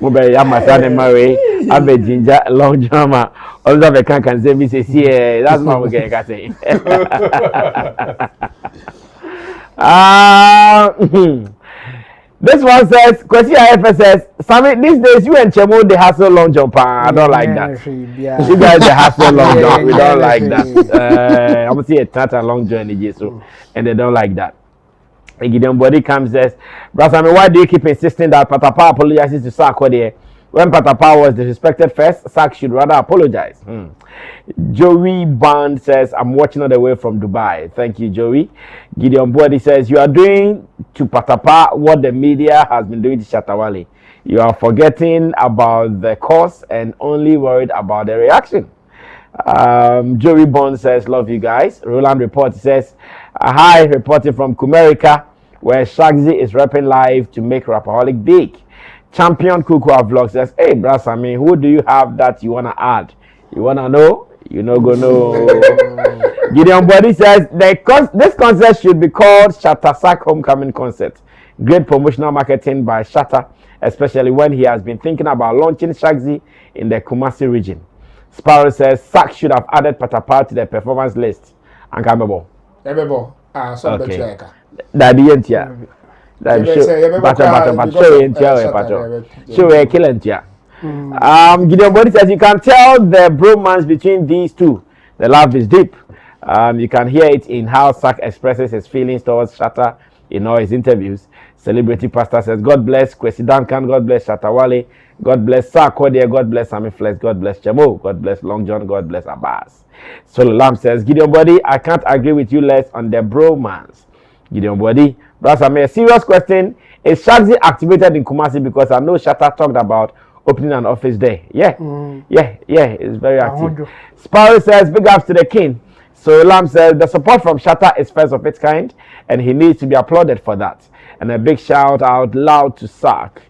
Mobile Yamasa Mary, Abe Ginger, Long Drama. All of the can say, me say, that's what we're going to say. This one says, question IFS says, Sammy, these days you and Chemo they hustle long jump. I don't like that. You guys they hustle long jump. We don't like that. I'm gonna see a tata long journey, so and they don't like that. A Gideon body comes says, Brother Sammy, why do you keep insisting that Patapa apologizes to Sarkodie? When Patapa was disrespected first, Sark should rather apologize. Joey Bond says, I'm watching all the way from Dubai. Thank you, Joey. Gideon Body says, you are doing to Patapa what the media has been doing to Shatta-Wale. You are forgetting about the cause and only worried about the reaction. Joey Bond says, love you guys. Roland Report says, hi, reporting from Kumerica, where Shaxi is rapping live to make Rapaholic big. Champion Kukua Vlog says, hey, Brad Sammy, who do you have that you want to add? You want to know? You know, go know. Gideon Body says, this concert should be called Shatta-Sark Homecoming Concert. Great promotional marketing by Shatta, especially when he has been thinking about launching Shaxi in the Kumasi region. Sparrow says, Sark should have added Patapa to the performance list. And Kamebo. Ebebo. So okay. Daddy Yentia. That show Killa Ntua. Gideon Body says you can tell the bromance between these two. The love is deep. You can hear it in how Sak expresses his feelings towards Shatta in all his interviews. Celebrity Pastor says, God bless Kwesi Duncan, God bless Shatta-Wale, God bless Sarkodie, God bless Sammy Flex, God bless Chemo, God bless Long John, God bless Abbas. Solo Lam says, Gideon Body, I can't agree with you less on the bromance. Gideon Body, that's a serious question. Is Shaxi activated in Kumasi? Because I know Shatta talked about opening an office there. Yeah, it's very active. Sparrow says, big ups to the king. So Lam says, the support from Shatta is first of its kind, and he needs to be applauded for that. And a big shout out loud to Sak.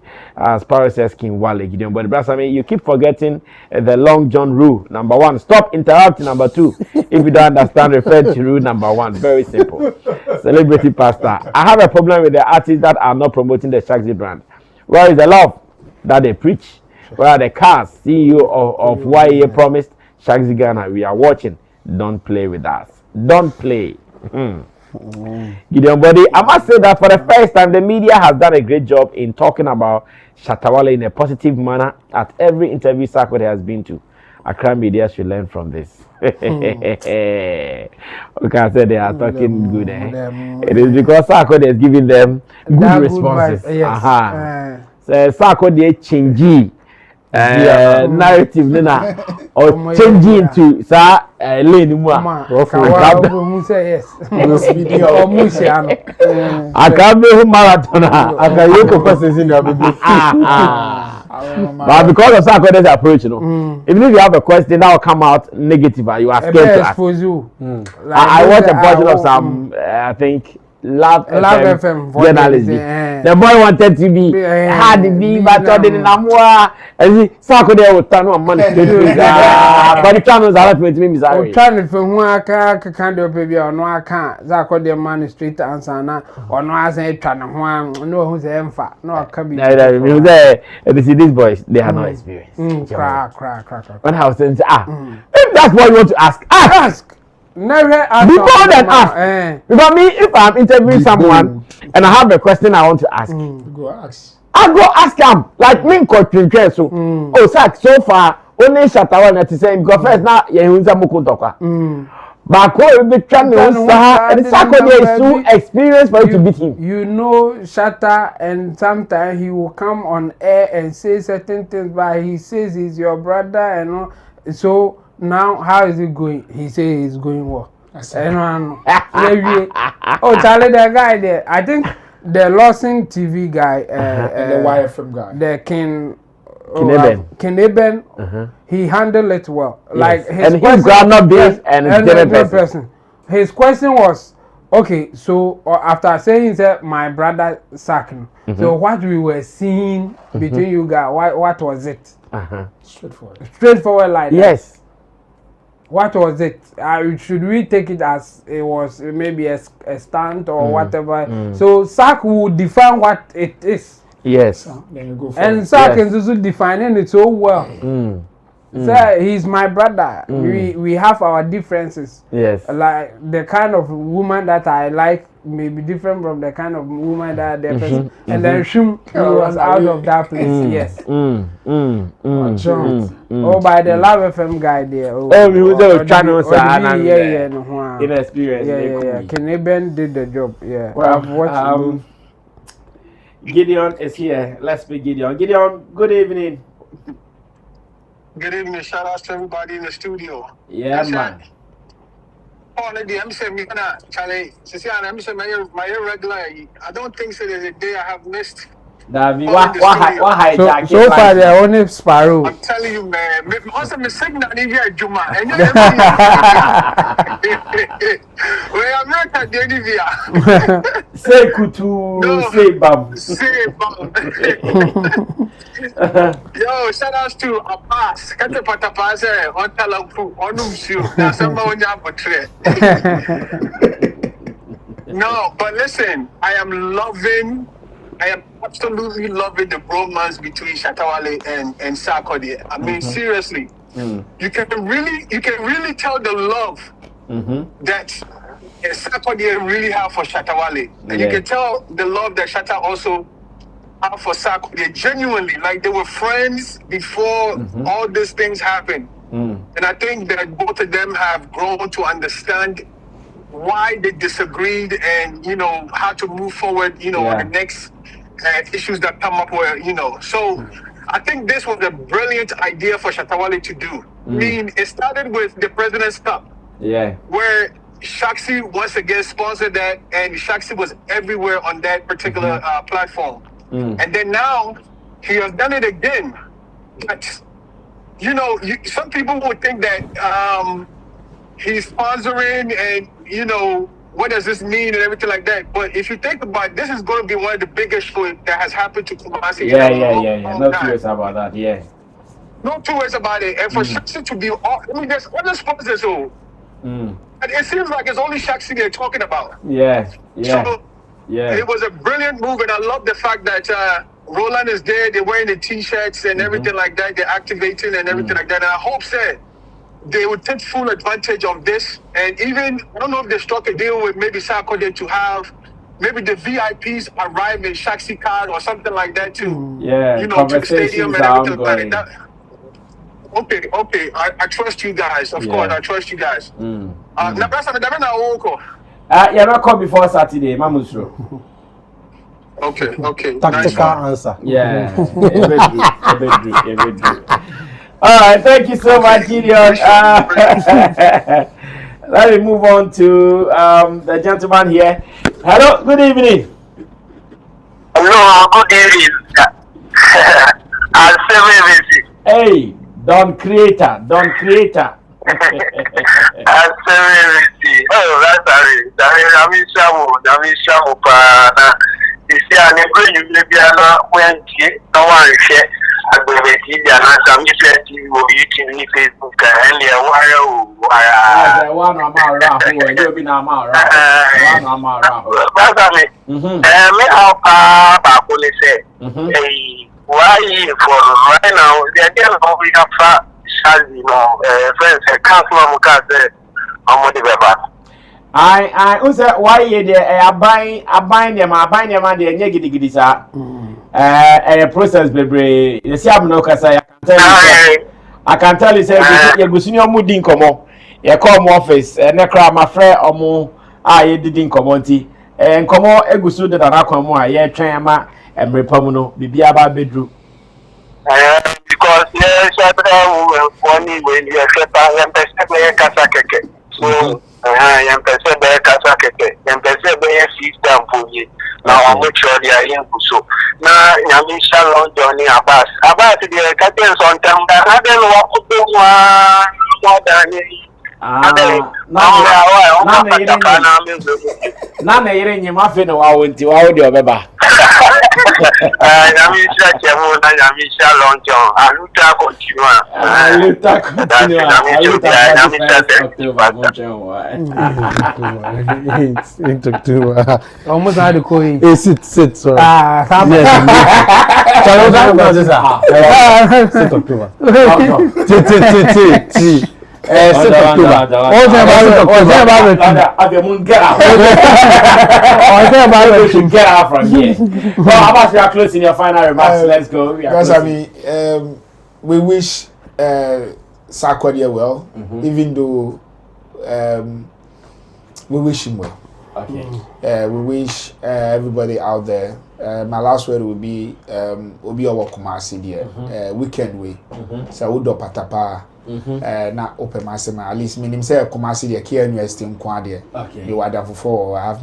Sparrow says, King Wale, Gideon Body. Brasami, you keep forgetting the Long John rule. Number 1, stop interrupting. Number 2, if you don't understand, refer to rule number 1. Very simple. Celebrity Pastor, I have a problem with the artists that are not promoting the Shaxi brand. Where is the love that they preach? Where are the cars? CEO of YA promised Shaxi Ghana, we are watching. Don't play with us. Don't play. Gideon Body, I must say that for the first time, the media has done a great job in talking about Shatta-Wale in a positive manner at every interview Sarkodie has been to. Accra media should learn from this. Okay, I said they are talking good. It is because Sarkodie is giving them good responses. So Sarkodie changing narrative nina or changing to sa lane mu yes akabe hu marathon akayeko persons in your baby. But because of Sarkodie's approach, you know, even if you have a question that will come out negative, you are scared to ask. I watched a portion of some, I think, Love FM journalism. The boy wanted to be had to be but in Namwa and Sarkodie would turn on money. But the channels are not with me. I'm trying to kind of baby or no, I can't. Sarkodie money straight answer now or no, I say trying to no who's the empha. No, I can be there. You see, these boys, they have no experience. Crack. When I was saying, if that's what you want to ask. Never before that ask. Because me, if I'm interviewing someone and I have a question I want to ask, Go ask. I go ask him. Like me, so oh, so far only Shatta-Wale to say because first now you but will be trying to and Sarkodie is too experienced for you to beat him. You know Shatta, and sometimes he will come on air and say certain things, but he says he's your brother and all. So now, how is it going? He says it's going well. Oh, Charlie, the guy there. I think the Lawson TV guy, the YFM guy, the Kineben. He handled it well. Yes. Like his and he's not big and different person. His question was, okay, so after saying that my brother sacked him, so what we were seeing between you guys, what was it? Straightforward like that. Yes. What was it? Should we take it as it was maybe a stunt or whatever? So Sak will define what it is. Yes. Then you go for and Sak is also defining it so well. So he's my brother. We have our differences. Yes. Like the kind of woman that I like may be different from the kind of woman that the person. And then he was out of that place. Yes. Oh, by the Love FM guy there. He was trying to inexperienced. Yeah. Kineben did the job. Yeah. Well, I've watched Gideon is here. Let's speak Gideon. Gideon, good evening. Good evening. Shout out to everybody in the studio. Yeah, man. Oh, I'm saying, Charlie, I'm saying my irregular. I don't think so. There's a day I have missed. So far, they're only Sparrow. I'm telling you, man. Also, my signal in here, Juma. And I'm not at the end. Say Kutu, say Bab. Say Bab. Yo, shout outs to Abbas. Kate Patapase, on Talampu, on Umsu. Now, someone you portray. No, but listen, I am absolutely loving the bromance between Shatta-Wale and Sarkodie. I mean, seriously, you can really tell the love that and Sarkodie really have for Shatta-Wale. And you can tell the love that Shatta also have for Sarkodie genuinely. Like they were friends before all these things happened. And I think that both of them have grown to understand why they disagreed and, you know, how to move forward, you know, on the next issues that come up where, you know. So I think this was a brilliant idea for Shatta-Wale to do. I mean, it started with the President's Cup. Where Shaxi once again sponsored that, and Shaxi was everywhere on that particular platform. And then now he has done it again. But you know, some people would think that he's sponsoring, and you know, what does this mean and everything like that. But if you think about it, this is going to be one of the biggest shows that has happened to Kumasi. No curious about that. No two ways about it. And for Shaxi to be all, I mean, there's other sponsors who. And it seems like it's only Shaxi they're talking about. So, it was a brilliant move, and I love the fact that Roland is there. They're wearing the T-shirts and everything like that. They're activating and everything like that. And I hope that they would take full advantage of this. And even, I don't know if they struck a deal with maybe Sarkodie to have maybe the VIPs arrive in Shaxi card or something like that too. You know, to the stadium and everything like that. Okay. I trust you guys. Of course, I trust you guys. You're not called before Saturday, Mamusro. Okay. Tactical answer. All right, thank you so much, Gideon. Let me move on to the gentleman here. Hello, good evening. Hello, good evening. I'm Sammy. Hey, Don Creator. Oh, that's I was why you there? I buy them, and giddy, sir. A process, baby. You see, I'm no kasa. I can tell you, say, you go see your mood in common. You come office, and I cry my friend or more. You didn't come on tea. And come on, a good student that I come on. Yeah, Chama and Repamuno, be about bedroom. Because yes, I funny when you accept I am Kasakeke. So I am Kasakeke, and Pesebe system for you. Now I'm not sure they are in so. Now Yamisha Long Johnny Abbas. About the Captains on time, I don't know what to do more than Nana hearing your muffin or I went to audio, Baba. Yamisha Long John. Almost had to call him. Sit, sorry. Get out from here. Well, how about you are closing your final remarks? Let's go. Because I mean, we wish Sarkodie well, even though we wish him well. Okay. We wish everybody out there. My last word will be our Kumasi there. Weekend way. So we do patapa. Na open myself at least meaning say Kumasi there Killa University in Kwade. You were there before. I have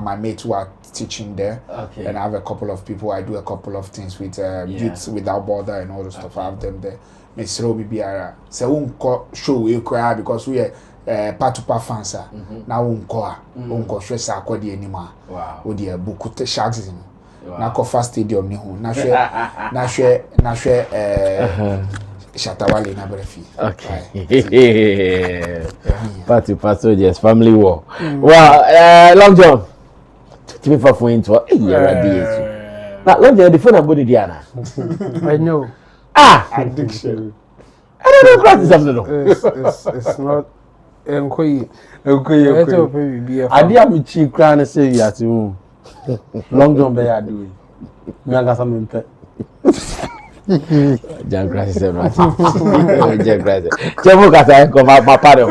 my mates who are teaching there, and I have a couple of people. I do a couple of things with Youths Without Border and all the stuff. I have them there. Miss Robi Biara. So we show we cry because we are Patupa fans. Now we unko show Sarkodie anymore. Wow. We dear Bukute Shaxi. Na Kofa Stadium ni ho. Na share Shatta-Wale na brefi. Okay. Patu soldiers, family war. Well, Long John. To me for Ntua. Now, Long John, the phone about Diana. I know. Addiction. I don't know what is happening. It's not. enkoyi ade a me chi kra na say ya ti hu long john be ya do me anga sa me mpe Jagrasi se mati. Jagrasi. Chemo kasa ko ma pare.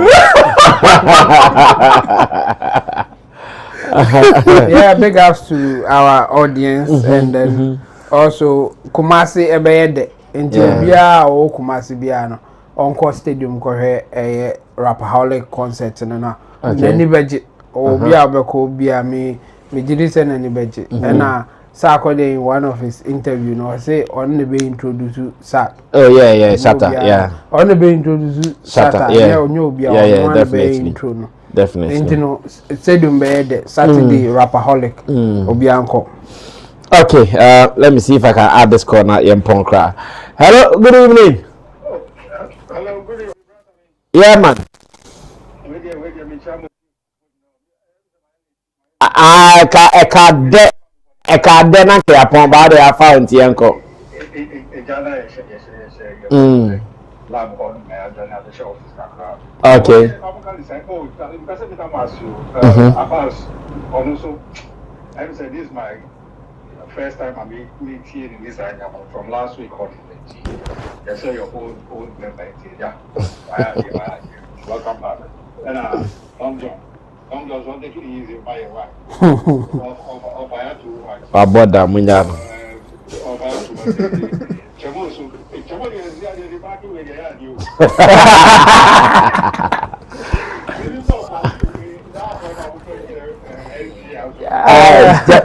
Yeah, big ups to our audience and then also Kumasi Ebeyede. Nti bia o Kumasi bia no onko stadium ko hwe Rapaholic concert no na nani beje o bia obeko bia me gidi se nani beje na Sarkodie in one of his interview no say on the be introduce Sak. Oh yeah, Shatta, yeah. On the be introduce Shatta, yeah, onyo bia on definitely. Intro no. Definitely. Nti no stadium be Saturday Rapaholic obi anko. Okay, let me see if I can add this corner Yempon Kra. Hello, good evening. Hello, good evening. Yeah, man. Eka na ke apon ba de afa nti enko. Okay. This is my first time I'm meeting in this area from last week on the say your own member. Yeah. Welcome back. And Long John want to take it easy by your wife. Or by two wives. Aboda munya. Or by two. Chamoso is the back with you.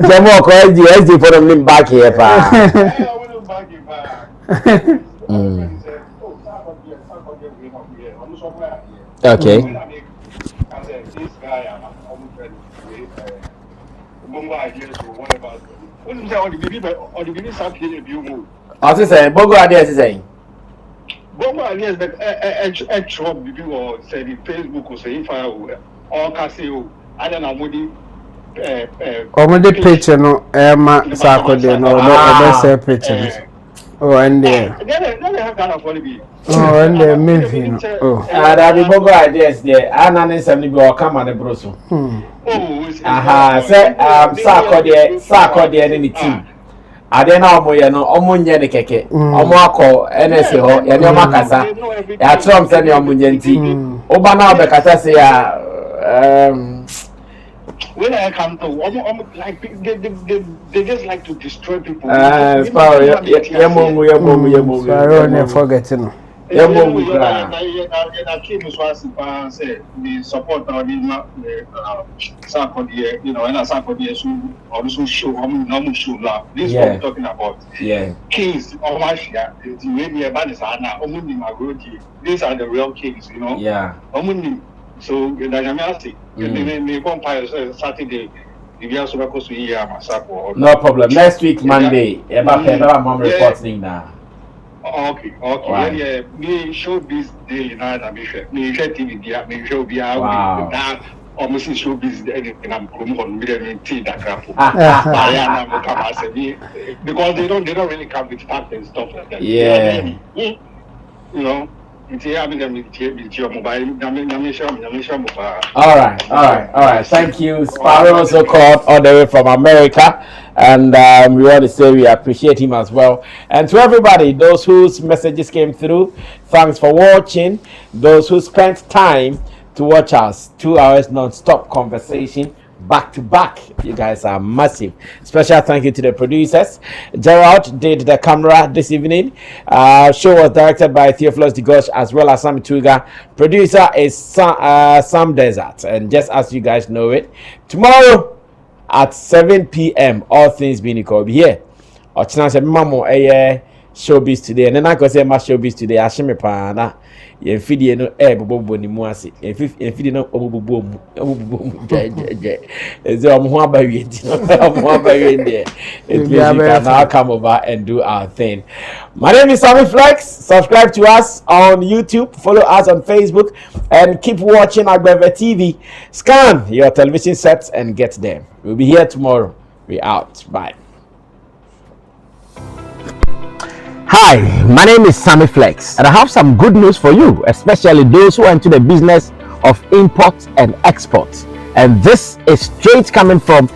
Jamo ko SD for them back here pa. Okay. This guy I say Bongo ideas saying. Bongo ideas but extra people say the Facebook or say if I or Casio I don't know what Omode picture no ma Sarkodie no obe say picture. Oh and there. Oh and there maybe no. Oh. That be Bongo ideas there. Anane sem ni be o kama ne broso. Aha say Sarkodie ni team. Ade na omo ye no omo nye ne keke. Omo akọ NS ho ye ne omo kasa. Ya trom say ne omo nye nti. Oba na obe kasa say ya when I come to like they just like to destroy people. Sorry, Yamomu. Sorry, never forgetting. Yamomu. The support of the Sarkodie, you know, and Sarkodie also show normal show love. This is what I'm talking about. Yeah. Kings of Russia, the way these are the real kings, you know. Yeah. So the compile Saturday. No problem. Next week Monday, mom reporting now. Okay. Wow. Yeah. Me Showbiz daily now. Me share TV dia. Me show dia. Wow. Almost Showbiz and I'm on that crap. Because they don't really come with facts and stuff like that. Yeah. You know. All right. Thank you. Sparrow also called all the way from America, and we want to say we appreciate him as well. And to everybody, those whose messages came through, thanks for watching. Those who spent time to watch us 2 hours non-stop conversation back to back, you guys are massive. Special thank you to the producers. Gerald did the camera this evening. Show was directed by Theophilus Digosh as well as Sammy Tuga. Producer is Sam Desert, and just as you guys know it, tomorrow at 7 p.m. all things being equal, be here. Or chance mamo Showbiz today, and then I go say my Showbiz today. Ashime pana. Ye fidi no bobo ni mu ase. Ye fidi no bobo mu. Eze omo abawie ti no. Omo abawie there. It means we can now come over and do our thing. My name is Sammy Flex. Subscribe to us on YouTube, follow us on Facebook, and keep watching Agbeve TV. Scan your television sets and get them. We'll be here tomorrow. We out. Bye. Hi, my name is Sammy Flex, and I have some good news for you, especially those who are into the business of import and export. And this is straight coming from